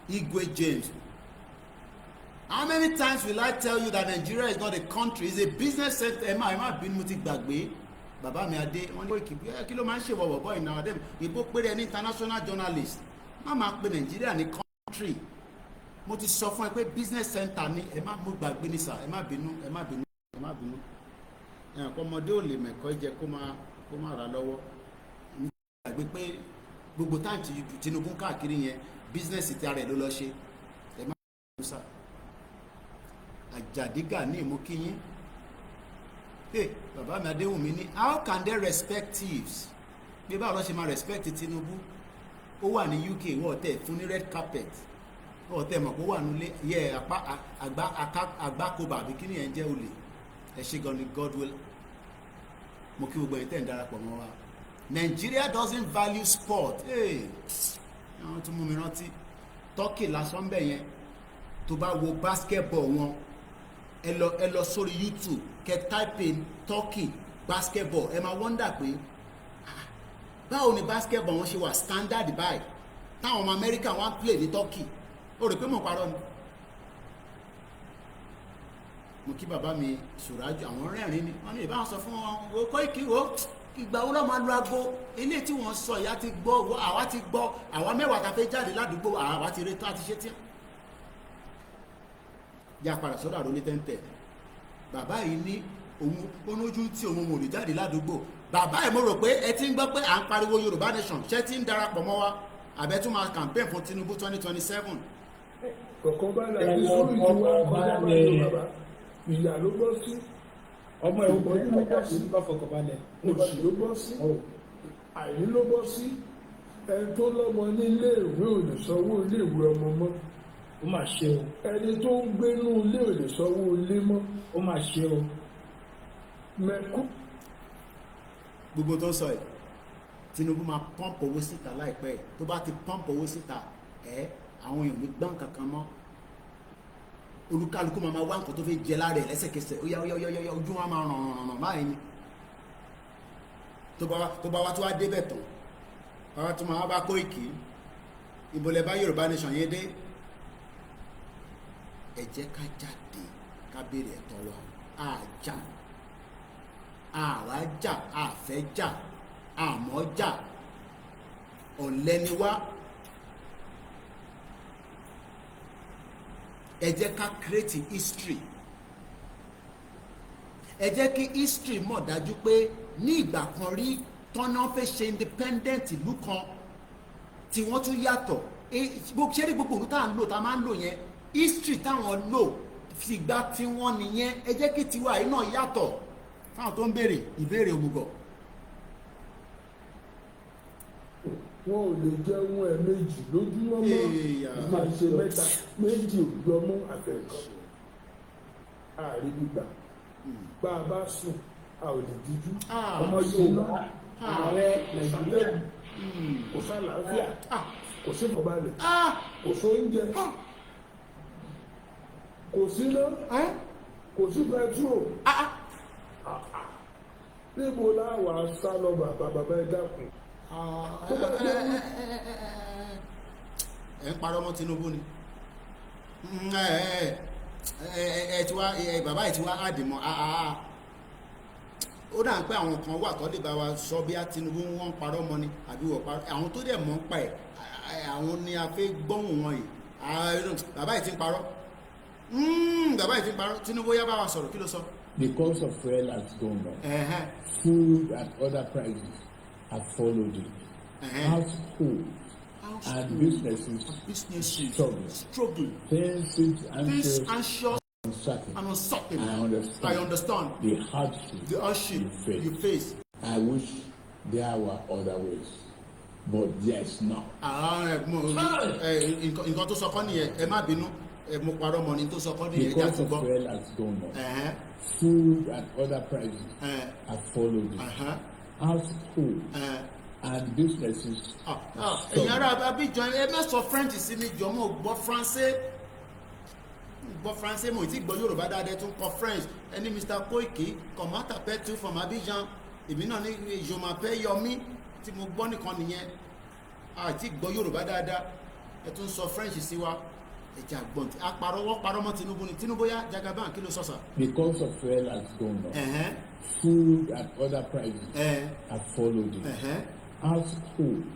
Igwe James. How many times will I tell you that Nigeria is not a country? It's a business center. Ẹ má bínú mo ti gbàgbé. Bàbá mi Adé, wọ́n ní kí ló máa ń ṣe wọ̀wọ̀ in our dem. Ìbò péré ní international journalist. Má máa pe Nigeria ní country. Mo ti sọ fún ẹ pé business center ni ẹ má mú gbàgbé ní sà ẹ má bínú. Ẹ̀yàn kọ́ ọmọdé ò lè mẹ̀kọ́ jẹ kó máa rà lọ́wọ́. Mo gbàgbé pé gbogbo táǹtì Tinubu káàkiri yẹn business ti ara ẹ̀ ló lọ ṣe. Ẹ má bínú sà. Àjàdígà ní ìmúkíyín. Bàbá mi Adéwùmí ní how can they respect thieves? Bí báwo lọ ṣe máa respect Tinubu? Ó wà ní UK wọ́n tẹ̀ fún ní red carpet. Ọ̀tẹ̀ mọ̀ kó wà nílé yẹ àgbákòbà àbí kí ni ẹ̀ ń jẹ́ olè ẹ̀ ṣe gan ni God will mo kí gbogbo ẹ̀yin tẹ̀ ń darapọ̀ mọ́ wa. Nigeria doesn't value sport. Àwọn tó mú mi rántí Turkey lásán bẹ̀ yẹn tó bá wo basketball wọn ẹ lọ sórí YouTube kẹ type in Turkey basketball ẹ máa wonder pé báwo ni basketball wọn ṣe wà standard báyìí táwọn ọmọ America wọn play ní Turkey. Ó rò pé mo parọ́ ni. Mo kí bàbá mi Ṣùrájú àwọn rẹ́rìn ni wọ́n ní ìbáwọn sọ fún wọn wo Koiki wo ìgbà wo ló máa lu aago ilé tí wọ́n sọ ìyá ti gbọ́ àwa ti gbọ́ àwa mẹ́wàá ta fẹ́ jáde ládùúgbò àwa ti retí àti ṣe tí. Yà padà sọ́dọ̀ àròlé tẹ́ńtẹ̀ bàbá yìí ní òun onójú tí òun ò lè jáde ládùúgbò bàbá yìí mo rò pé ẹ ti ń gbọ́ pé à ń pariwo Yorùbá nation ṣé ti ń darapọ̀ mọ́ wa àbẹ́tún máa campaign fún Tinubu 2027. Kọ̀kan bá la ní sórí ìwà kọjá bá ní bàbá. ìyà ló bọ́ sí ọmọ ẹ̀ ọgbọ̀n yìí ló bọ́ sí òṣì ló bọ́ sí àìní ló bọ́ sí ẹni tó lọ́mọ ní iléèwé ò lè sanwó iléèwé ọmọ mọ́ ó mà ṣe o ẹni tó ń gbénú ilé ò lè sanwó ilé mọ́ ó mà ṣe o mẹ́kú. gbogbo tó ń sọ yìí Tinubu máa pọ́ǹpù owó síta láìpẹ́ tó bá ti pọ́ǹpù owó síta àwọn èèyàn ní gbọ́n kankan mọ́ olúkálukú máa wá nǹkan tó fi jẹ lára ẹ̀ lẹ́sẹ̀kẹsẹ̀ ó yá ojú wọn máa ràn báyìí ni tó bá wá tó wá débẹ̀ tán bàbá tó máa bá Koiki ìbòlẹ̀ bá Yorùbá nation yẹn dé ẹ jẹ́ ká jáde ká béèrè ẹ̀tọ́ wa àjà àwa jà àfẹ́ jà àmọ́ jà ọ̀lẹ ni wá ẹ jẹ́ ká create history ẹ jẹ́ kí history mọ̀ dájú pé ní ìgbà kan rí tọ́nà fẹ́ ṣe independent ìlú kan tí wọ́n tún yàtọ̀ ṣé rí gbogbo òru tá à ń lò tá a máa ń lò yẹn history táwọn lò fìgbà tí wọ́n nìyẹn ẹ jẹ́ kí tiwa yìí náà yàtọ̀ fáwọn tó ń béèrè ìbéèrè òmùgọ̀. wọn ò lè jẹun ẹ̀ẹ̀mejì lójúmọ́ mọ́ máa ṣe mẹ́ta méjì òjọmọ́ àfẹ́kọ́ ààrí gbígbà bá a bá sùn a ò lè díjú ọmọ Yorùbá ààrẹ Nàìjíríà kò sálàáfíà kò sí ìfọ̀bálẹ̀ kò sóúnjẹ kò síná kò sí pẹtrol níbo láwà sá lọ bàbá ẹ dákun. ẹ ń parọ́ mọ́ Tinubu ni ẹ ti wá bàbá yìí ti wá àdìmọ́ ó dà ń pé àwọn kan wà tó lè bá wa sọ bí a Tinubu wọ́n ń parọ́ mọ́ ni àbí wọ́n parọ́ àwọn tó dẹ̀ mọ́ ń pa ẹ̀ àwọn ni a fẹ́ gbọ́hùn wọn yìí bàbá yìí ti ń parọ́ bàbá yìí ti ń parọ́ Tinubu yá bá wa sọ̀rọ̀ kí ló sọ. Because of fuel has gone up, food and other prices have followed it. Households and businesses struggling. Things seem anxious and uncertain. I understand the hardship you face. I wish there were other ways, but yes, no. nǹkan tó sọ kọ́ nìyẹn ẹ má bínú mo parọ́ mọ́ ni tó sọ kọ́ nìyẹn because of fuel has gone up, food and other prices have followed it. Households and businesses. ẹ̀yin ará Abidjan ẹ má sọ French sí mi jọ mo gbọ́ Français mo ti gbọ́ Yorùbá dáadáa tún kọ French ẹni Mr. Koiki comment t'appelles-tu from Abidjan èmi náà ní je m'appelle Yomi tí mo gbọ́ nìkan nìyẹn àti gbọ́ Yorùbá dáadáa ẹ tún sọ French sí wa ẹ̀jẹ̀ àgbọ̀n tí a parọ́ mọ́ Tinubu ni Tinubu yá Jagaban kí ló sọ sà. Because of fuel has gone up, food and other prices have followed it. Households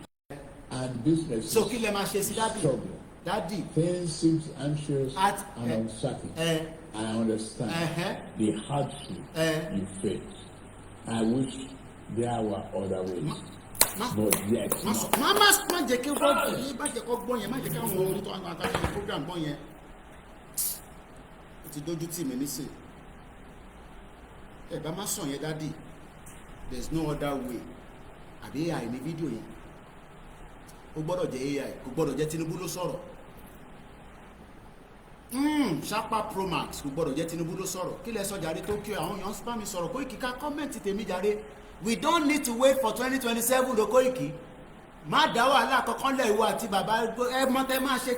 and businesses. So kí lẹ máa ṣe sí dádì. Things seem anxious and uncertain. I understand the hardship you face. I wish there were other ways. But yes, má jẹ́ kí wọ́n yìí má jẹ́ kó gbọ́ yẹn má jẹ́ kí àwọn orí tó àwọn àtàkùn program gbọ́ yẹn ó ti dójú tì mí nísìn ẹ bá má sọ yẹn dádì there is no other way àbí AI ní fídíò yẹn ó gbọ́dọ̀ jẹ́ AI kò gbọ́dọ̀ jẹ́ Tinubu ló sọ̀rọ̀ Sharpa Pro Max kò gbọ́dọ̀ jẹ́ Tinubu ló sọ̀rọ̀ kí lẹ sọ jàre Tokyo àwọn èèyàn spam mi sọ̀rọ̀ Koiki ká kọ́mẹ̀ntì tèmi jàre we don't need to wait for 2027 lo Koiki má dá wàhálà kankan lẹ̀ ìwọ àti bàbá ẹ mọ́tẹ́ máa ṣe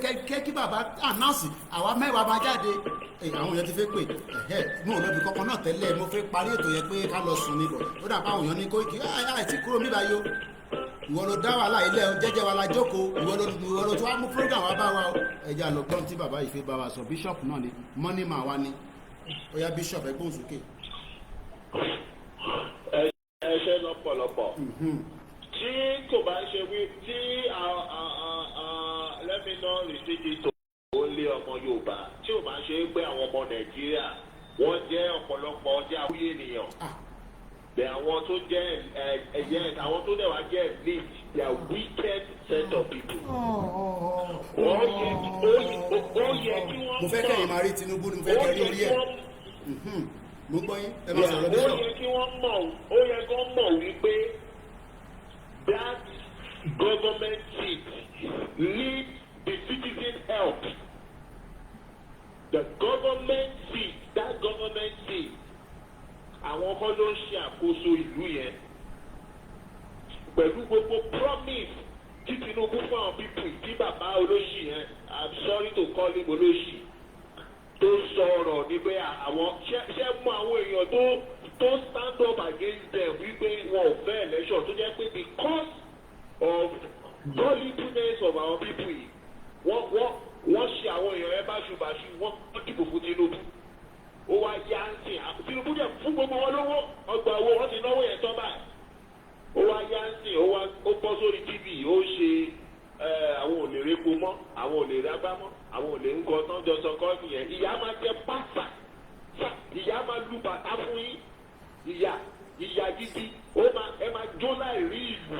kí bàbá announce àwa mẹ́wàá máa jáde àwọn èèyàn ti fẹ́ pè mú ò lọ́bi kankan náà tẹ́lẹ̀ mo fẹ́ parí ètò yẹn pé ká lọ sùn níbọ̀ ó dà pa àwọn èèyàn ní Koiki àìsí kúrò níbà yó ìwọ ló dá wàhálà ilẹ̀ jẹ́jẹ́ wa la jókòó ìwọ ló tó wá mú program wa bá wa o ẹja lọ gbọ́n tí bàbá yìí fẹ́ bá wa sọ bishop náà ni money man wa ni ó yá bishop ẹgbọ́n sókè. ẹ ṣe lọ́pọ̀lọpọ̀ tí kò bá ṣe wí tí let me not restrict it to only ọmọ Yorùbá tí ò bá ṣe pé àwọn ọmọ Nàìjíríà wọ́n jẹ́ ọ̀pọ̀lọpọ̀ ọjà wúyé ènìyàn bẹ́ẹ̀ àwọn tó jẹ́ àwọn tó dẹ̀ wá jẹ́ elite they are wicked set of people. ó yẹ kí wọ́n mo fẹ́ kẹ́yìn máa rí Tinubu ni mo fẹ́ kẹ́ rí orí ẹ̀. mo gbọ́ yín ẹ ó máa sọ̀rọ̀ bíṣọ̀. yẹ kí wọ́n mọ̀ ó yẹ kí wọ́n mọ̀ wípé that government seat needs the citizen help. The government seat, that government seat, àwọn kan ló ń ṣe àkóso ìlú yẹn pẹ̀lú gbogbo promise tí Tinubu fún àwọn people tí bàbá olóṣì yẹn, I'm sorry to call him olóṣì, tó sọ̀rọ̀ ní pé àwọn ṣẹ́ mú àwọn èèyàn tó stand up against them wípé wọn ò fẹ́ election tó jẹ́ pé because of gullibility of our people yìí wọ́n ṣe àwọn èèyàn ẹ báṣubàṣu wọ́n dìbò fún Tinubu ó wá yá ń sìn Tinubu jẹ́ fún gbogbo wọn lówó ọgbà owó wọ́n ti náwó yẹn tán báyìí ó wá yá ń sìn ó bọ́ sórí TV ó ṣe àwọn ò lè répo mọ́ àwọn ò lè rágbá mọ́ àwọn ò lè ń kọ́ tán jọ sọ kọ́ nìyẹn ìyá máa jẹ pásà ìyá máa lu bàtà fún yín ìyá gidi ẹ máa jó láì rí ìlú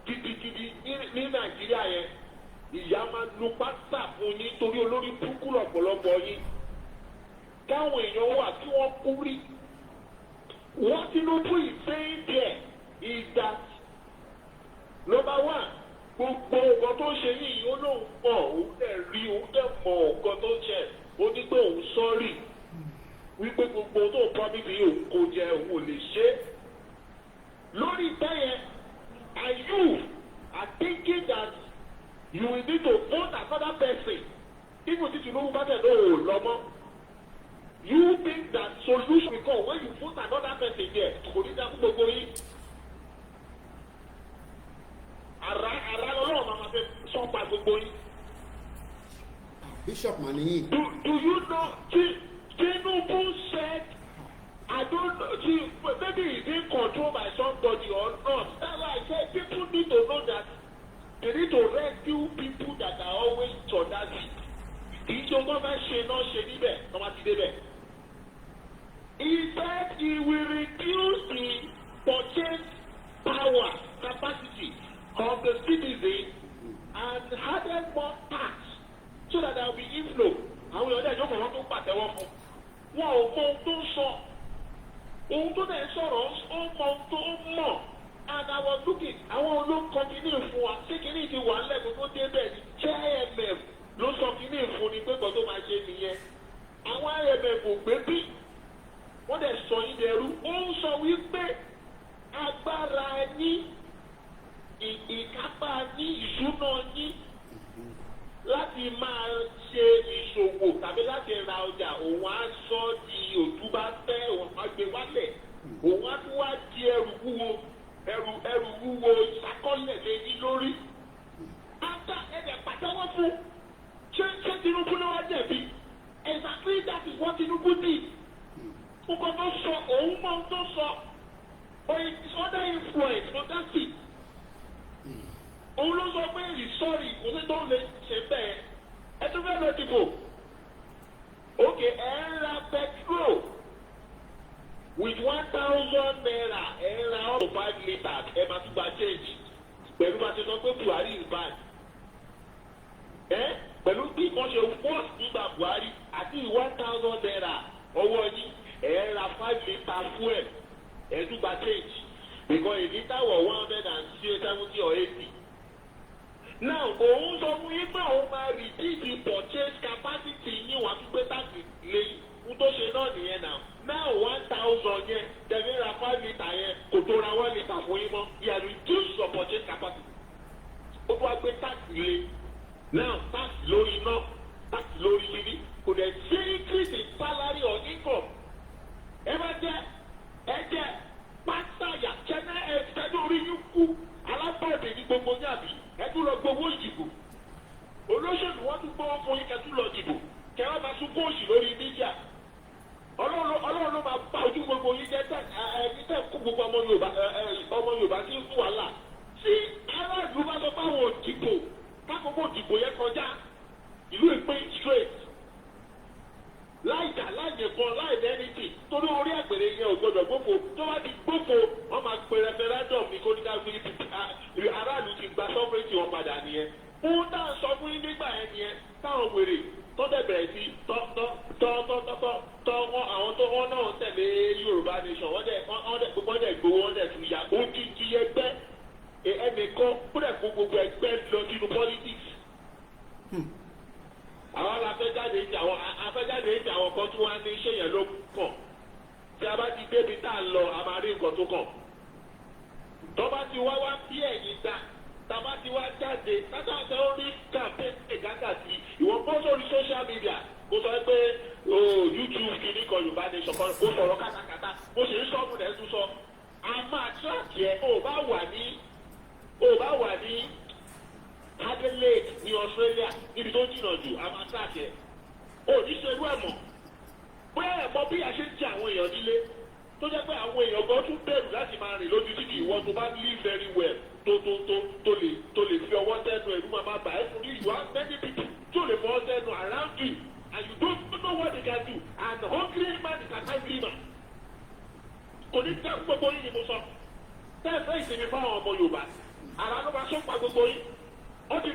gidigidi ní Nàìjíríà yẹn ìyá máa lu pásà fún yín torí olórí burúkú lọ́pọ̀lọpọ̀ yín káwọn èèyàn wà kí wọ́n kú rí what Tinubu is saying there is that number one gbogbo nǹkan tó ṣe yìí ó lóun mọ̀ òun dẹ̀ rí òun dẹ̀ mọ̀ nǹkan tó ṣe ó ní pé òun sọ́ọ̀rì wípé gbogbo tó promise yìí òun kò jẹ òun ò lè ṣe lórí bẹ́yẹn and you are thinking that you will need to vote another person even if Tinubu bá tẹ̀ lóò lọ́mọ́ you think that solution will come when you vote another person there kò ní dá fún gbogbo yìí. Ara lọ́wọ́ máa fẹ́ sọ́pa gbogbo yín. Bishop Maniyi. Do you know Tinubu said I don't know maybe he's being controlled by somebody or not. That's why I said people need to know that they need to rescue people that are always on that seat. Kì í ṣe ọgbọ́n fẹ́ ṣe náà ṣe níbẹ̀ tó máa ti débẹ̀. He said he will reduce the purchase power capacity of the citizen and added more tax so that there will be inflow. Àwọn èèyàn dẹ̀ jókòó wọn tó pàtẹ́wọ́ fún. Wọn ò mọ ohun tó ń sọ. Ohun tó dẹ̀ sọ̀rọ̀ ó mọ ohun tó mọ̀. And I was looking, àwọn olóńkọ kìíní fún wa, ṣé kìíní ti wà lẹ́gbẹ̀ẹ́ tó dé bẹ́ẹ̀ ni? Ṣé IMF ló sọ kìíní fún ni pé kò tó máa ṣe nìyẹn? Àwọn IMF ò gbé bí. Wọ́n dẹ̀ sọ yín dẹrú. Ó ń sọ wípé agbára ẹni ìkápá ní ìṣúná ní láti máa ṣe ìṣòwò tàbí láti ra ọjà òun á sọ di òtún bá fẹ́ òun á gbé wálẹ̀ òun á tún wá di ẹrù wúwo ìṣàkọọ́lẹ̀ lẹ́yìn lórí. Ata ẹ̀dẹ̀ pàtẹ́wọ́ fún ṣé Tinubu ló wá jẹ̀bi exactly that is what Tinubu did. Nǹkan tó sọ òun mọ ohun tó sọ or it is under influence for that seat. Òun ló sọ pé ìsọ̀rí kò sí tó lè ṣe bẹ́ẹ̀ ẹ tún fẹ́ lọ dìbò. Okay, ẹ ń ra petrol with 1,000 naira ẹ ń ra up to 5 litres ẹ máa tún gba change pẹ̀lú bá ti sọ pé Buhari is bad. Pẹ̀lú bí wọ́n ṣe force nígbà Buhari àti 1,000 naira ọwọ́ yín ẹ ń ra 5 litres fuel ẹ tún gba change because a litre wọ̀ 170 or 80. Now, òun sọ fún yín pé òun máa reduce purchase capacity yín wà tún gbé táàkì lé fún tó ṣe náà nìyẹn náà. Now 1,000 yẹn tẹ̀lé ra 5 litre yẹn kò tó ra 1 litre fún yín mọ́. He has reduced your purchase capacity. Ó tún wá gbé táàkì lé. Now tax lórí iná tax lórí yìí kò dẹ̀ ṣe increase in salary or income. Ẹ bá jẹ́ pátá yàtẹ̀nẹ́ ẹ̀ẹ́dẹ́gbẹ́ orí yín kú alábọ̀dé ní gbogbo yàbí ẹ̀dùn lọ gbowó ìdìbò olóṣèlú wọn tún gbowó fún yín kẹtù lọ dìbò kẹwàá máa tún kóòsì lórí mídíà ọlọ́run ló máa bá ojú gbogbo yín jẹ́ tẹ̀ kó gbogbo ọmọ Yorùbá sí fún wàhálà tí aráàlú bá sọ fáwọn òdìbò kákòókò òdìbò yẹn kọjá ìlú ìpín straight láìjà láìjẹ̀kan láìdẹ́nìtì torí orí àgbèrè yẹn ò gbọdọ̀ gbófo tó bá ti gbófo wọ́n máa pe referendum ní kóníkà fún aráàlú ti gba sovereignty wọn padà nìyẹn. Fún táwọn sọ fún yín nígbà yẹn nìyẹn táwọn wèrè tó dẹ̀ bẹ̀rẹ̀ sí tọ́ àwọn kan tí wọ́n á ní iṣẹ́ yẹn ló kàn tí a bá ti débi tá a lọ a máa rí nǹkan tó kàn tó bá ti wá bí ẹ̀yìn dá tá a bá ti wá jáde látàtà ó rí campaign káàkiri ìwọ̀n bó sórí social media kó sọ pé YouTube kìíní kan Yorùbá nation kan kó sọ̀rọ̀ kátàkátà bó ṣe ń sọ́ọ̀mù rẹ̀ tún sọ a máa tíráàkì ẹ̀ ó bá wà ní Adelaide ní Australia níbi tó jìnnà jù a máa tíráàkì ẹ̀ ó ní ṣe irú ẹ̀ mọ̀ bóyá ẹ̀ mọ̀ bí a ṣe ń ti àwọn èèyàn nílé tó jẹ́ pé àwọn èèyàn gan tún bẹ̀rù láti máa rìn lójú títì ìwọ tó bá live very well tó lè fi ọwọ́ sẹ́nu ẹ̀rú máa bà ẹ́ fún ní you have many people tó lè fọwọ́ sẹ́nu around you and you don't know what they can do and hungry man is an angry man. Kò ní tẹ́ gbogbo yín ni mo sọ tẹ́ẹ̀fẹ́ ìsinmi fáwọn ọmọ Yorùbá àrà ló máa sọ́pà gbogbo yín ó ti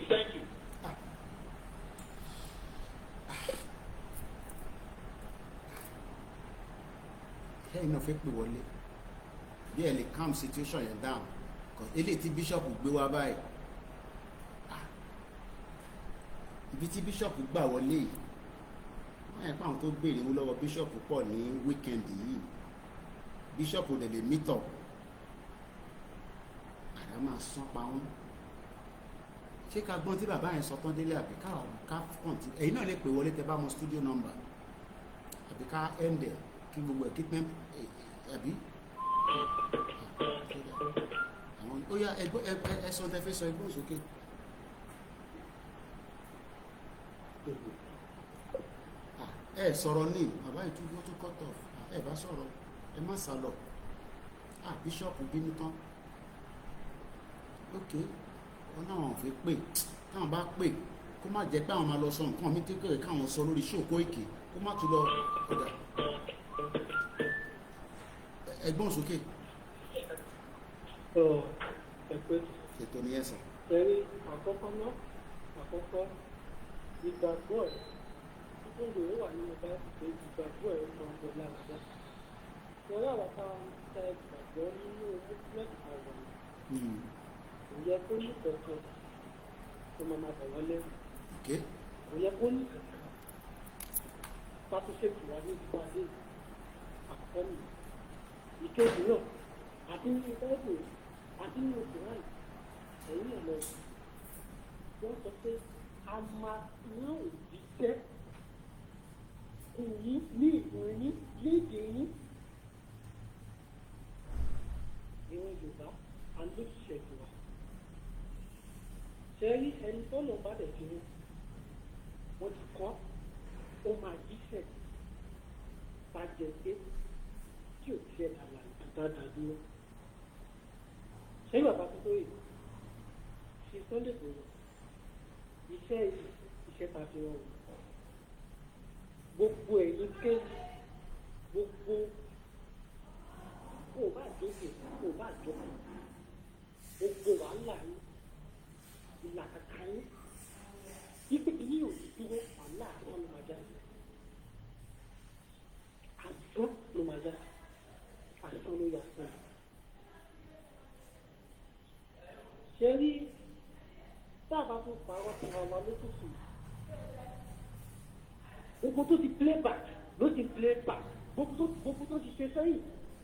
thank you. Kẹ́yìn náà fẹ́ pè wọlé bí ẹ lè calm situation yẹn down eléyìí tí bíṣọ̀pù gbé wá báyìí ibi tí bíṣọ̀pù gbà wọlé yìí wọ́n yẹ pé àwọn tó béèrè owó lọ́wọ́ bíṣọ̀pù pọ̀ ní wíkẹ́ndì yìí bíṣọ̀pù dẹ̀ lè meet up àdá máa sán pa wọ́n ṣé ká gbọ́n tí bàbá yẹn sọ tán délé àbí ká kọ̀ǹtì ẹ̀yin náà lè pè wọlé tẹ bá mọ studio number àbí ká end ẹ̀ kí gbogbo equipment àbí àwọn ó yá ẹ̀sọ́ tẹ fẹ́ sọ ẹgbọ́n sókè. Ẹ sọ̀rọ̀ ní bàbá ìtúgbó tó cut off ẹ bá sọ̀rọ̀ ẹ má sá lọ bíṣọ̀pù bínú tán ok wọn náà wọn fi pè táwọn bá pè kó má jẹ́ pé àwọn máa lọ sọ nǹkan mi kékeré káwọn sọ lórí show Koiki kó má tún lọ ọ̀dà ẹgbọ́n sókè. ètò ni ẹ sọ. ẹ̀rí àkọ́kọ́ ìgbàgbọ́ ẹ̀ gbogbo ìwé wà nínú bá ṣe ìgbàgbọ́ ẹ̀ kan ọ̀gbẹ́ lára wọ́n yà wá ká ta ìgbàgbọ́ nínú mẹ́ta àwọn kò yẹ kó ní kankan tó máa máa bọ̀ wọ́n lẹ́rù kò yẹ kó ní pàtóṣèkì wá ní ìpàdé àkọ́kọ́ mi ìkejì náà àti ní báìbù àti ní òkúrán ẹ̀yìn ẹ̀ lọ wọ́n sọ pé a máa rán òjíṣẹ́ kù yín ní ìlú yín léde yín ìwọ̀n Yorùbá àlóṣìṣẹ́ ìwà ṣe rí ẹni tó lọ bá dẹ̀ fi wọ́n ti kọ́ ó máa jíṣẹ́ bàjẹ́ pé tí ò tiẹ̀ dáadáa dúró ṣé bàbá tó tó yìí ṣe Sunday tó lọ iṣẹ́ ta fi rọrùn gbogbo ẹ̀yìn kéwì gbogbo kò bá jókè kò bá jókè gbogbo wàhálà yín ìlàkàkà yín yípe ní òní dúró wàhálà àtọ́ ló máa jáde àtọ́ ló máa jáde àtọ́ ló yà sọ́ọ̀ ṣe rí táàbà tó pààrọ̀ fún ọmọ lókùsù gbogbo tó ti play back ló ti play back gbogbo tó ti ṣe sẹ́yìn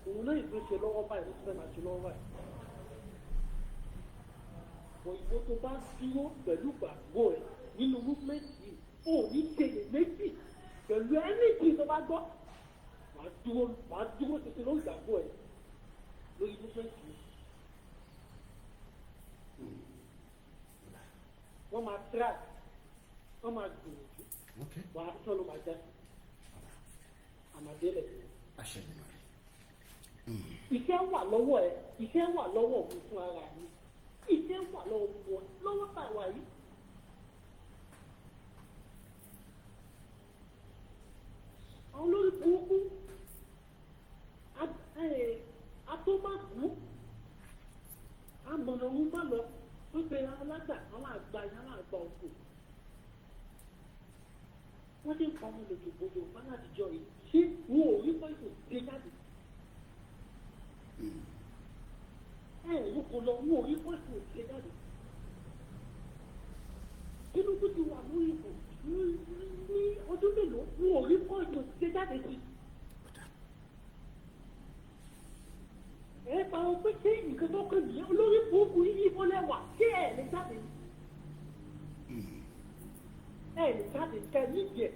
òun náà ìlú ṣe lọ́wọ́ báyìí ló ti fẹ́ máa ṣe lọ́wọ́ báyìí òyìnbó tó bá dúró pẹ̀lú gbàgbọ́ ẹ̀ nínú movement yìí ò ní tẹ̀lé méjì pẹ̀lú anything tó bá gbọ́ wàá dúró títí lórí gbàgbọ́ ẹ̀ lórí movement yìí. wọ́n máa track wọ́n máa gbìyànjú wà á tọ́ ló máa já àmàdélẹ̀. iṣẹ́ wà lọ́wọ́ ẹ iṣẹ́ wà lọ́wọ́ mi fún ara mi iṣẹ́ wà lọ́wọ́ wọn lọ́wọ́ tàwa yìí. àwọn olórí burúkú atọ́màkú amọ̀nà òun bá lọ wọ́n pe alágbà àwọn àgbà òkú wọ́n dé pa ọmọ lòdì gbogbo bá láti jọ yìí ṣé wọn ò rí pẹ́ẹ́sì gbé jáde ẹ̀rù kò lọ wọn ò rí pẹ́ẹ́sì gbé jáde Tinubu ti wà lórí ìbò ní ọdún mélòó wọn ò rí jáde kẹ́ nídìí ẹ̀.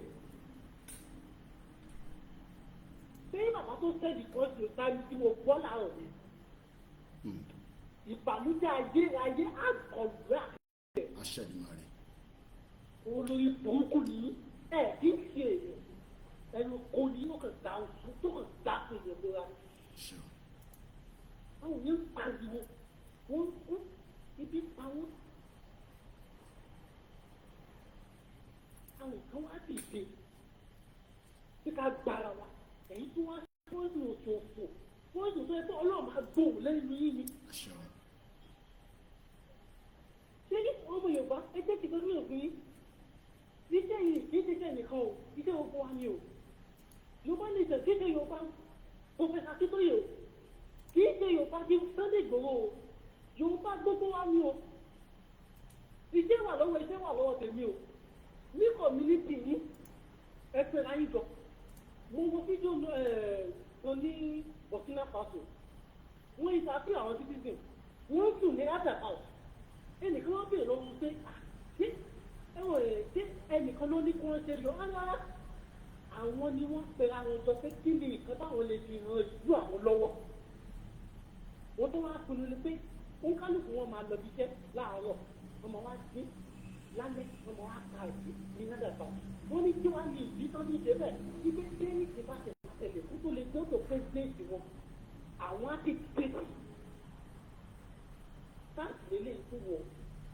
Ṣé bàbá tó sẹ́ẹ̀dì kan ṣe sáré tí mo gbọ́ láàrọ̀ mi? Ìbànújẹ́ ayé àgọ̀gbẹ́ àkẹ́kẹ́. Aṣẹ́dùmarè. Olórí burúkú ni ẹ̀ kí n ṣe èèyàn. Ẹnu kò ní yóò kàn dá oṣù tó kàn dá sí ìyẹn lóra. Àwọn yẹn ń pariwo, wọ́n ibi pa wọ́n. Àwọn kan wá dìde bí ká gbára wa. Èyí tó wá fọ́ọ̀nù òṣòfò fọ́ọ̀nù tó yẹ kó Ọlọ́run máa gbóhùn lẹ́nu yín ni. Ṣé ọmọ Yorùbá ẹgbẹ́ ti gbọ́dọ̀ yàn fún yín? Iṣẹ́ yìí kì í ṣe iṣẹ́ nìkan o, iṣẹ́ gbogbo wa ni o. Yorùbá ní ìṣẹ̀ kì í ṣe Yorùbá Professor Akíntóyè o, kì í ṣe Yorùbá ti Sunday Igboho o, Yorùbá gbogbo wa ni o. Iṣẹ́ wà lọ́wọ́ tèmi o. Ní community yìí, ẹ pẹ̀lú ayé jọ. Mo wo fídíò lọ ní Burkina Faso. Wọ́n yìí sàfihàn àwọn citizen. Wọ́n sùn ní Adà House. Ẹnìkan wọ́n bèèrè lọ́wọ́ pé ṣé ẹnìkan ló ní kí wọ́n ṣe lọ rárá. Àwọn ni wọ́n pẹ̀lú àwọn jọ pé kí ni nǹkan táwọn lè fi ran ìlú àwọn lọ́wọ́. Wọ́n tó wá pinnu ni pé ó ń kálukú wọn máa lọ bí iṣẹ́ láàárọ̀. Ọmọ wa gbé lálẹ́ ọmọ wa ka ìdí ní Adà House. Wọ́n ní kí wọ́n ní ìdí tán ní ìdébẹ̀. Ibi tí ní ti bá tẹ̀lé kó tó lè gbọ́dọ̀ pẹ́sidẹ́ǹtì wọn. Àwọn á ti tètè. Táàsì lélẹ̀ tó wọ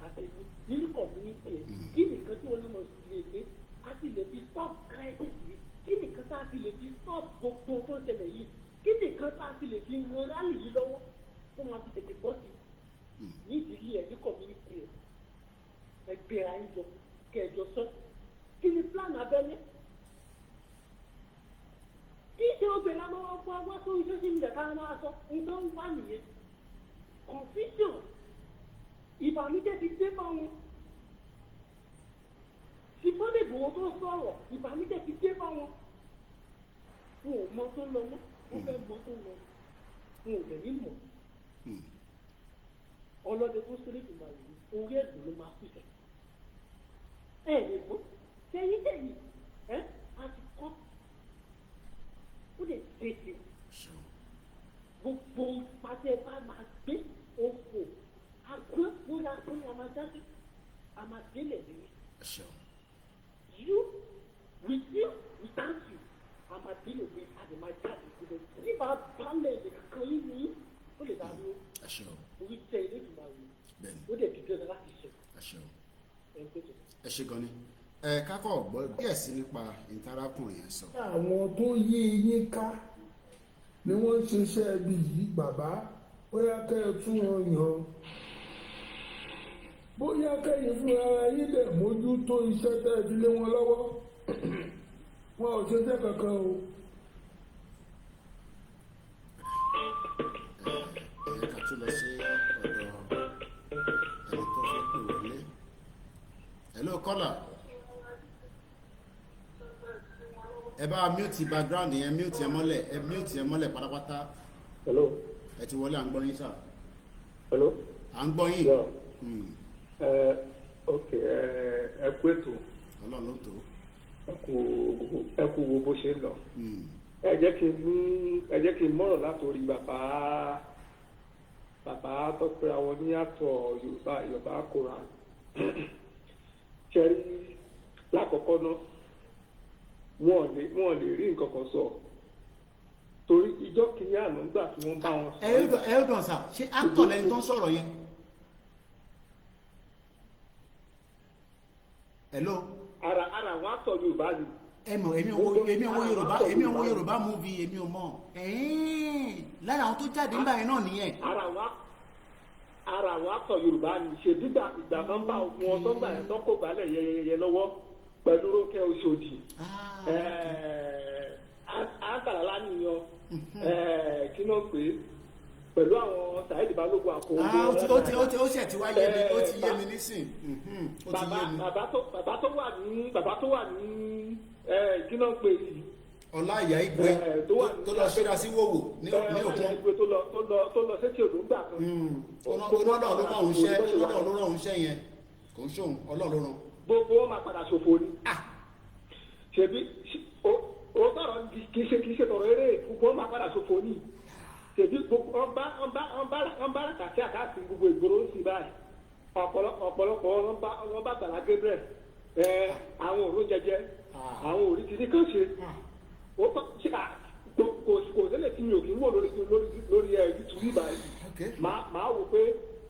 àtẹ̀yìn nínú community ẹ̀. Kí nìkan tí wọ́n lọ́mọ sí lè gbé? A ti lè fi stop crisis yìí. Kí nìkan tá a ti lè fi stop gbogbo tó ń ṣẹlẹ̀ yìí? Kí nìkan tá a ti lè fi ran rálì yìí lọ́wọ́? Fún wọn ti tètè bọ́ sí. Ní ìdílé ẹ̀ ní community ẹ̀. Ẹgbẹ́ ayé jọ kẹjọ sọ. Kí ni plan abẹ́lé? Kí ṣe obìnrin àwọn ọkọ̀ ọgbọ́ tó ń ṣe sí ilẹ̀ ká máa sọ nǹkan wà nìyẹn. Confusion. Ìbànújẹ́ ti dé bá wọn. Ṣùgbọ́n lè gbòó tó sọ̀rọ̀, ìbànújẹ́ ti dé bá wọn. Wọn ò mọ tó lọ mọ́, wọ́n fẹ́ mọ tó lọ. Wọn ò dẹ̀ ní mọ̀. Ọlọ́dẹ tó ṣeré ìgbà yìí, orí ẹ̀dùn ló máa pìtẹ̀. Lè gbọ́, tẹ̀yìn, a ti kọ́. Ó lè tètè. Gbogbo pàṣẹ bá máa gbé òfò. Àgbẹ̀ lórí àgbẹ̀ àmàjáde àmàdélẹ̀ ni. You, with you, without you, àmàdélẹ̀ ni àdèmàjáde ìgbẹ́. Nígbà balẹ̀ lè kankan yín ní ó lè dá dúró. Orí tẹ ilé ìgbìmọ̀ àwọn ó dẹ̀ dìde ọ̀dọ̀ láti ṣe. Ẹ ṣe gan ni. Kákọ̀ gbọ́ díẹ̀ sí nípa ìtarákùnrin yẹn sọ. Àwọn tó yí yín ká ni wọ́n ń ṣiṣẹ́ ibi yìí bàbá bóyá kẹ́ ẹ tún wọn yàn bóyá kẹ́yìn fún ara yín dẹ̀ mójútó iṣẹ́ tẹ́ ẹ fi lé wọn lọ́wọ́ wọn ò ṣiṣẹ́ kankan o. Ká tún lọ sí ọ̀dọ̀ ẹni tó fẹ́ pè wọlé. Hello caller. Ẹ bá mute background yẹn, mute yẹn mọ́lẹ̀ pátápátá. Hello. Ẹ ti wọlé à ń gbọ́ yín sà. Hello. À ń gbọ́ yín. Ok, ẹ kú ètò. Ọlọ́run ló tó. Ẹ kú wo bó ṣe ń lọ. Ẹ jẹ́ kí n mọ̀rọ̀ látòrí bàbá tó pé àwọn ní àtọ̀ Yorùbá Koran. Ṣẹ́rí lákọ̀ọ́kọ́ náà wọ́n lè rí nǹkan kan sọ torí ìjọ kìíní àná gbà tí wọ́n bá wọn sọ. ẹ ó dàn sá ṣé actor lẹni tó ń sọ̀rọ̀ yẹn. Hello. ara wọn àtọ̀ Yorùbá ni. èmi ò wo Yorùbá movie èmi ò mọ̀ lára àwọn tó jáde ńgbà yẹn náà nìyẹn. ara wọn àtọ̀ Yorùbá ni ṣe dígbà ìgbà kan bá wọn sọ́gbà yẹn tán kò gbálẹ̀ yẹyẹyẹ lọ́wọ́ pẹ̀lú Rónkẹ́ Òṣòdì àǹtàlálá nìyàn kí ló ń pè é pẹ̀lú àwọn Saheed Balógun àkóńgbò. ó ṣẹ̀ tí wá yé mi ó ti yé mi nísìn. bàbá tó wà ní kí ló ń pè é. Ọláìyá Igwe tó lọ ṣẹ́ra sí wòwò ní òkun. tó lọ sétí odò gbà kan. Ọlọ́run ló rán òun ṣẹ́ yẹn kò ń ṣóhun Ọlọ́run ló rán. Gbogbo wọn máa padà ṣòfò ni. ṣebí ó sọ̀rọ̀ kì í ṣe tọ̀rọ̀ eré gbogbo máa padà ṣòfò ní ṣebí ọba kàkí àkáàtì gbogbo ìgboro ń sì báyìí ọ̀pọ̀lọpọ̀ wọn bá Gbàlá Gabriel àwọn òró jẹjẹ àwọn òrí ti ní kàn ṣe kò sílẹ̀ tí mi ò kí ń wò lórí YouTube báyìí máa wò pé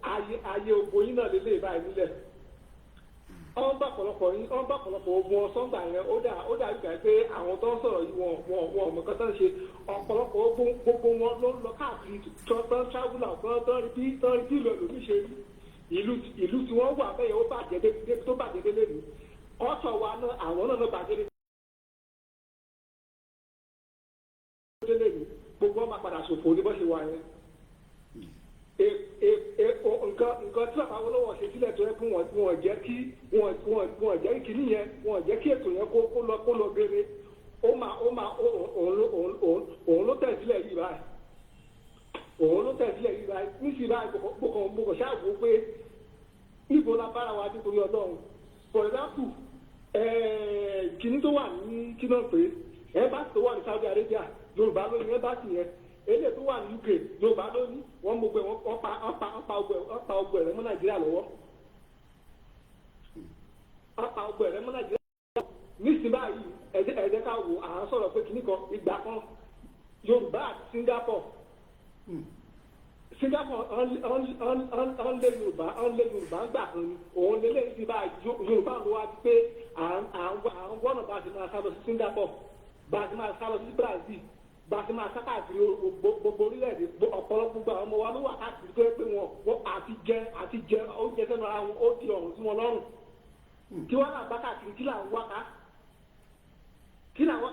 ayé ogun yín náà lélẹ̀ báyìí nílẹ̀ ọ̀n bá ọ̀pọ̀lọpọ̀ ogun ọ̀sángbà yẹn ó dà gbà pé àwọn tó ń sọ̀rọ̀ yìí wọn ọmọ kan tó ń ṣe ọ̀pọ̀lọpọ̀ ogun gbogbo wọn ló ń lọ káàkiri tó ń travel out tó ń rí bí ìlú ẹlòmíì ṣe rí ìlú tí wọ́n wà bẹ́ẹ̀ ó bàjẹ́ débi tó bàjẹ́ délé ni ọ̀tọ̀ wa náà àwọn náà bàjẹ́ délé ni gbogbo wọn máa padà ṣòfò ní bó ṣe wà yẹn. nǹkan tí bàbá Awólọ́wọ̀ ṣe sílẹ̀ tó yẹ kí wọ́n jẹ́ kí wọ́n jẹ́ kí nìyẹn wọ́n jẹ́ kí ètò yẹn kó lọ gbére òun ló tẹ̀ sílẹ̀ yìí báyìí níṣì báyìí gbogbo ṣáàbù pé níbo la bára wa nítorí Ọlọ́run for example kìíní tó wà ní kí náà pé ẹ́mbásì tó wà ní Saudi Arabia Yorùbá ló ní ẹ́mbásì yẹn eléyìí tó wà ní UK Yorùbá ló ní wọ́n gbogbo wọn pa ọgbọ ẹ̀rẹ́ mọ́ Nàìjíríà lọ́wọ́ pa ọgbọ ẹ̀rẹ́ mọ́ Nàìjíríà lọ́wọ́ nísìnyí báyìí ẹ̀jẹ̀ ká wò à ń sọ̀rọ̀ pé kìíní kan ìgbà kan Yorùbá àti Singapore ọ̀nlẹ̀ Yorùbá gbà kan ni òun lélẹ̀ ti bá Yorùbá ló wá pé à ń wọ́nà bá ti máa sá lọ sí Singapore bá ti máa sá lọ sí Brazil bá ti máa sá káàkiri gbogbo orílẹ̀-èdè ọ̀pọ̀lọpọ̀ àwọn ọmọ wa ló wà káàkiri tó yẹ pé wọ́n àti jẹ oúnjẹ sẹ́nu ara wọn ó di ọ̀run sí wọn lọ́rùn kí wọ́n náà bá káàkiri kí là ń wá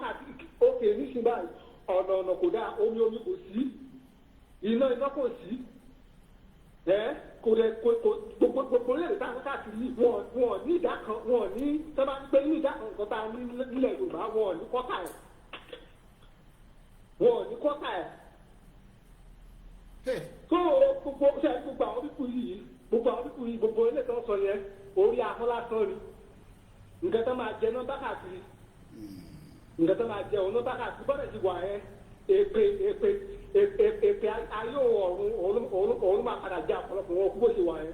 káàkiri òkè nísìnyí báyìí ọ̀nà kò dáa omi kò sí iná kò sí gbogbo orílẹ̀-èdè táwọn káàkiri wọn ní ìdá kan wọn ní sábà pé ní ìdá kan nǹkan tá a ní nílẹ̀ Yorùbá wọn ní kọ́tà ẹ̀ tó gbogbo àwọn pípù yìí gbogbo ilé tó ń sọ yẹn orí ahọ́n lásán ni nǹkan tó máa jẹ náà bá káàkiri nǹkan tó máa jẹ òun náà bá káàkiri bọ́dẹ̀ ti wà ẹ́ èpè ayé òun máa padà jẹ ọ̀pọ̀lọpọ̀ wọn kú bó ṣe wà yẹn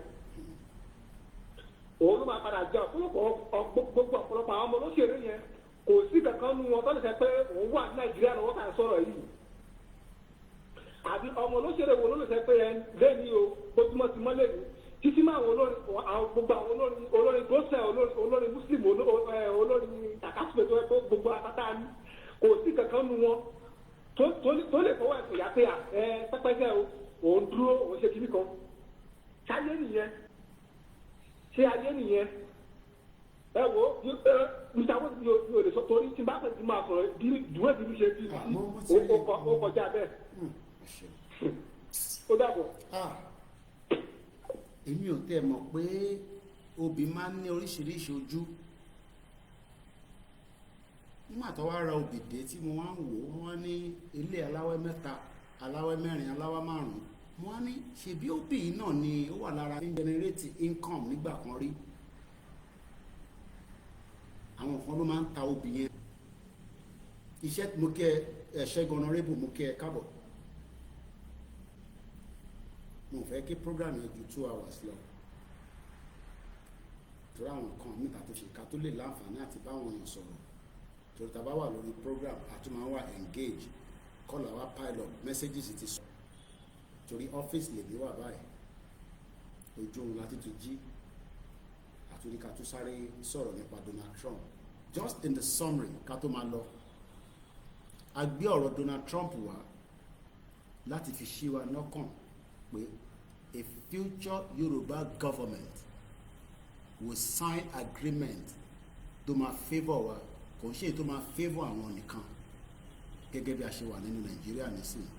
òun máa padà jẹ gbogbo ọ̀pọ̀lọpọ̀ àwọn ọmọ olóṣèlú yẹn kò sí kankan nu wọn tó lè sẹ pé òun wà ní Nàìjíríà lọ́wọ́ kà ń sọ̀rọ̀ yìí àbí ọmọ olóṣèlú wo ló lè sẹ pé ẹ lẹ́ni o bó túmọ̀ sí mọ́lẹ̀ ní títí máa wọn gbogbo àwọn olórin gọ́sẹ̀ olórin Muslim olórin takasùpẹ̀ tó yẹ kó gbogbo akátá ní kò sí kankan nu wọn tó lè fọwọ́ ẹ̀sùn yá pé pẹ́pẹ́sẹ́ o òun dúró òun ṣe kíní kan ṣé ayé nìyẹn ẹ wo nígbàwó mi ò lè sọ torí tí n bá fẹ́ ti máa sọ̀rọ̀ ìdúró ìdílé ṣe bí ó kọjá bẹ́ẹ̀ ó dàbọ̀. èmi ò tẹ́ mọ̀ pé obì máa ń ní oríṣiríṣi ojú nígbà tó wá ra obì dé tí mo wá ń wò wọ́n ní ilé aláwẹ́ mẹ́ta aláwẹ́ mẹ́rin aláwẹ́ márùn-ún wọ́n ní ṣebí obì yìí náà ni ó wà lára ní generate income nígbà kan rí àwọn kan ló máa ń ta obì yẹn iṣẹ́ mo kẹ́ Ṣẹ́gun Honorable mo kẹ́ káàbọ̀ mo fẹ́ kí program yẹn ju 2 hours lọ torí àwọn kan níta tó ṣe ká tó lè láǹfààní àti báwọn èèyàn sọ̀rọ̀ torí tá bá wà lórí program àtúmọ̀ wà engage call our pilot messages ti sọ torí ọ́fíìsì lèmi wà báyìí ojú òun láti tún jí àtúndí ká tó sáré sọ̀rọ̀ nípa Donald Trump just in the summary ká tó máa lọ a gbé ọ̀rọ̀ Donald Trump wá láti fi ṣí wa lọ́kàn pé a future Yoruba government will sign agreement tó máa favour wa kò ń ṣe tó máa favour àwọn nìkan gẹ́gẹ́ bí a ṣe wà nínú Nàìjíríà nísìnyí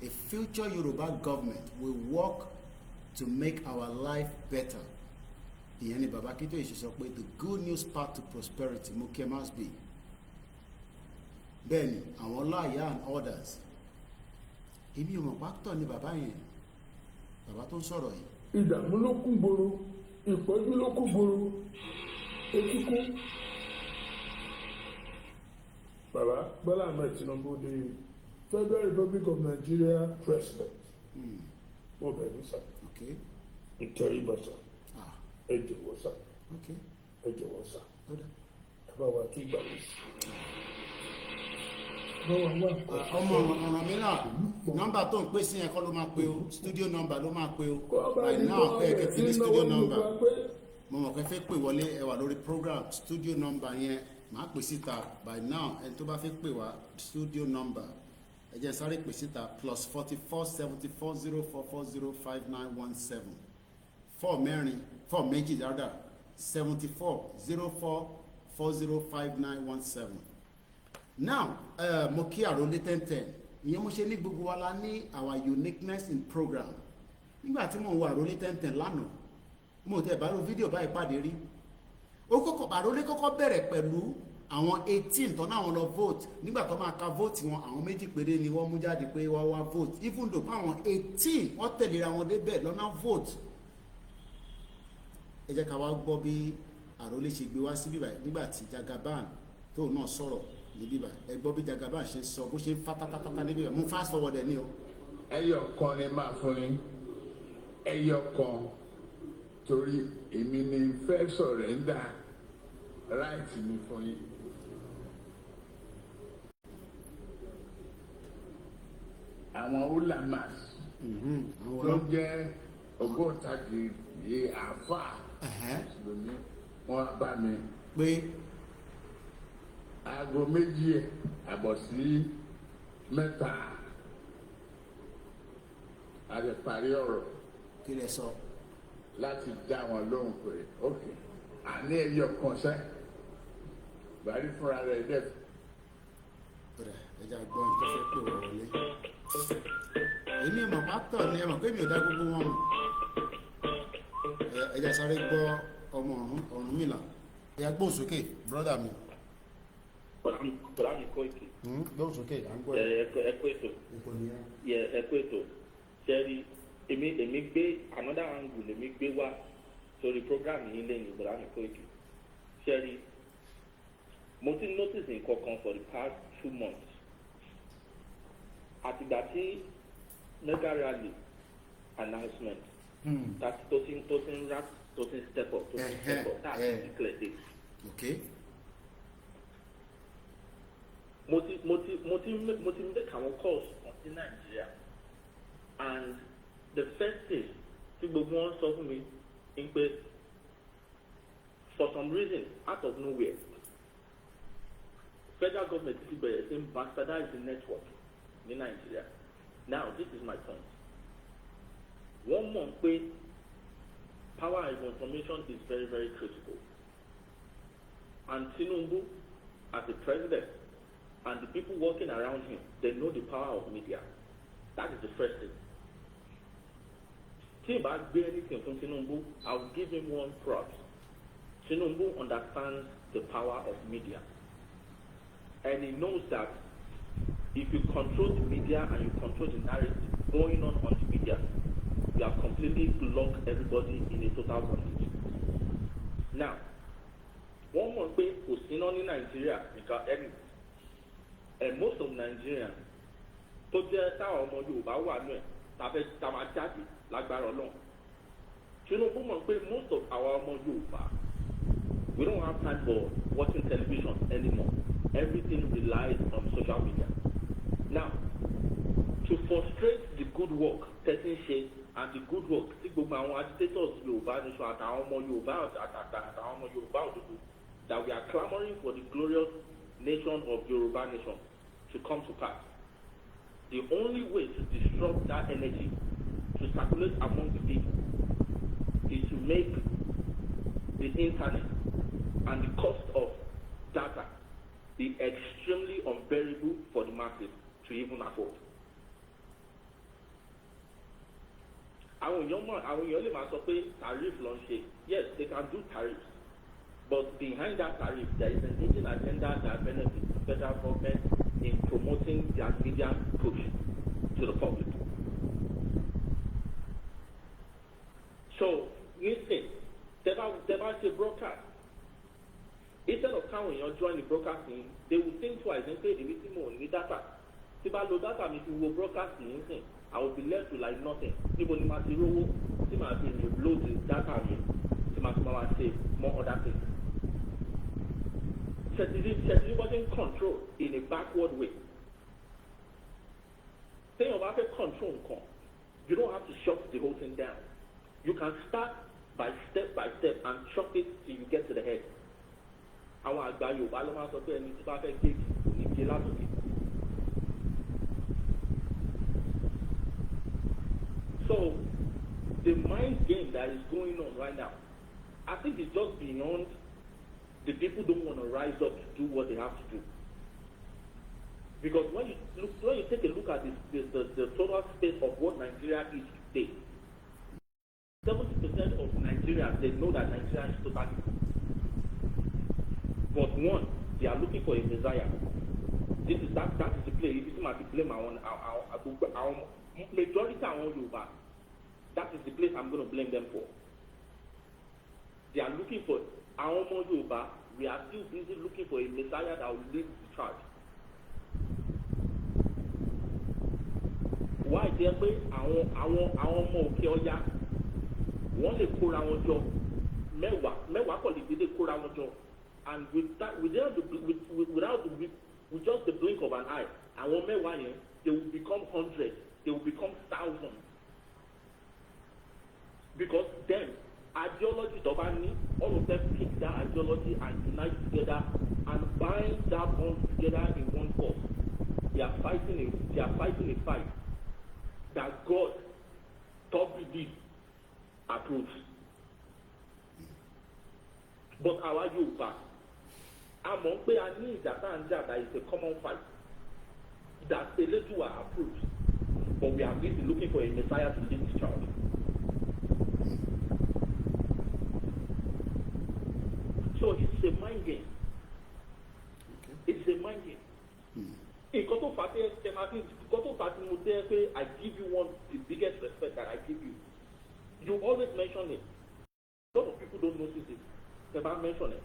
a future Yoruba government will work to make our life better ìyẹn ni baba Akintoye ṣe sọ pé the good news path to prosperity moke must be bẹ́ẹ̀ ni àwọn lawyer and others èmi ò mọ̀ pátọ̀ ni bàbá yẹn bàbá tó ń sọ̀rọ̀ yìí. ìdààmú ló kún gbòòrò ìpọ́njú ló kún gbòòrò etí kún Bola Ahmed Tinubu, the Federal Republic of Nigeria president. Mo bẹ̀rù sá. Ìtẹ̀ríba sá. Ẹ jọ̀wọ́ sá. Ẹ jọ̀wọ́ sá. Ẹ bá wa kí gbà mí. Ọmọ ọ̀ràn mi náà nọ́mbà tó ń pè sí yẹn kọ́ ló máa pe o studio number ló máa pe o by now pé kẹfì ní studio number mo mọ̀ kẹfẹ́ pè wọlé ẹ wà lórí program studio number yẹn máa pè síta by now ẹni tó bá fẹ́ pè wá studio number ẹ jẹ́ sáré pè síta +447404405917 4 méjì dáadáa 7404405917. Now mo kí àròlé 1010 ìyẹn mo ṣe ní gbogbo wa la ní our uniqueness in program nígbà tí mo ń wo àròlé 1010 lánàá mo tẹ̀ bá ro fídíò báyìí pàdé rí ó kọ́kọ́ àròlé kọ́kọ́ bẹ̀rẹ̀ pẹ̀lú àwọn 18 tó náà wọn lọ vote nígbà tó máa ka vote wọn àwọn méjì péré ni wọ́n mú jáde pé wọ́n wá vote even though àwọn 18 wọ́n tẹ̀léra wọn débẹ̀ lọ́nà vote ẹ jẹ́ ká wá gbọ́ bí àròlé ṣe gbé wá sí bíbá nígbà tí Jagaban tóun náà sọ̀rọ̀ níbí bá ẹ gbọ́ bí Jagaban ṣe sọ bó ṣe ń fa tátátáta níbí bá mú fast forward ẹ ní o. ẹyọ kan ni máa fún ni ẹyọ kan torí èmi ni fẹ́ sọ̀rẹ́ndà right mi fún yín. àwọn ulamas tó jẹ́ ògbóǹtagì àáfàá lónìí wọ́n bá mi pé aago méjì àbọ̀ sí mẹ́ta a lè parí ọ̀rọ̀ kí lẹ sọ láti dá wọn lóhùn pé ok àní ẹyọ kan sẹ́ bàrí fúnra rẹ̀ dẹ̀. ẹja gbọ́ nǹkan fẹ́ pè wọ́n wọlé èmi ìmọ̀ pátọ̀ ni ẹmọ̀ pé mi ò dá gbogbo wọn mọ̀ ẹja sáré gbọ́ ọmọ Ọ̀rúnmìlà ẹja gbóhùn sókè brọ́dà mi. Olami Koiki. Gbóhùn sókè à ń gbọ́ ẹ kú ètò ṣẹ́rí èmi gbé another angle èmi gbé wá sórí program yìí lẹ́yìn Olami Koiki ṣẹ́rí mo ti notice nǹkan kan for the past 2 months àtìgbà tí mega rally announcement tó ti ń rap tó ti ń step up tá a ti declare date. mo ti make àwọn calls in Nigeria and the first thing tí gbogbo wọn sọ fún mi ń pé for some reason out of nowhere federal government ti bẹ̀rẹ̀ sí bastardize the network ní Nigeria. Now this is my point. Wọ́n mọ̀ pé power of information is very very critical and Tinubu as the president and the people working around him, they know the power of media. That is the first thing. If I do anything from Tinubu, I will give him one props. Tinubu understands the power of media. And he knows that if you control the media and you control the narrative going on the media, you have completely locked everybody in a total bondage. Now, one more thing was seen on in Nigeria because and most of Nigerians tó jẹ́ táwọn ọmọ Yorùbá wà nù ẹ̀ tàbí tàmá jáde lágbára Ọlọ́run. Tinubu mọ̀ pé most of our ọmọ Yorùbá we don't have time for watching television anymore. Everything relies on social media. Now, to frustrate the good work person ṣe and the good work tí gbogbo àwọn agitators Yorùbá nation àtàwọn ọmọ Yorùbá àtàwọn ọmọ Yorùbá òdodo that we are clamoring for the glorious nation of Yoruba nation to come to pass. The only way to disrupt that energy to circulate among the people is to make the internet and the cost of data be extremely unbearable for the masses to even afford. Àwọn èèyàn lè máa sọ pé tariff ló ń ṣe. Yes, they can do tariffs. But behind that tariff, there is an hidden agenda that benefits the federal government in promoting their media push to the public. So, you think, they a broadcast. Instead of káwọn èèyàn join the broadcasting, they will think twice and say èmi tí mo ní data tí bá lo data mi fi wo broadcasting yìí sìn I will be left with like nothing. Níbo ni màá ti rówó tí màá fi reload the data mi tí màá fi máa ṣe more other things. Ṣètìlí wasn't control in a backward way. Téèyàn bá fẹ́ control nǹkan, you don't have to shut the whole thing down. You can start by step and chop it till you get to the head. Àwọn àgbà Yorùbá ló máa sọ pé ẹni tí bá fẹ́ gé kò ní gé látòkè. So the mind game that is going on right now, I think it's just beyond the people don't want to rise up to do what they have to do. Because when you take a look at the total state of what Nigeria is today, 70% of Nigerians, they know that Nigeria is totally. But one, they are looking for a messiah. That is the play. If you might blame our majority of our Yoruba, that is the place I'm going to blame them for. They are looking for our Yoruba. We are still busy looking for a messiah that will lead the charge. Why they say àwọn ọmọ òkè ọya wọ́n lè kóra wọn jọ mẹ́wàá kò lè dédé kóra wọn jọ, and with just the blink of an eye àwọn mẹ́wàá yẹn they will become hundreds, they will become thousands, because then ideology tó bá ní all of them pick that ideology and unite together and bind that bond together in one force. They are fighting a fight that God, top belief, approves. But our Yoruba, among pé a ní ìjà that is a common fight that Elédùà approves, but we are busy looking for a messiah to lead this charge. So it's a mind game. It's a mind game. I give you the biggest respect that I give you. You always mention it. A lot of people don't notice it. If I mention it,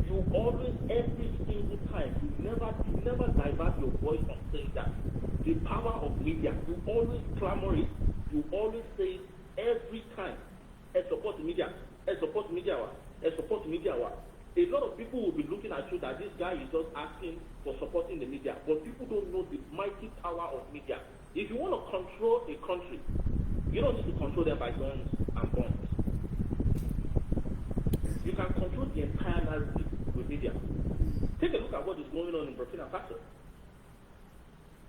you always, every single time, you never divert your voice from saying that. The power of media, you always clamor it. You always say it every time. Support the media. Support media. Support media. A lot of people will be looking at you that this guy is just asking for supporting the media, but people don't know the mighty power of media. If you want to control a country, you don't need to control them by guns and bombs. You can control the entire narrative with media. Take a look at what is going on in Burkina Faso.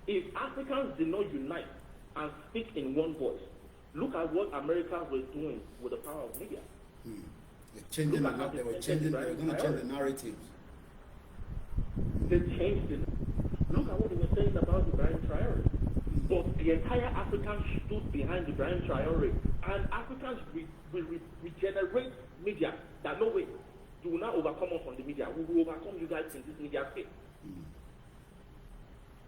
If Africans did not unite and speak in one voice, look at what Americans were doing with the power of media. They were going to change the narrative. They changed it. Look at what they were saying about Ibrahim Traore. But the entire Africans stood behind Ibrahim Traore, and Africans will regenerate media. That no way, you will not overcome us on the media. We will overcome you guys in this media space.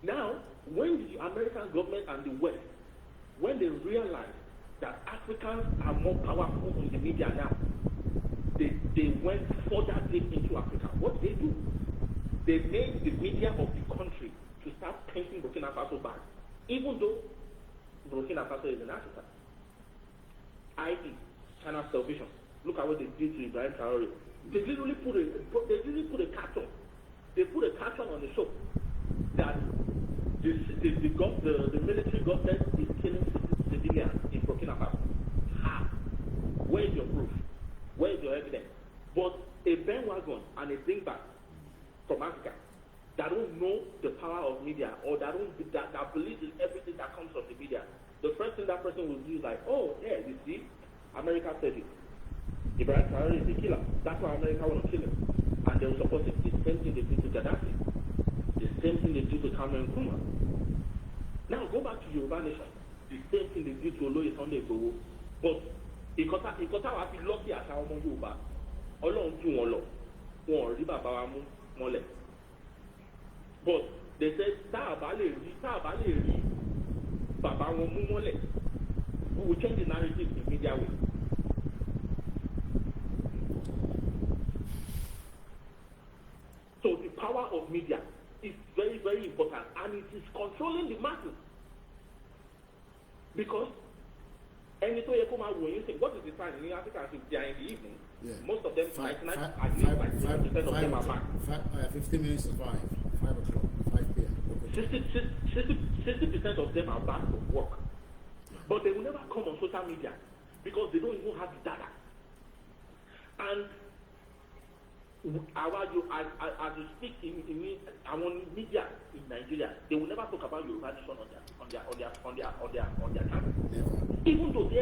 Now, when the American government and the West, when they realize that Africans are more powerful in the media now, they went further deep into Africa. What did they do? They made the media of the country to start painting Burkina Faso bad, even though Burkina Faso is in Africa. I.e., China's television. Look at what they did to Ibrahim Traore. They literally put a cartoon. They put a cartoon on the show that the military government is killing civilians in Burkina Faso. How? Where is your proof? Where is your evidence? But a bandwagon and a dingbat from Africa that don't know the power of media, or that believes in everything that comes from the media, the first thing that person will do is like, oh yeah, you see, America said it. Ibrahim Traore is a killer. That's why America want to kill him. And they'll support it. The same thing they did to Gaddafi. The same thing they did to Cameron Nkrumah. Now go back to Yoruba Nation. The same thing they did to Oloye Sunday Igboho. But ìkọ́tà wa fi lọ́kì àṣà ọmọ Yorùbá, Ọlọ́run jù wọn lọ, wọn ò rí bàbá wa mú mọ́lẹ̀. But they said tá a bá lè rí bàbá wọn mú mọ́lẹ̀, we will change the narrative in media way. So of media is very, very important, and it is controlling the masses. Because any to you come out when you think, what is the time in Africa if they are in the evening? Yeah. Most of them, 99% of them are back. 15 minutes to 5 o'clock, 5 p.m. 60% of them are back from work. But they will never come on social media because they don't even have the data. And as you speak in our media in Nigeria, they will never talk about Yoruba nation on their channel. Even though they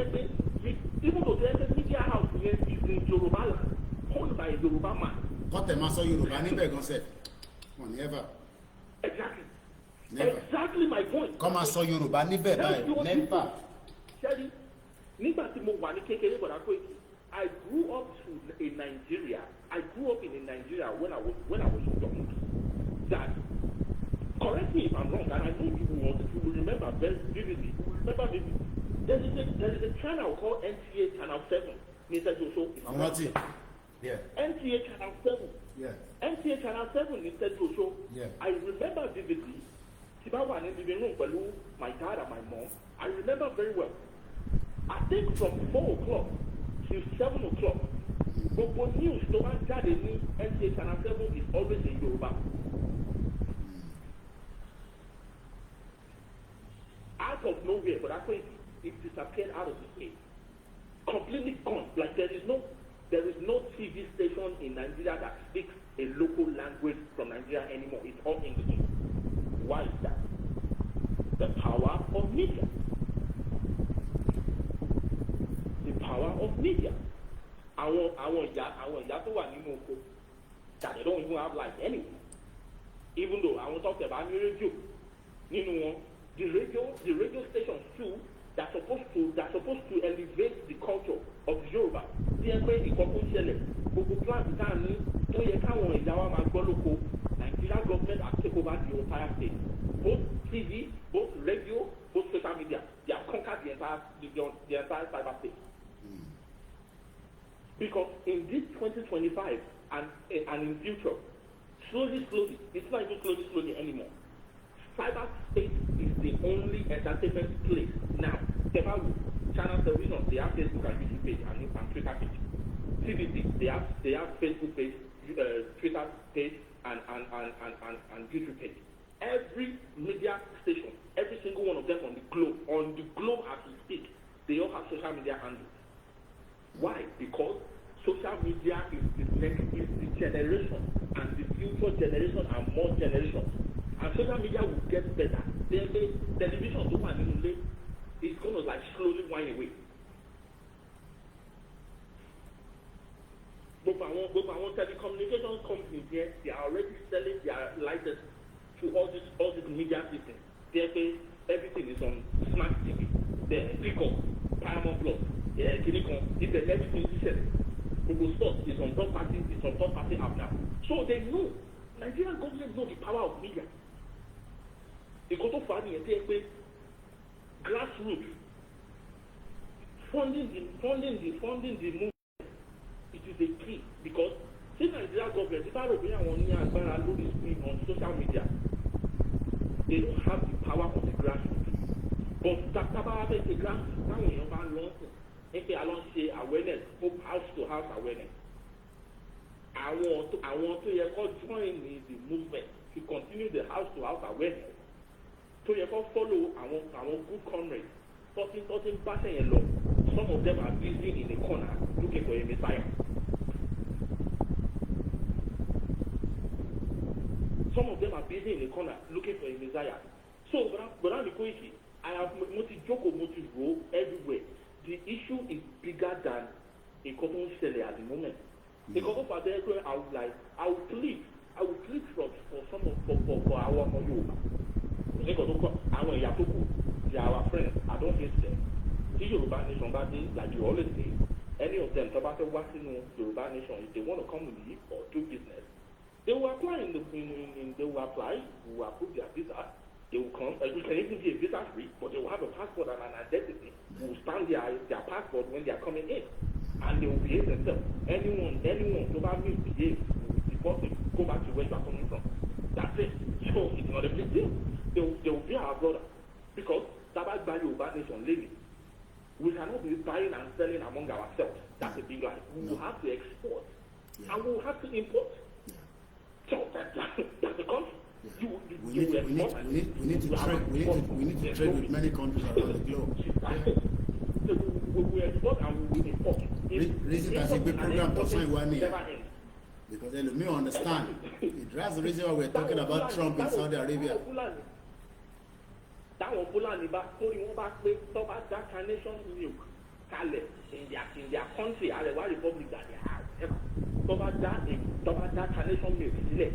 have a media house is in Yoruba land, owned by a Yoruba man. Got the master Yoruba never gonna say. Never. Exactly. Never. Exactly my point. Come and saw Yoruba never. Never. Sherry, nígbà tí mo wà ní kékeré bọ̀dá Koiki, I grew up in Nigeria. I grew up in Nigeria when I was young. That, correct me if I'm wrong, and I know you will remember very vividly. There is a channel called NTA Channel 7. Mr. Joshua. Yeah. NTA Channel 7. Yeah. NTA Channel 7, Mr. Joshua. Yeah. I remember vividly. Tibawa in the living room, my dad and my mom. I remember very well. I think from 4 o'clock till 7 o'clock, Bobo news to answer the NTA Channel 7 is always in Yoruba. Out of nowhere, but I think it disappeared out of the state. Completely gone. Like there is no TV station in Nigeria that speaks a local language from Nigeria anymore. It's all English. Why is that? The power of media. The power of media. Our ìyá tó wà nínú oko that they don't even have life anyway. Even though I won't talk about the radio, the radio stations too that's supposed to elevate the culture of Yoruba. The Nigerian government has taken over the entire state. Both TV, both radio, both social media, they have conquered the entire cyber space. Because in this 2025 and in future, slowly, it's not even slowly anymore. Cyber space is the only entertainment place now. Channel television, they have Facebook and YouTube page and Twitter page. TVC, they have Facebook page, Twitter page, and YouTube page. Every media station, every single one of them on the globe as we speak, they all have social media handles. Why? Because social media is the generation, and the future generation and more generations. And social media will get better. Television is going to like slowly wind away. But our telecommunications companies here, they are already selling their license to all these media systems. Therefore, everything is on smart TV. The Click-On, Paramount Plus, Click-On, everything is set. Google Sports is on third party app now. So they know, Nigerian government know the power of media. They go to find the grassroots, funding the movement. It is a key because since Nigerian government, if I on social media, they don't have the power of the grassroots. But that power of the grassroots, now we have launch, if they launch awareness, house to house awareness. I want to join the movement to continue the house to house awareness. So you can follow our good comrades. Talking back and law. Some of them are busy in the corner looking for a Messiah. Some of them are busy in the corner looking for a Messiah. So, but I'm Koiki. I have motive role everywhere. The issue is bigger than a cotton seller at the moment. Because of that, I will plead for our Yoruba. Our Yakubu, they are our friends. I don't hate them. See Yoruba Nation, like you always say, any of them, Yoruba Nation, if they want to come and live or do business, they will apply they will approve their visa. They will come. It can even be a visa free, but they will have a passport and an identity. They will stamp their passport when they are coming in, and they will behave themselves. Anyone, so that means behave, report it, go back to where you are coming from. That's it. So it's not a big deal. They will be our brother. Because Tabak Bali Yoruba Nation living. We cannot be buying and selling among ourselves. That's a big lie. We will have to export. Yeah. And we will have to import. Yeah. So that's the country. Yeah. We need to trade with many countries around the globe. So we export and we import. Reason that's a big program for sign 1 year. Because let me understand. That's the reason why we're talking about Trump in Saudi Arabia. Táwọn Fúlàní bá torí wọn bá pé tó bá dá carnation milk kalẹ̀ in their country Àrẹwà Republic that they have ever tó bá dá carnation milk sílẹ̀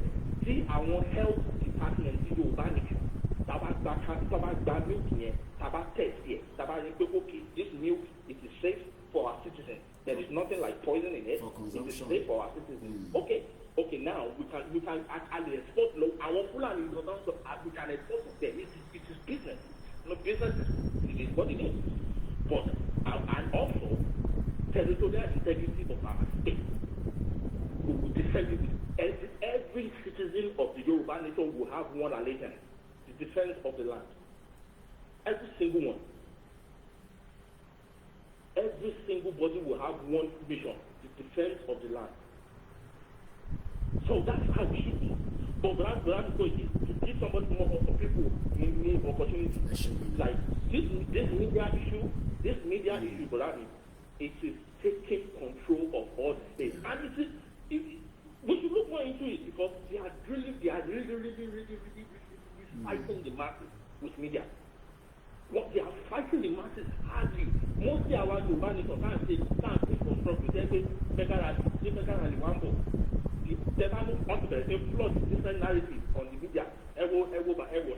tí àwọn health department tí Yorùbá nìkan tó bá gba milk yẹn tá bá test yẹ tá bá rí pé okay this milk it is safe for our citizens there is nothing like poison in it it is safe for our citizens okay now we can actually export our Fulani we can export to them. It is business. No business it is what it is. But and also territorial integrity of our state. We will defend it. Every citizen of the Yoruba nation will have one allegiance: the defense of the land. Every single one. Every single body will have one mission: the defense of the land. So that's how we should be. But Brother Koiki, to give somebody more people need opportunity. Like this media issue, Brother, it is taking control of all the states. And we should look more into it because they are really fighting the masses with media. What they are fighting the masses hardly. Mostly our Yoruba nation can't say from struggle. They say Beggar Wambo. They don't want to flood different narratives on the media. Ewo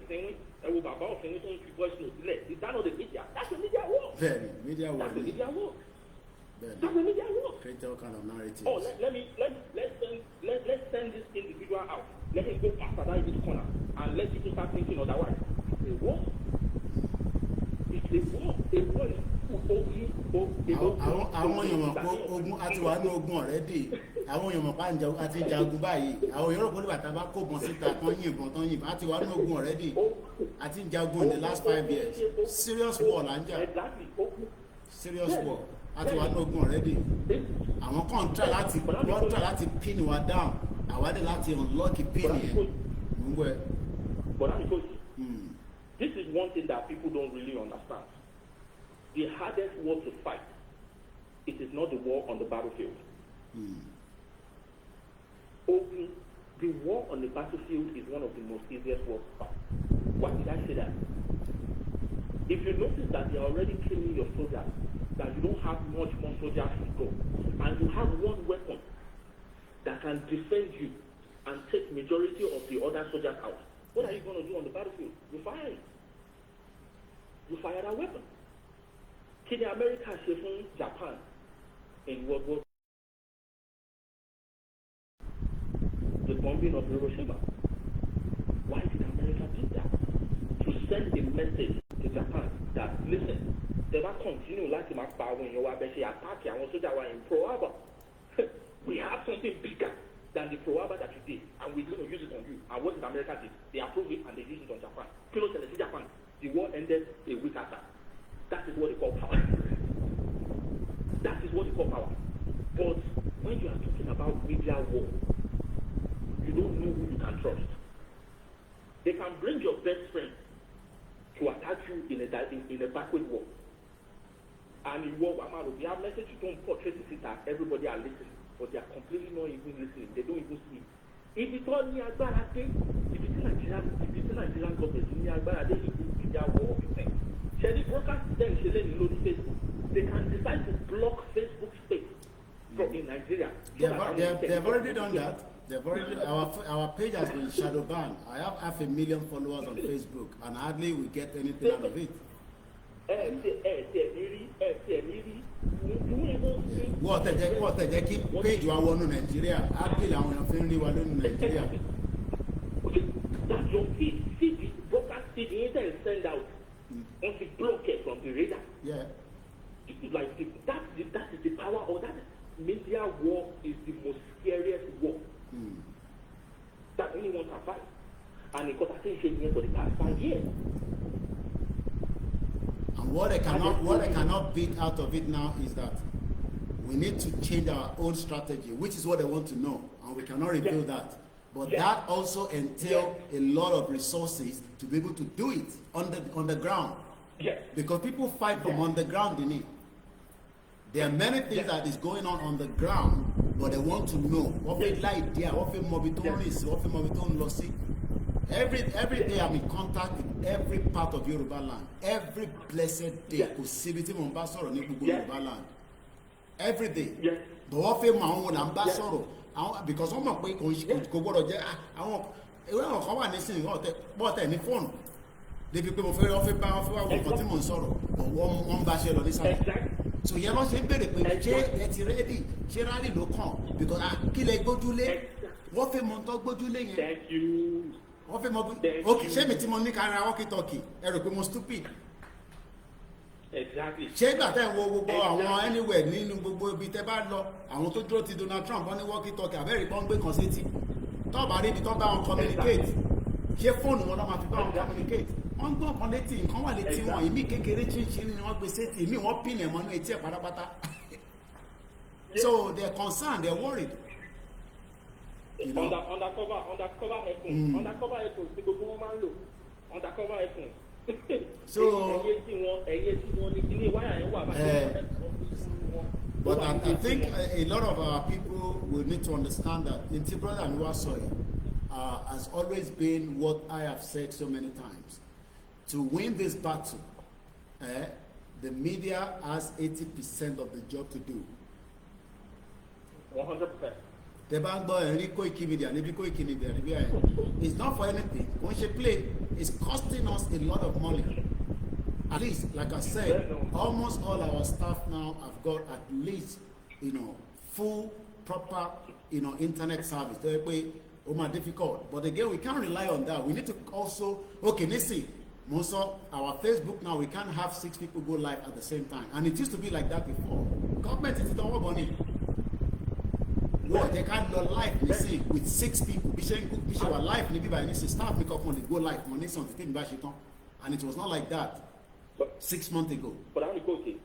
saying, Ewo Baba saying to voice notes. Is that not the media? That's the media work. Very media work. That's the media work. That's the media work. Create all kind of narratives. Oh, let's send this individual out. Let him go paradise this corner and let people start thinking otherwise. It's a war. It's a war. A war is àwọn èèyàn mọ̀ pé ogun àti wà ní ogun ọ̀rẹ́dì àwọn èèyàn mọ̀ pé àti jagun báyìí àwọn èèyàn rò pé bàtà bá kó bọ́n síta tán yìnbọn àti wà ní ogun ọ̀rẹ́dì àti jagun in the last 5 years serious war là ń jà serious war àti wà ní ogun ọ̀rẹ́dì àwọn kan try láti pin wa down àwádìí láti unlock pin yẹn ngbẹ. This is one thing that people don't really understand. The hardest war to fight, it is not the war on the battlefield. The war on the battlefield is one of the most easiest wars to fight. Why did I say that? If you notice that they are already killing your soldiers, that you don't have much more soldiers to go, and you have one weapon that can defend you and take majority of the other soldiers out, what are you going to do on the battlefield? You fire it. You fire that weapon. Kí America ṣe fún Japan in World War the bombing of Hiroshima? Why did America do that? To send a message to Japan that listen, they will continue láti máa pa àwọn èèyàn wa bẹ́ẹ̀ ṣe attack àwọn sójà wa in Pearl Harbor. We have something bigger than the Pearl Harbor that you did, and we're going to use it on you. And what did America do? They approved it and they used it on Japan. Kí ló ṣẹlẹ̀ sí Japan? The war ended a week after. That is what they call power. That is what they call power. But when you are talking about media war, you don't know who you can trust. They can bring your best friend to attack you in a backward war. And in war, we have message you don't portray it that everybody are listening, but they are completely not even listening. They don't even see. If it's all near Agbara, if it's Nigerian government, near Agbara, they will media war of things. Shall broadcast them Facebook? They can decide to block Facebook space from in Nigeria. They've already done that. They've already our page has been shadow banned. I have 500,000 followers on Facebook, and hardly we get anything out of it. What the keep page wa wọnú Nigeria? Hardly àwọn èèyàn fi ń rí wa lónìí Nigeria. That's your feed. See the broadcast feed the internet send out. Once you block it from the radar. Yeah. Like that is the power of that media war is the most scariest war that anyone can fight. And it got attention here for the past 5 years. And what I cannot beat out of it now is that we need to change our own strategy, which is what I want to know, and we cannot reveal that. But that also entails a lot of resources to be able to do it on the ground. Because people fight from on the ground, in it. There are many things that is going on the ground, but they want to know what they like there, what they mobiton is, what they mobiton lossy. Every day I'm in contact with every part of Yoruba land. Every blessed day, possibility Mombasa or Yoruba land. Every day. But what they want ambassador because I'm not going to go to I want come on listen what any phone. The people very often powerful continue sorrow, but one bashel on this side. So you're not saying better, but it's ready. She rally no come because kill a go to lay. What a month go to lay. Thank you. Okay, shame it Timon walkie talkie. Eric most stupid. Exactly. Shame that I will go around anywhere, Ninu Bobo Biteba law. I want to draw to Donald Trump on the walkie talkie. A very long way consenting. Talk about it, talk about communicate. She phone one of my people communicate. On go connecting, come on, let's see one. You make a change in what we say to me, what pin and money, it's a parapata. So they're concerned, they're worried. You know? Undercover iPhones, they go woman low. Undercover iPhones. So, but I think a lot of our people will need to understand that Integral and Wasoy has always been what I have said so many times. To win this battle, the media has 80% of the job to do. 100%. The bank boy and Koikimedia, it's not for anything. When she play, it's costing us a lot of money. At least, like I said, almost all our staff now have got at least, full, proper, internet service. They're difficult. But again, we can't rely on that. We need to also, let's see. Most of our Facebook now, we can't have 6 people go live at the same time. And it used to be like that before. Government is the whole money. Well, they can't go live, you see, with 6 people. Bishop were live, maybe by this staff make up when they go live. And it was not like that 6 months ago. But I'm Koiki.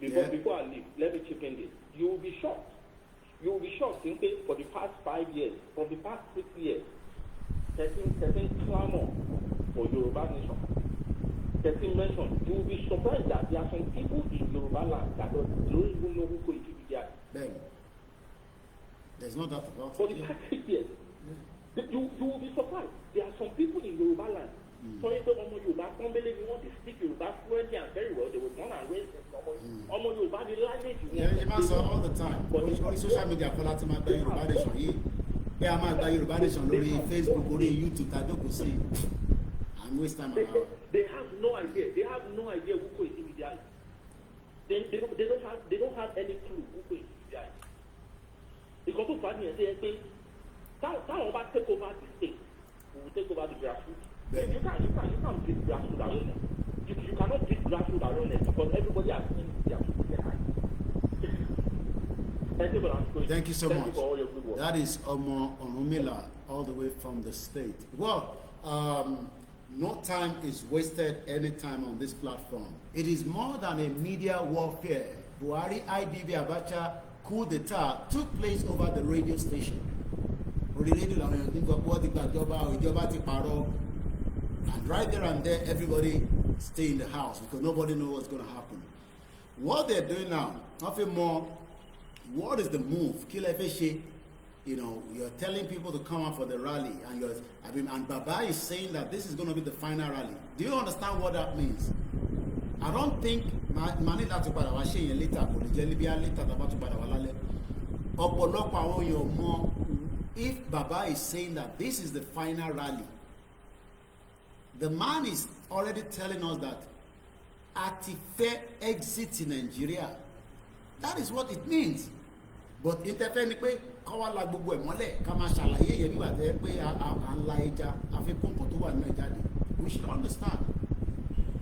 Before I leave, let me chip in this. You will be shocked. You will be shocked simply for the past 5 years, from the past 6 years, certain clamor for Yoruba nation. Certain mention. You will be surprised that there are some people in Yoruba land that don't even know who Koikimedia is. There's no doubt about it. For the past 6 years, you will be surprised. There are some people in Yoruba land. So if Yoruba family want to speak Yoruba fluently and very well, they were born and raised in Yoruba, the language. Yeah, all the time. On social media, Yoruba nation. Yeah, I'm at Yoruba nation on Facebook, on YouTube. I don't go see. I'm wasting time. They have no idea. They have no idea who Koikimedia is. They don't have any clue who Koikimedia is. Because of that, they say, "How about take over the state? We will take over the grassroots." You can't beat grassroots alone. You cannot beat grassroots alone because everybody has seen their Thank you so much. For all your good work. That is Omo Onumila, all the way from the state. Well, no time is wasted any time on this platform. It is more than a media warfare. Buhari IDB Abacha coup d'etat took place over the radio station. And right there and there, everybody stay in the house because nobody knows what's going to happen. What they're doing now, nothing more. What is the move? You're telling people to come out for the rally, and Baba is saying that this is going to be the final rally. Do you understand what that means? I don't think if Baba is saying that this is the final rally, the man is already telling us that at a fair exit in Nigeria. That is what it means. But interfere pé kawa la gbogbo e mole ká má ṣàlàyé yẹn nígbà tẹ́ pé an la ẹja àfikún kan tó wà nínú ẹja ni. We should understand.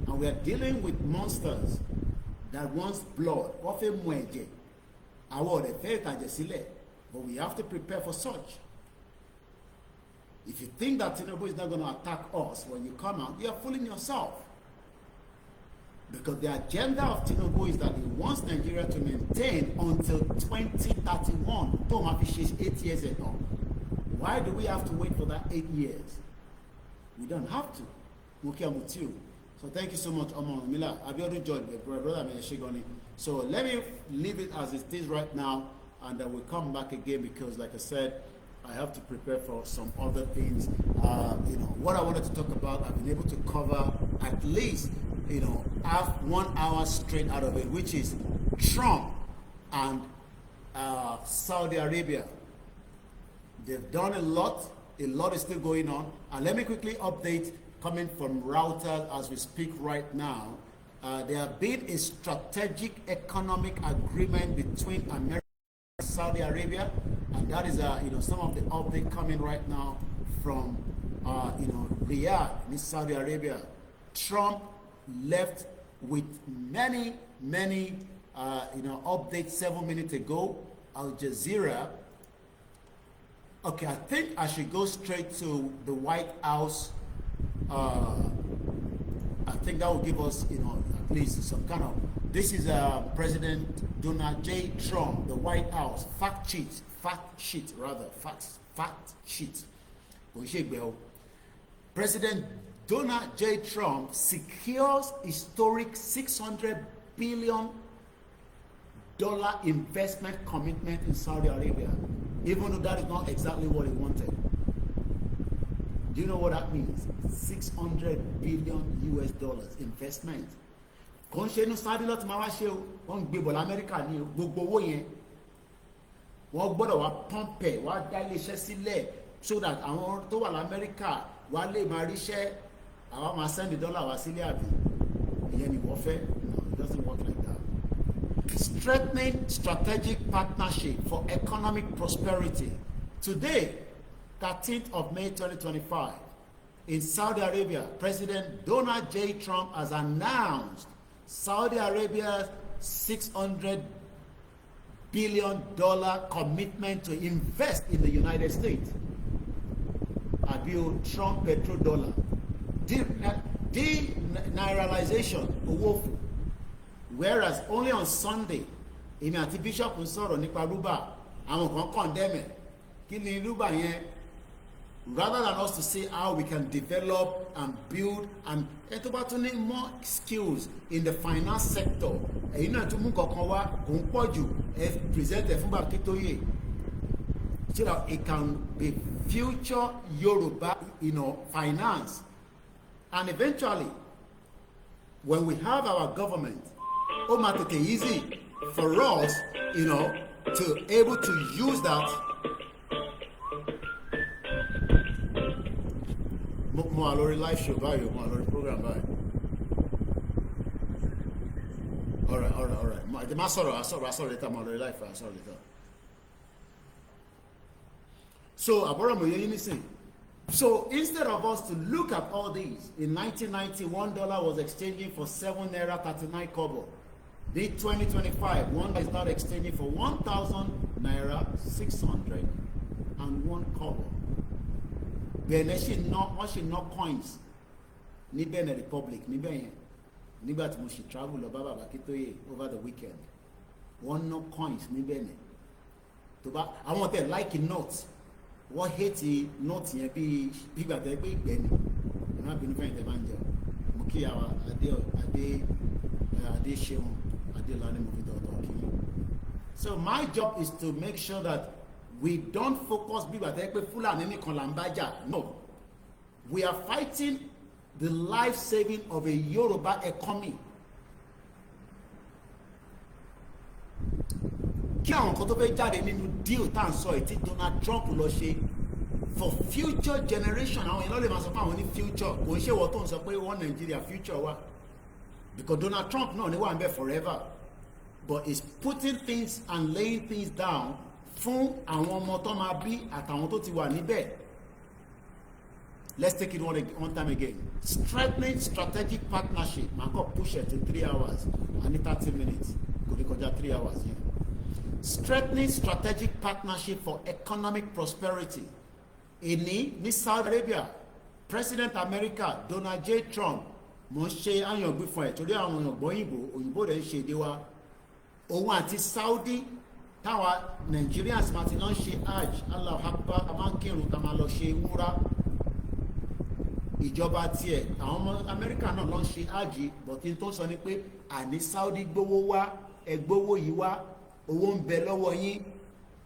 And we are dealing with monsters that wants blood. Wọ́n fẹ́ mu ẹ̀jẹ̀. Àwọn ọ̀rẹ́ fẹ́ ìtàjẹ̀ sílẹ̀. But we have to prepare for such. If you think that Tinubu is not going to attack us when you come out, you are fooling yourself. Because the agenda of Tinubu is that he wants Nigeria to maintain until 2031. Tom Afishi's 8 years ago. Why do we have to wait for that 8 years? We don't have to. So thank you so much, Omar Mila. Abiodun George, brother Shigoni. So let me leave it as it is right now, and then we'll come back again because, like I said, I have to prepare for some other things. What I wanted to talk about, I've been able to cover at least, half 1 hour straight out of it, which is Trump and Saudi Arabia. They've done a lot is still going on. And let me quickly update, coming from Reuters as we speak right now. There have been a strategic economic agreement between America and Saudi Arabia, and that is some of the update coming right now from Riyadh in Saudi Arabia. Trump left with many updates 7 minutes ago. Al Jazeera. Okay, I think I should go straight to the White House. I think that will give us, at least some kind of. This is President Donald J. Trump, the White House fact sheet. President Donald J. Trump secures historic $600 billion investment commitment in Saudi Arabia, even though that is not exactly what he wanted. Do you know what that means? $600 billion US investment. Kò ń ṣe inú Saudi lọ́tí máa wá ṣe o, wọ́n ń gbé bọ̀ l'Amẹ́ríkà ní gbogbo owó yẹn. Wọ́n gbọ́dọ̀ wá pọ́ǹpẹ̀, wá dá iléeṣẹ́ sílẹ̀ so that àwọn tó wà l'Amẹ́ríkà wá lè máa ríṣẹ́, àwọn máa send dollar wá sílé àbí. Ìyẹn ni wọ́n fẹ́. No, it doesn't work like that. Strengthening strategic partnership for economic prosperity. Today, 13th of May 2025, in Saudi Arabia, President Donald J. Trump has announced Saudi Arabia's $600 billion commitment to invest in the United States. Abiu Trump petrodollar. Denaturalization, whereas only on Sunday, èmi àti Bishop ń sọ̀rọ̀ nípa rúbà, àwọn kan condemn ẹ̀. Kí ni rúbà yẹn? Rather than us to see how we can develop and build and tó bá tún ní more skills in the finance sector, èyí náà tún mú kankan wá kò ń pọ̀ jù present ẹ̀ fún Bàkítóyè so that it can be future Yoruba finance, and eventually when we have our government, ó máa tètè easy for us to able to use that. Mo alori live show báyìí, mo alori program báyìí. All right. I saw later, mo alori live, I saw later. So, àbúrò mo yẹ yín nísìn. So, instead of us to look at all these, in 1990, $1 was exchanging for 7 naira 39 kobo. In 2025, $1 is now exchanging for 1,000 naira 601 kobo. Bẹ̀rẹ̀ wọ́n ṣe ná coins ní Benin Republic níbẹ̀ yẹn nígbà tí mo ṣe travel lọ bá Bàkítóyè over the weekend. Wọ́n ná coins ní Benin. Tó bá àwọn tẹ̀ like notes, wọ́n hate notes yẹn bí ìgbà tẹ́ pé ìgbẹ́ni. Ìmọ̀ àbínú fẹ́yìn tẹ́ máa ń jẹ. Mo kí àwọn Adé Ṣeun Adélani mo fi tọ̀tọ̀ kí. So my job is to make sure that we don't focus bí bàtẹ́ pé Fúlàní nìkan là ń bá jà. No, we are fighting the life saving of a Yoruba economy. Kí àwọn kan tó fẹ́ jáde nínú deal tá à ń sọ èyí tí Donald Trump lọ ṣe for future generation, àwọn èèyàn lè máa sọ pé àwọn ní future, kò ń ṣe wọ́n tó ń sọ pé wọ́n Nigeria future wa, because Donald Trump náà ní wà ń bẹ forever, but he's putting things and laying things down fún àwọn ọmọ tó máa bí àtàwọn tó ti wà níbẹ̀. Let's take it one time again. Strengthening strategic partnership. Màá kọ́ push it to 3 hours. I need 30 minutes. Kò ní kọjá 3 hours yẹn. Strengthening strategic partnership for economic prosperity. èní ní Saudi Arabia President America Donald J. Trump mo ń ṣe àyàngbé fún ẹ̀ torí àwọn òyìnbó rẹ̀ ń ṣe èdè wa òun àti Saudi táwa Nigerians máa ti lọ ń ṣe hajj Allahu Akbar a máa ń kírun ká máa lọ ṣe wúrà ìjọba tiẹ̀ àwọn ọmọ Amẹ́ríkà náà lọ ń ṣe hajj bọ̀tí tó sọ ni pé àní Saudi gbowó wá ẹgbówó yìí wá owó ń bẹ lọ́wọ́ yín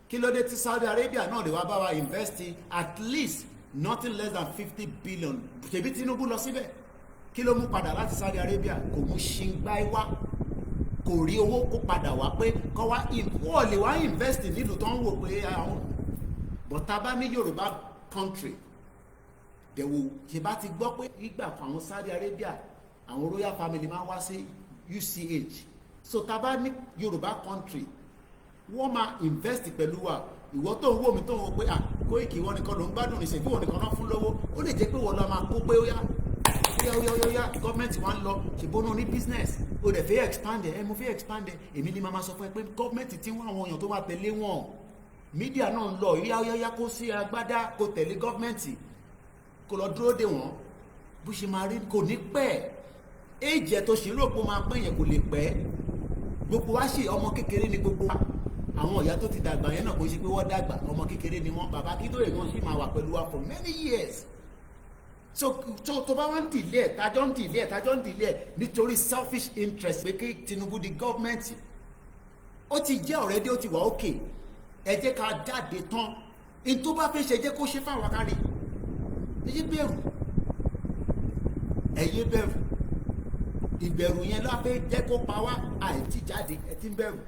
kí ló dé tí Saudi Arabia náà lè wá bá wa invest at least nothing less than 50 billion ṣèbí Tinubu lọ síbẹ̀ kí ló mú padà láti Saudi Arabia kò mú ṣingbáì wá kò rí owó kó padà wá pé kọ́ wá wọ́n lè wá invest nílùú tó ń wò pé àwọn bọ̀tá bá ní Yorùbá country dẹ̀wò ṣe bá ti gbọ́ pé ìgbà kan àwọn Saudi Arabia àwọn royal family máa wá sí UCH so tá bá ní Yorùbá country wọ́n máa invest pẹ̀lú wa ìwọ tó ń wò mí tó ń wò pé Koiki wọn nìkan ló ń gbádùn níṣẹ́ bí wọn nìkan náà fún lówó ó lè jẹ́ pé wọ́n lọ máa kó pé ó yá gọ́ọ̀mẹ̀ntì wa ń lọ ṣèbónú ní business o dẹ̀ fẹ́ expand ẹ̀ mo fẹ́ expand ẹ̀ èmi ni màmá sọ fún ẹ pé gọ́ọ̀mẹ̀ntì tí wọ́n àwọn èèyàn tó wà tẹ̀lé wọn mídíà náà ń lọ yáyáyá kó sí agbádá kó tẹ̀lé gọ́ọ̀mẹ̀ntì kó lọ dúró dè wọ́n bó ṣe máa rí kò ní pẹ́ éèjì ẹ̀ tó ṣe rò pé ó máa pẹ́ yẹn kò lè pẹ́ gbogbo wa ṣe ọmọ kékeré ni gbogbo wa àwọn ìyá tó ti dàgbà yẹn náà kò ṣe pé wọ́n dàgbà ọmọ kékeré ni wọ́n bàbá kí tó yẹ kán sì máa wà pẹ̀lú wa for many years so tó bá wá ń dìlé ẹ̀ tájọ́ ń dìlé ẹ̀ nítorí selfish interest pé kí Tinubu di gọ́ọ̀mẹ̀ntì ó ti jẹ́ already ó ti wà ókè ẹ jẹ́ ká jáde tán in tó bá fẹ́ ṣe jẹ́ kó ṣe fáwọn akárí ẹyẹ bẹ̀rù ìbẹ̀rù yẹn ló fẹ́ jẹ́ kó pa wá àìtí jáde ẹ ti ń bẹ̀rù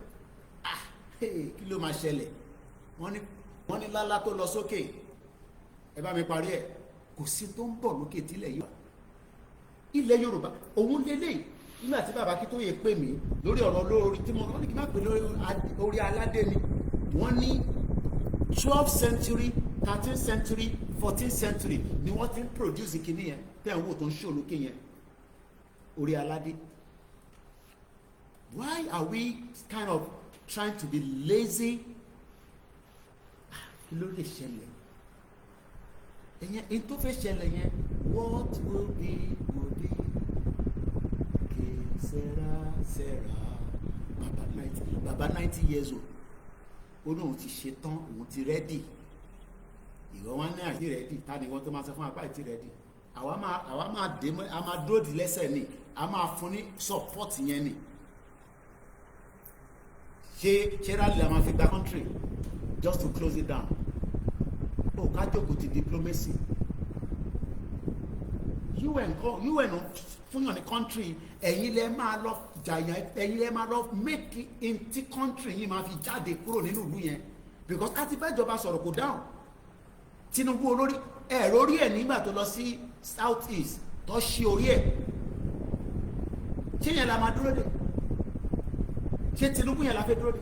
kí ló máa ṣẹlẹ̀ wọ́n ní lálá tó lọ sókè ẹ bá mi parí ẹ̀ kò sí tó ń bọ̀ lókè tílẹ̀ yìí wà ilẹ̀ Yorùbá òun lélẹ̀ nígbà tí bàbá kí tó yẹ pè mí lórí ọ̀rọ̀ lórí tí mo ní kí n má pè lórí aládé ni wọ́n ní 12th century 13th century 14th century ni wọ́n ti ń produce kìíní yẹn tẹ́ ń wò tó ń ṣò lókè yẹn orí aládé why are we kind of trying to be lazy kí ló lè ṣẹlẹ̀ ẹ̀yẹn in tó fẹ́ ṣẹlẹ̀ yẹn what will be kì í sẹ́ra bàbá 90 years old ó ní òun ti ṣe tán òun ti rẹ́dì ìwọ wọn ní àìsí rẹ́dì ta ni wọ́n tó máa sọ fún apá ìtì rẹ́dì àwa máa dé a máa dóòdì lẹ́sẹ̀ ni a máa fún ní support yẹn ni ṣe rally la máa fi gba country just to close it down ó ká jókòó ti diplomacy UN fúnyàn ní country ẹ̀yin lẹ máa lọ jàyàn ẹ̀yin lẹ máa lọ make in ti country yìí máa fi jáde kúrò nínú ìlú yẹn because àti bá ìjọba sọ̀rọ̀ kò dáhùn Tinubu olórí ẹ̀rọ orí ẹ̀ nígbà tó lọ sí south east tó ṣí orí ẹ̀ ṣé yẹn la máa dúró dè ṣé Tinubu yẹn la fẹ́ dúró dè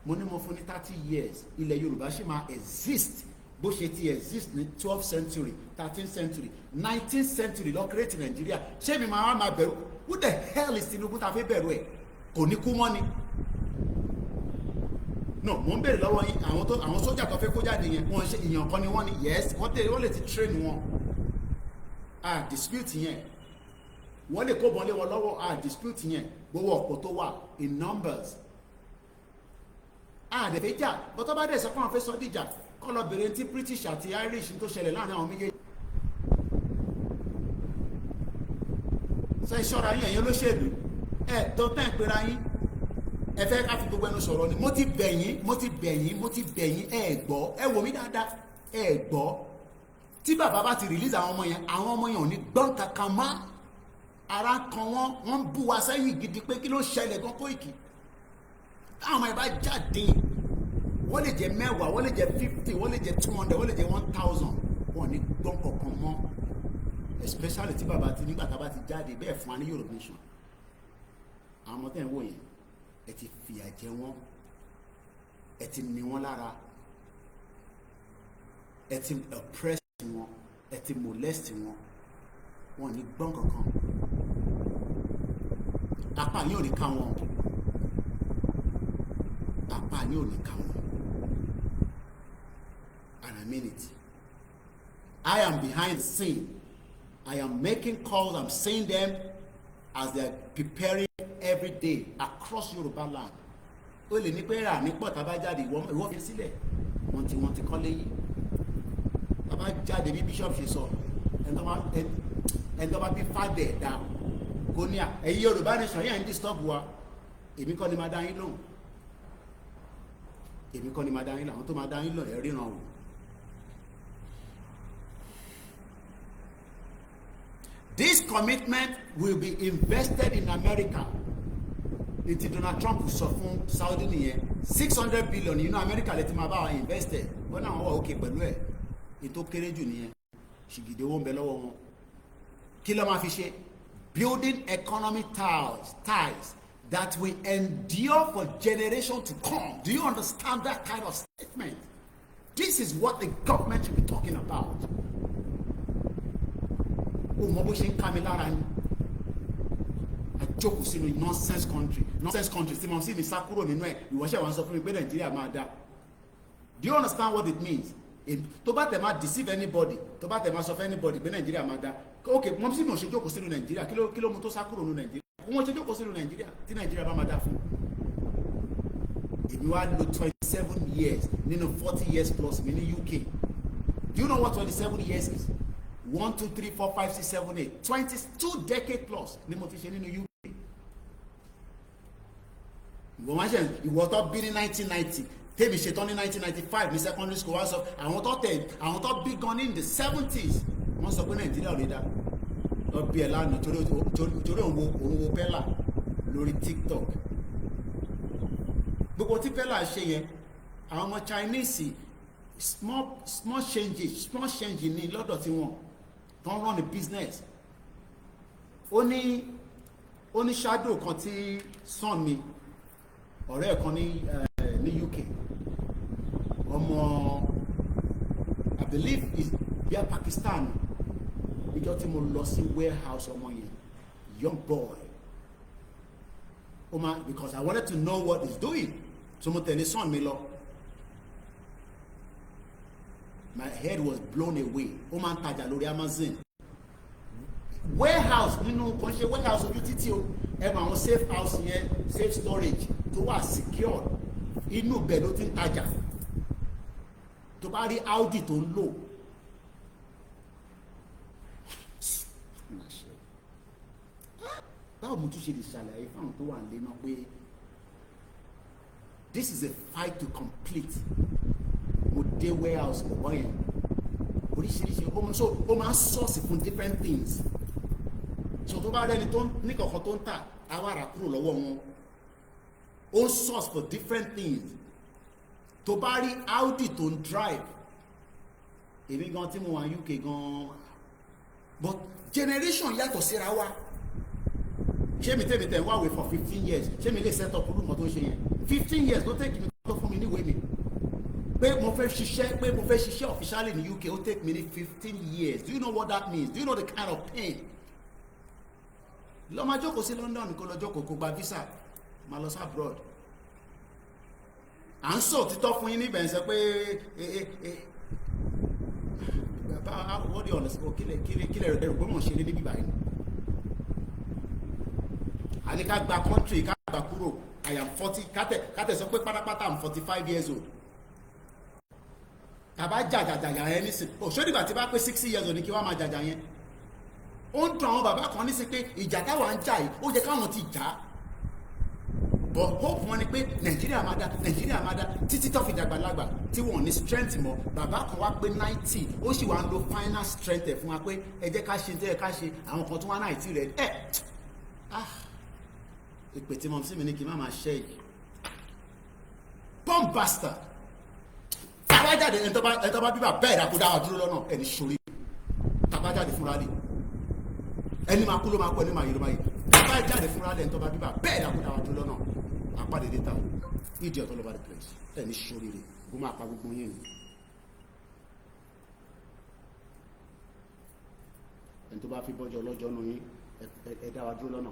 mo ní mo fún ní 30 years ilẹ̀ Yorùbá ṣì máa exist bó ṣe ti exist ní 12th century 13th century 19th century lọ create Nigeria ṣé mi máa bẹ̀rù who the hell is Tinubu ta fẹ́ bẹ̀rù ẹ̀ kò ní kú mọ́ ni no mo ń bèrè lọ́wọ́ yín àwọn sójà tó fẹ́ kó jáde yẹn wọ́n ṣe ìyàn kan ni wọ́n ni yes wọ́n lè ti train wọn dispute yẹn wọ́n lè kó bọ́n lé wọn lọ́wọ́ dispute yẹn gbowó ọ̀pọ̀ tó wà in numbers àdẹ̀fẹ́ jà bọ́tọ́ bá dẹ̀ sọ pé àwọn fẹ́ sọ dìjà kọ́ lọ bèrè tí British àti Irish tó ṣẹlẹ̀ láàrin àwọn méjèèjì ṣe ìṣọ́ra yín ẹ̀yin olóṣèlú tó tẹ́ ń pera yín ẹ fẹ́ ká fi gbogbo ẹnu sọ̀rọ̀ ni mo ti bẹ̀yìn ẹ gbọ́ ẹ wò mí dáadáa ẹ gbọ́ tí bàbá bá ti release àwọn ọmọ yẹn ò ní gbọ́n kankan mọ́ ara kan wọ́n ń bú wa sẹ́yìn gidi pé kí ló ṣẹlẹ̀ gan Koiki táwọn ọmọ ẹ bá jáde wọ́n lè jẹ́ 10 wọ́n lè jẹ́ 50 wọ́n lè jẹ́ 200 wọ́n lè jẹ́ 1000 wọ́n ní gbọ́n kankan mọ́ especially tí bàbá ti nígbà tá a bá ti jáde bẹ́ẹ̀ fún wa ní Yorùbá nation àwọn ọmọ tẹ́ ń wò yẹn ẹ ti fìyà jẹ wọ́n ẹ ti ní wọ́n lára ẹ ti oppress wọn ẹ ti molest wọn wọn ní gbọ́n kankan apá yóò ní ká wọn apá yóò ní ká wọn and I mean it. I am behind the scene. I am making calls, I'm seeing them as they are preparing every day across Yoruba land. Ó lè ní pé rà ní pọ̀ tá bá jáde ìwọ fi sílẹ̀ wọ́n ti kọ́lé yìí. Tá bá jáde bí bishop ṣe sọ ẹni tó bá bí fàdé ẹ̀dá kò ní à ẹ̀yin Yorùbá nation yẹn ń disturb wa èmi kọ́ ni máa dá yín lóhùn. Èmi kọ́ ni máa dá yín lóhùn àwọn tó máa dá yín lóhùn ẹ̀ ríran wò. This commitment will be invested in America. It's Donald Trump sọ fún Saudi nìyẹn $600 billion inú America lè ti máa bá wa invested. Wọ́n náà wọ́n òkè pẹ̀lú ẹ̀. Ètò kéré jù nìyẹn. Ṣìgìdì owó ń bẹ lọ́wọ́ wọn. Kí ló máa fi ṣe? Building economic ties that will endure for generations to come. Do you understand that kind of statement? This is what the government should be talking about. Oh, mo bó ṣe ń ká mi lára ni. Àjókòó sínú nonsense country tí mo sì ní sá kúrò nínú ẹ̀ ìwọ́ṣẹ́ wa ń sọ fún mi pé Nàìjíríà máa dá. Do you understand what it means? Tó bá tẹ̀ máa deceive anybody, tó bá tẹ̀ máa sọ fún anybody pé Nàìjíríà máa dá. Okay, mo sì ní òṣè jókòó sínú Nàìjíríà kí ló mú tó sá kúrò nínú Nàìjíríà? Wọ́n ṣe jókòó sínú Nàìjíríà tí Nàìjíríà bá máa dá fún. Èmi wá lò 27 years nínú 40 years plus mi ní UK. Do you know what 27 years is? 1, 2, 3, 4, 5, 6, 7, 8, 22 decades plus ni mo fi ṣe nínú UK. Ìwọ tó bí ní 1990 tèmi ṣetán ní 1995 ní secondary school wá sọ àwọn tó bí gan ní the 70s wọ́n sọ pé Nàìjíríà ò lè dá lọ bí ẹ lánàá torí òun wo Pella lórí TikTok. Gbogbo tí Pella ṣe yẹn àwọn ọmọ Chinese small change ní lọ́dọ̀ tí wọ́n don't run a business. Ó ní shadow kan tí son mi ọ̀rẹ́ kan ní UK ọmọ I believe is via Pakistan níjọ́ tí mo lọ sí warehouse ọmọ yẹn young boy because I wanted to know what he's doing so mo tẹ̀lé son mi lọ. My head was blown away. Ó máa ń tajà lórí Amazon. Warehouse nínú kan ṣe warehouse ojú títí o. Ẹ mọ àwọn safe house yẹn safe storage tó wà secure. Inú bẹ̀ ló ti ń tajà. Tó bá rí Audi tó ń lò. Báwo mo tún ṣe lè ṣàlàyé fáwọn tó wà nílé náà pé this is a fight to complete. Mo dé warehouse bọ̀bọ̀ yẹn oríṣiríṣi ó máa ń source fún different things so tó bá rẹni tó ní kọ̀ọ̀kan tó ń tà àwa rà kúrò lọ́wọ́ wọn ó source for different things tó bá rí Audi tó ń drive èmi gan tí mo wà UK gan but generation yàtọ̀ síra wa ṣé mi tẹ̀ wáwé for 15 years ṣé mi lè set up olùmọ̀ tó ń ṣe yẹn 15 years ló take mi tó fún mi níwèé mi. Pé mo fẹ́ ṣiṣẹ́ officially in the UK ó take me 15 years. Do you know what that means? Do you know the kind of pain? Lọ máa jókòó sí London kó lọ jókòó kó gba visa máa lọ sí abroad. À ń sọ òtítọ́ fún yín níbẹ̀ ń sọ pé wọ́n di ọ̀nà sípò kílẹ̀ rẹ̀ pé mò ń ṣe níbí báyìí. A ní ká gba country ká gba kúrò I am 40 kátẹ̀ sọ pé pátápátá I'm 45 years old. Tàbá jàjàjà yẹn nísìn òṣèdìgbà tí bá pé 60 years òní kí wọ́n máa jàjà yẹn ó ń tàn àwọn bàbá kan nísìn pé ìjà táwa ń jà yìí ó jẹ́ káwọn ti jà but hope wọn ni pé Nàìjíríà máa dá títí tó fi dàgbàlagbà tí wọn ní strength mọ́ bàbá kan wá pé 90 ó sì wá ń lo final strength ẹ̀ fún wa pé ẹ jẹ́ ká ṣe tẹ́ ẹ ká ṣe àwọn kan tó wá náà ìtì rẹ̀ ìpè tí mo sì mi ní kí n má máa ṣe yìí bomb bastard tabajade ẹni tó bá bíbà bẹ́ẹ̀ dákú dáwà dúró lọ́nà ẹni ṣorí tabajade fúnra lè ẹni máa kú ló máa kú ẹni máa yìí ló máa yìí tabajade fúnra lè ẹni tó bá bíbà bẹ́ẹ̀ dákú dáwà dúró lọ́nà apáde dé tàwọn ìdí ọ̀tọ̀ lọ́ba the place ẹni ṣorí rẹ̀ bó máa pa gbogbo yín ni ẹni tó bá fi bọ́jọ́ lọ́jọ́ nù yín ẹ dáwà dúró lọ́nà.